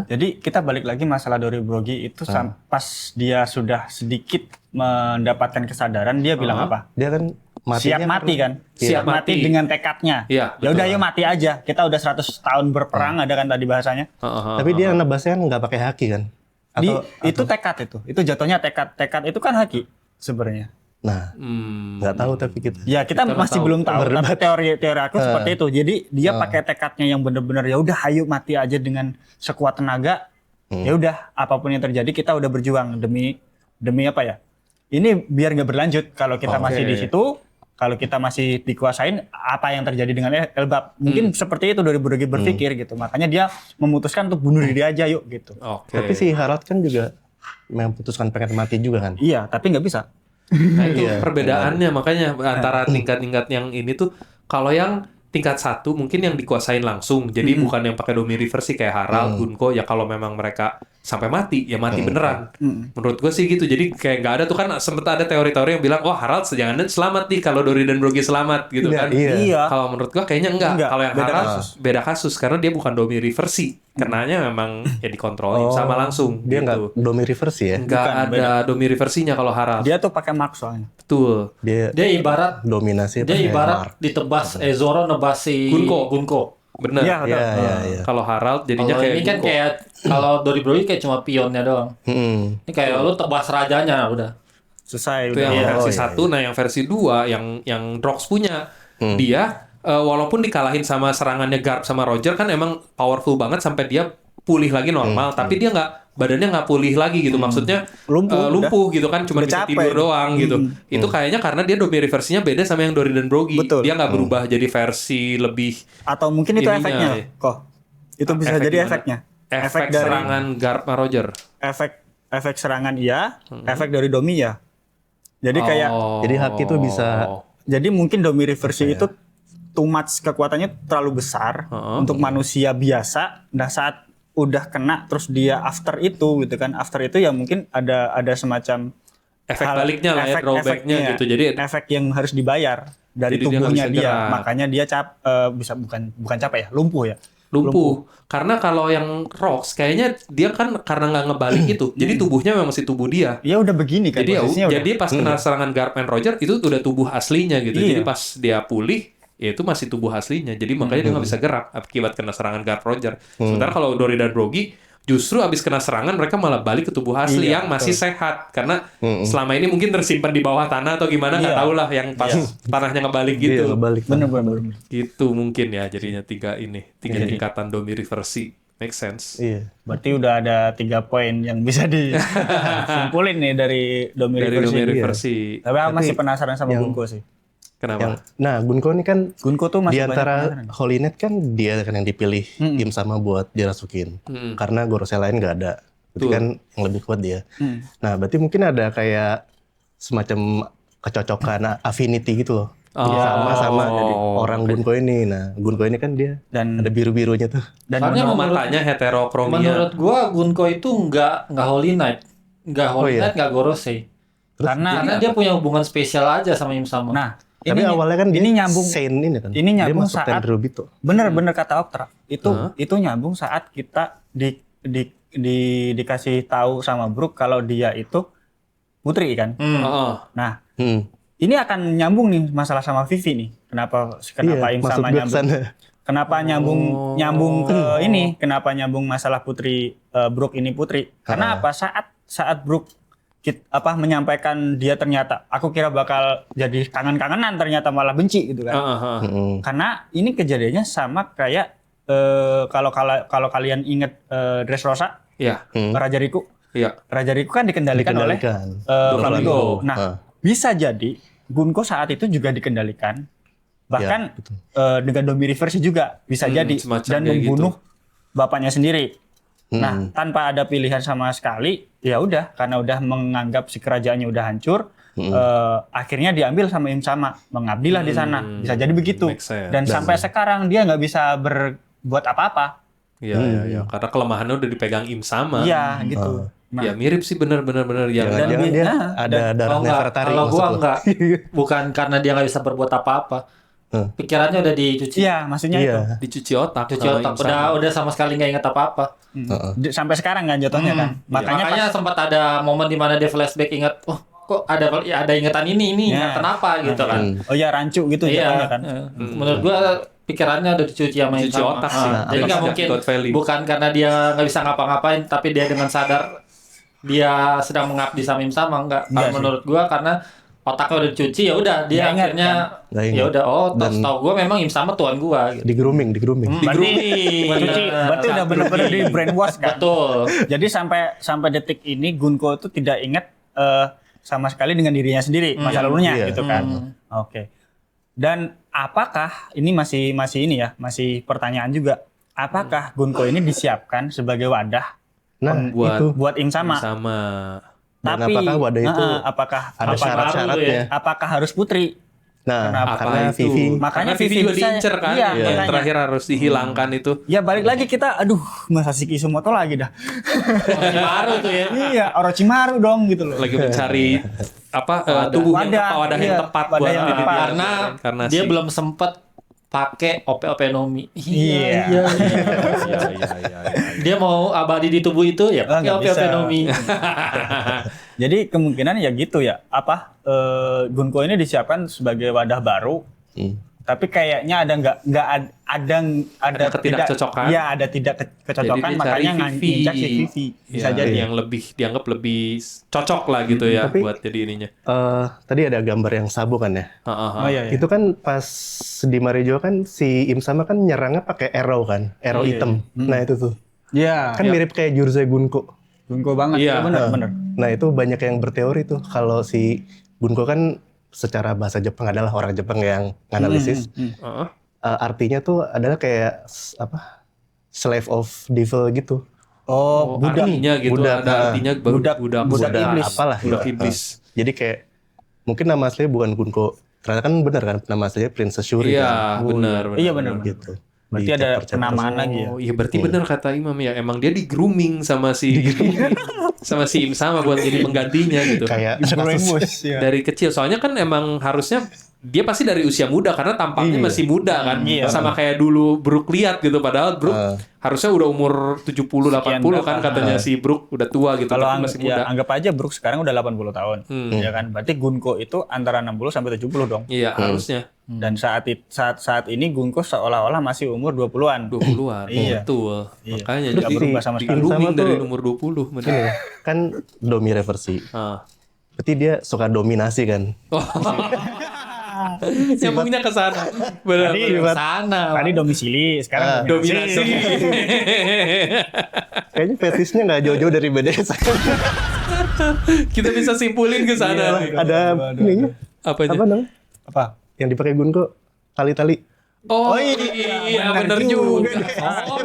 Jadi kita balik lagi masalah Dori Brogy itu pas dia sudah sedikit mendapatkan kesadaran dia bilang apa? dia kan Siap mati kan? Siap mati mati. dengan tekadnya. Iya, Ya udah betul. yuk mati aja. Kita udah 100 tahun berperang ada kan tadi bahasanya. Tapi dia nebasnya kan nggak pakai haki kan? Itu tekad itu. Itu jatuhnya tekad. Tekad itu kan haki sebenarnya. Nah, nggak tahu tapi kita. Ya kita masih tahu. belum tahu. Tapi teori aku seperti itu. Jadi dia pakai tekadnya yang benar-benar ya udah ayo mati aja dengan sekuat tenaga. Ya udah apapun yang terjadi kita udah berjuang demi apa ya? Ini biar nggak berlanjut kalau kita masih di situ. Kalau kita masih dikuasain, apa yang terjadi dengan Elbap? Mungkin seperti itu dari Brogy berpikir gitu. Makanya dia memutuskan untuk bunuh diri aja yuk gitu. Oke. Tapi si Harald kan juga memutuskan pengen mati juga kan? Iya, tapi nggak bisa. Nah, itu Iya, perbedaannya makanya antara tingkat-tingkat yang ini tuh kalau yang tingkat 1 mungkin yang dikuasain langsung. Jadi bukan yang pakai Domi Reversi kayak Harald, Gunko ya kalau memang mereka sampai mati ya mati beneran. Menurut gue sih gitu. Jadi kayak nggak ada tuh kan sempet ada teori-teori yang bilang wah Harald jangan selamat nih kalau Dori dan Brogy selamat gitu kan. Iya. Kalau menurut gue kayaknya enggak. Enggak, Kalau yang beda Harald kasus. beda kasus karena dia bukan Domi Reversi. Kenanya memang ya dikontrolin sama langsung Dia gitu. nggak Domi Reversi ya? Nggak Bukan, ada Domi Reversinya kalau Harald. Dia tuh pakai mark soalnya. Betul. Dia Dia ibarat dominasi. ibarat ditebas Zoro nebas si Gunko. Bener. Iya, betul. Iya. Kalau Harald jadinya Kalau kayak ini kan Gunko. kayak kalau Dori Brogy kayak cuma pionnya doang. Ini kayak lu tebas rajanya udah. Selesai Itu udah. yang versi iya, 1, nah yang versi 2 yang Drox punya. Dia walaupun dikalahin sama serangannya Garp sama Roger kan emang powerful banget sampai dia pulih lagi normal, tapi dia nggak badannya nggak pulih lagi gitu. Maksudnya lumpuh gitu kan, cuma Udah bisa capek. tidur doang gitu. Itu kayaknya karena dia Domi reversinya beda sama yang Dori dan Brogy. Betul. Dia nggak berubah jadi versi lebih Atau mungkin itu ininya, efeknya, ya. kok. Itu bisa Efek jadi gimana? efeknya. efek dari serangan Garp sama Roger. efek serangan iya, efek dari Domi ya. Jadi kayak Jadi Haki itu bisa jadi mungkin Domi reversi itu too much, kekuatannya terlalu besar untuk manusia biasa. Nah saat udah kena terus dia after itu gitu kan. After itu ya mungkin ada semacam efek baliknya lah ya, drawbacknya efeknya, gitu. Jadi efek yang harus dibayar dari Jadi dia nggak tubuhnya bisa dia. gerak. Makanya dia bisa bukan capek ya, lumpuh ya. lumpuh. Karena kalau yang Rox kayaknya dia kan karena nggak ngebalik itu. Jadi tubuhnya memang masih tubuh dia. Ya udah begini kan Jadi posisinya udah. jadi pas kena serangan Garp and Roger itu udah tubuh aslinya gitu. Iya. Jadi pas dia pulih ya itu masih tubuh aslinya. Jadi makanya dia nggak bisa gerak akibat kena serangan Garp Roger. Sementara kalau Dori dan Brogy justru abis kena serangan mereka malah balik ke tubuh asli Iya, yang masih sehat karena selama ini mungkin tersimpan di bawah tanah atau gimana nggak Iya. tahu lah yang pas tanahnya ngebalik gitu. Iya, balik. bener. Gitu mungkin ya jadinya tiga Iya. tingkatan Domi reversi. Make sense. Iya. Berarti udah ada 3 poin yang bisa disimpulin nih dari Domi Dari reversi. Domi iya. reversi. Tapi aku masih penasaran sama Gunko sih. Kenapa? Nah, Gunko ini kan Gunko tuh di masih banyak antara penasaran. Holy Knight kan dia kan yang dipilih Im sama buat dirasukin. Karena Gorosei lain nggak ada. Berarti kan yang lebih kuat dia. Nah, berarti mungkin ada kayak semacam kecocokan affinity gitu loh. Sama orang Gunko ini. Nah, Gunko ini kan dia Dan ada biru-birunya tuh. dan Soalnya Matanya heterokromia. menurut gua Gunko itu nggak Holy Knight, nggak Holy iya. Knight, nggak Gorosei. karena Karena dia punya hubungan spesial aja sama Im sama. nah Tapi awalnya kan dia ini nyambung Saint ini kan. ini nyambung dia masuk saat- Tenryubito. bener kata Oktra itu nyambung saat kita dikasih tahu sama Brook kalau dia itu putri kan. Heeh. Nah Hmm. ini akan nyambung nih masalah sama Vivi nih. Kenapa Im maksud sama gue nyambung? kesana. Kenapa nyambung ke ini? Kenapa nyambung masalah putri Brook ini putri? Karena apa? Saat Brook menyampaikan dia ternyata aku kira bakal jadi kangen-kangenan, ternyata malah benci gitu kan. Mm-mm. Karena ini kejadiannya sama kayak kalau kalian inget Dressrosa, Iya. Raja Riku. Iya. Raja Riku kan dikendalikan oleh Flamingo. Nah, bisa jadi Gunko saat itu juga dikendalikan. Bahkan Ya, betul. dengan Domi reversi juga bisa jadi semacam dan kayak membunuh bapaknya sendiri. Hmm. Nah, tanpa ada pilihan sama sekali, ya udah karena udah menganggap si kerajaannya udah hancur, akhirnya diambil sama Im Sama, mengabdilah di sana. Bisa jadi begitu. Make sense. Dan sampai sekarang dia nggak bisa berbuat apa-apa. Iya. Karena kelemahannya udah dipegang Im sama. Iya, gitu. Nah, Ya mirip sih bener yang Jangan-jangan dia ada darah Kalau nggak, Nefertari kalau maksud gua lo. nggak, bukan karena dia nggak bisa berbuat apa-apa. Pikirannya udah dicuci, iya, maksudnya itu. Iya. dicuci otak. cuci sama otak. Im sama. Udah sama sekali nggak ingat apa-apa. Sampai sekarang kan jatuhnya kan. Makanya sempat ada momen di mana dia flashback ingat, oh kok ada ingatan ini Ya. ingatan apa gitu kan. Oh ya rancu gitu jatuhnya Iya. kan. Menurut gua pikirannya udah dicuci sama Im Dicuci sama. otak sih. Jadi nggak Sejak mungkin, God Valley. bukan karena dia nggak bisa ngapa-ngapain, tapi dia dengan sadar dia sedang mengabdi sama Im sama enggak. Enggak Kalau sih. menurut gua karena otaknya udah dicuci ya udah dia Nggak ingat, akhirnya Nggak ingat. ya udah Dan- tahu gua memang Im sama tuan gua gitu. Di grooming. Berarti udah benar-benar di brainwash kan. Betul. Jadi sampai detik ini Gunko itu tidak ingat sama sekali dengan dirinya sendiri masa lalunya Iya. gitu kan. Oke. Dan apakah ini masih ini ya, masih pertanyaan juga. Apakah Gunko ini disiapkan sebagai wadah Nah, Buat- itu. buat Im sama? sama. Dan apakah wadah itu apakah ada syarat-syaratnya? apakah harus putri? Nah, Kenapa? karena Apa itu? Vivi Makanya Karena Vivi juga bisa- diincer kan. iya, Yang makanya. terakhir harus dihilangkan itu. Ya balik lagi kita, aduh, Masashi Kisumoto lagi dah. Baru tuh ya. Iya, Orochimaru dong gitu loh. Lagi mencari tubuh yang Wadah, tepat, wadah yang iya, tepat wadah buat yang jadi tepat. Karena reinkarnasi. dia belum sempat pakai OP Nomi. Iya. Iya. Dia mau abadi di tubuh itu ya pakai nggak OP bisa. Nomi. Jadi kemungkinan ya gitu ya. Gunko ini disiapkan sebagai wadah baru. Tapi kayaknya ada ketidakcocokan. Iya, ada tidak kecocokan, Jadi dia makanya cari Vivi. nginjak si Vivi. Bisa Ya, jadi. yang dianggap lebih cocok lah gitu ya Tapi- buat jadi ininya. tadi ada gambar yang sabu kan ya. Oh iya. Itu kan pas di Marejo kan si Im sama kan nyerangnya pakai arrow kan, arrow Iya, hitam. Nah itu tuh. Iya. Kan mirip kayak Jurzai Gunko. Gunko banget. Iya. Bener. Nah itu banyak yang berteori tuh kalau si Gunko kan secara bahasa Jepang adalah orang Jepang yang nganalisis. Heeh. Artinya tuh adalah kayak slave of devil gitu. Oh, budak. Artinya gitu, budak, ada artinya budak iblis. Apalah Budak gitu. iblis. Jadi kayak mungkin nama aslinya bukan Gunko. Ternyata kan benar kan nama aslinya Princess Shuri Iya, kan. benar. Iya bener. Gitu. Berarti Di ada chapter-chapter. penamaan lagi ya. Oh, iya berarti benar kata Imam ya. Emang dia di grooming sama si sama si Im sama buat jadi penggantinya gitu. Kayak ada kasus. Brainwash ya. Dari kecil. Soalnya kan emang harusnya dia pasti dari usia muda karena tampaknya masih muda kan. Iya. Sama kayak dulu Brook lihat gitu, padahal Brook harusnya udah umur 70 80 kan berapa. katanya si Brook udah tua gitu, Kalau tapi masih muda. anggap aja Brook sekarang udah 80 tahun. Ya kan? Berarti Gunko itu antara 60 sampai 70 dong. Iya, harusnya Dan saat ini Gunko seolah-olah masih umur 20-an. 20-an. Iya. Betul. Iya. Makanya Nggak jadi berubah sama di sekali. grooming Sama dari tuh- umur 20 bener. Ini ya, kan domi reversi. Ah. Berarti dia suka dominasi kan. Oh. Nyambungnya ke sana. Benar. Tadi- benar. Sana. Tadi domisili, sekarang Dominasi. Kayaknya fetishnya nggak jauh-jauh dari BDSM. Kita bisa simpulin ke sana. Ada ininya. Apanya? Apa namanya? Apa? Yang dipakai Gunko tali-tali. Oh, iya, bener juga.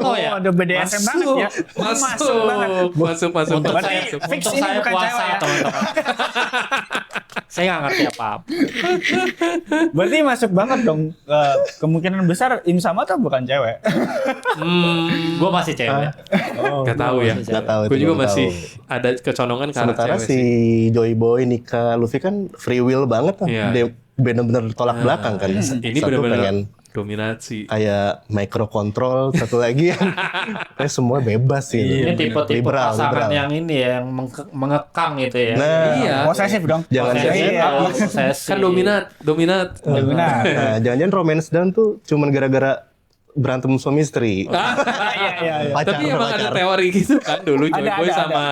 Oh ya. ada BDSM banget ya. Masuk banget. Masuk. Untuk Berarti saya, fix untuk ini saya bukan puasa cewek ya? teman-teman. Saya nggak ngerti apa-apa. Berarti masuk banget dong. Kemungkinan besar Im sama tuh bukan cewek. Gue masih cewek. Gak tahu ya. Nggak tahu. Gue itu juga belum masih tahu. ada kecondongan ke arah Sementara cewek si sih. Joy Boy, Nika, Luffy kan free will banget kan. Iya. Dia bener-bener tolak belakang kan. Ini Satu benar-benar pengen dominasi. kayak microcontrol, satu lagi yang kayak semua bebas sih. Ini tipe-tipe Liberal, pasangan liberal. yang ini ya, yang mengekang gitu ya. Nah, Iya. Posesif dong. Jangan Posesif, Iya. posesif. Kan dominat. Benar. nah, jangan-jangan romance down tuh cuman gara-gara berantem suami istri. Iya. Pacar, Tapi emang ada pacar. teori gitu kan dulu Joy Ada, Boy ada. sama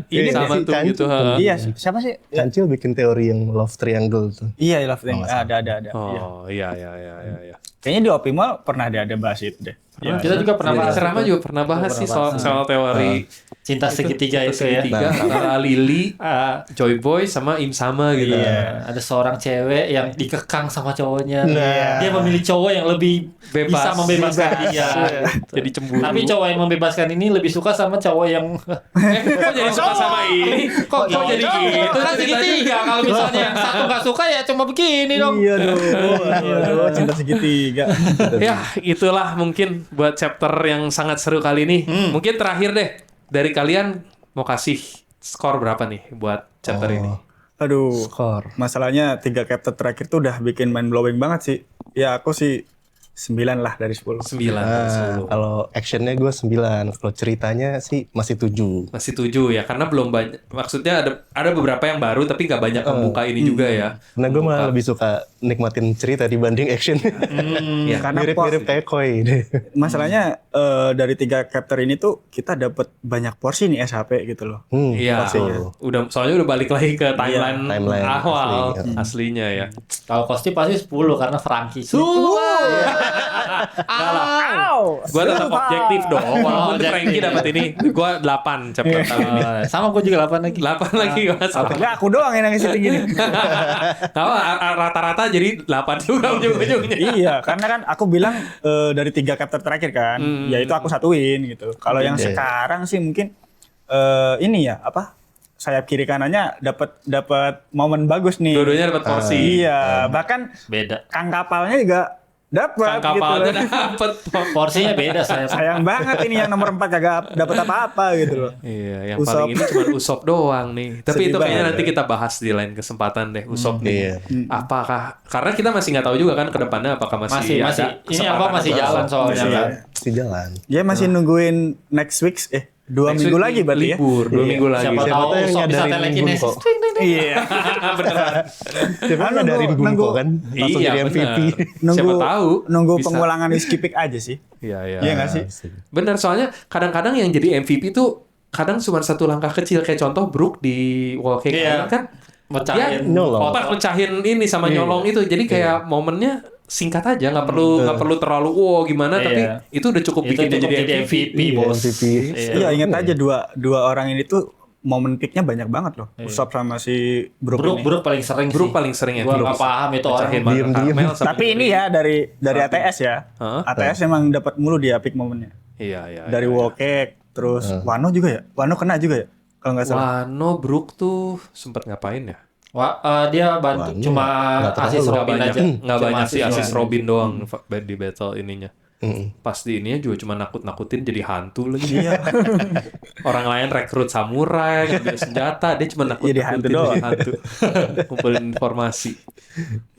ini Iya, sama si tuh Chan gitu. tuh. ha. Iya, siapa sih? Kancil bikin teori yang love triangle tuh. Iya, Love Thing. Ada. Iya. Oh, iya. Kayaknya di Optimal pernah ada bahas itu deh. Iya. Kita juga pernah bahas. Ceramah juga pernah bahas sih soal teori Cinta segitiga itu ya. segitiga antara Lily, Joy Boy sama Im sama gitu. Iya, ada seorang cewek yang dikekang sama cowoknya. Nah. Dia memilih cowok yang lebih Bebas. bisa membebaskan dia. Jadi cemburu. Tapi cowok yang membebaskan ini lebih suka sama cowok yang kok jadi suka sama ini? Kok jadi gitu? kan segitiga. Kalau misalnya yang satu nggak suka ya cuma begini dong. Iya dong. Aduh, cinta segitiga. Ya, itulah mungkin buat chapter yang sangat seru kali ini. Mungkin terakhir deh, dari kalian mau kasih skor berapa nih buat chapter ini? Aduh, Skor. masalahnya 3 chapter terakhir tuh udah bikin mind blowing banget sih. Ya aku sih 9 lah dari 10. 9 dari Nah, 10. kalau actionnya gue 9. Kalau ceritanya sih masih 7. Masih 7 ya, karena belum banyak. Maksudnya ada beberapa yang baru, tapi nggak banyak membuka ini juga ya. Nah gue malah lebih suka nikmatin cerita dibanding action. Ya, Karena Mirip-mirip kayak Koi deh. Masalahnya dari 3 chapter ini tuh kita dapat banyak porsi nih SHP gitu loh. Iya, betul. soalnya udah balik lagi ke timeline, timeline awal asli, aslinya ya. Kalau Kosti pasti 10 karena Frankie. Gua tetap objektif dong, walaupun Objektif. Frankie dapat ini, gua 8 chapter kali ini. Sama gue juga 8 lagi. 8 lagi gua sama. Enggak, aku doang yang nangis tinggi nih. Rata-rata jadi 8 juga ujung-ujungnya. Iya, karena kan aku bilang dari 3 chapter terakhir kan, ya itu aku satuin gitu. Kalau yang Iya. sekarang sih mungkin ini ya apa? Sayap kiri kanannya dapat momen bagus nih. Dua-duanya dapat porsi. Iya, bahkan Beda. kang kapalnya juga dapat Kang gitu. kapalnya loh. dapat. Porsinya beda saya. Sayang banget ini yang nomor 4 kagak dapat apa-apa gitu loh. Iya, yang Usop. paling ini cuma Usop doang nih. Tapi Sedih itu kayaknya banget. nanti kita bahas di lain kesempatan deh, Usop nih. Iya. Apakah karena kita masih nggak tahu juga kan ke depannya apakah masih Masih. ada Ini apa masih kesempatan jalan atau- soalnya Masih kan. Masih jalan. Dia masih nungguin next week 2 Next minggu week lagi berarti ya. libur, 2 minggu lagi. Siapa Siapa tahu tahu yang Usop bisa nyadarin telekinesis. Gunko. Iya. Beneran. Siapa Nunggu- nyadarin Gunko nunggu- kan? Langsung Iya, jadi MVP. benar. Siapa tahu nunggu bisa. pengulangan skipping aja sih. Iya, iya. Iya nggak sih? Benar, soalnya kadang-kadang yang jadi MVP tuh kadang cuma satu langkah kecil kayak contoh Brook di Walking Iya. Island kan. Mecahin Dia nyolong. otak mecahin ini sama nyolong itu. Jadi kayak momennya singkat aja, nggak perlu terlalu gimana, Iya. tapi itu udah cukup Itu bikin dia cukup jadi jadi MVP. MVP, bos. MVP. Iya, ingat aja dua orang ini tuh momen peaknya banyak banget loh. Usop sama si Brook ini. Brook paling sering sih. Brook paling sering ya. Gua nggak paham itu orang. Pecahin Mark Diem-diem. Carmel sama Tapi ini ya dari ATS ya. Hah? ATS emang dapat mulu dia peak momennya. Iya. Dari Wokek, terus Wano juga ya. Wano kena juga ya. Kalau nggak salah. Wano Brook tuh sempat ngapain ya? Wah, dia bantu Wah, cuma nggak terlalu. asis Nggak Robin banyak, aja. nggak Cuma banyak sih asis doang. Robin doang di battle ininya. Mm. Pas di ininya juga cuma nakut-nakutin jadi hantu lagi. Orang lain rekrut samurai, ngambil senjata, dia cuma Jadi hantu nakut-nakutin doang. jadi hantu. Kumpulin informasi.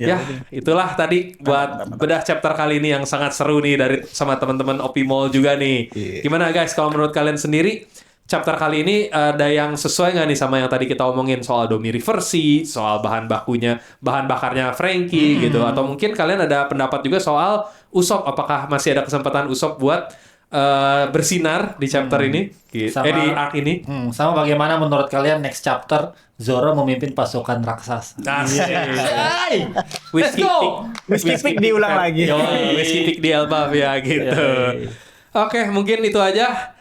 Ya, itulah tadi buat bedah chapter kali ini yang sangat seru nih dari sama teman-teman Opi Mall juga nih. Iya. Gimana guys kalau menurut kalian sendiri chapter kali ini ada yang sesuai nggak nih sama yang tadi kita omongin soal Domi Reversi, soal bahan bakarnya Frankie gitu, atau mungkin kalian ada pendapat juga soal Usop, apakah masih ada kesempatan Usop buat bersinar di chapter ini, gitu. Di arc ini? Sama bagaimana menurut kalian next chapter Zoro memimpin pasukan raksasa? Asik. Hey! Whiskey Let's go! Pick. Whiskey Pick diulang lagi. Whiskey Pick di Elbaf ya gitu. Oke, mungkin itu aja.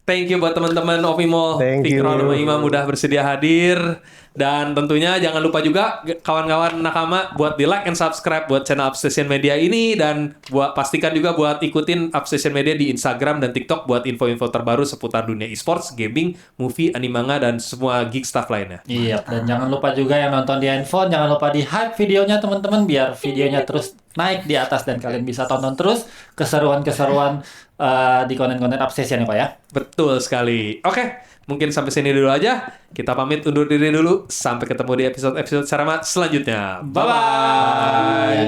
Thank you buat teman-teman Opi Mall, Thank you. Fikron sama Imam udah bersedia hadir. Dan tentunya jangan lupa juga kawan-kawan nakama buat di like and subscribe buat channel Obsession Media ini, dan buat pastikan juga buat ikutin Obsession Media di Instagram dan TikTok buat info-info terbaru seputar dunia esports, gaming, movie, animanga, dan semua geek stuff lainnya. Iya, dan jangan lupa juga yang nonton di handphone, jangan lupa di hype videonya teman-teman biar videonya terus naik di atas dan kalian bisa tonton terus keseruan-keseruan di konten-konten Obsession ya Pak ya. Betul sekali. Oke, mungkin sampai sini dulu aja. Kita pamit undur diri dulu. Sampai ketemu di episode-episode Sarama selanjutnya. Bye-bye.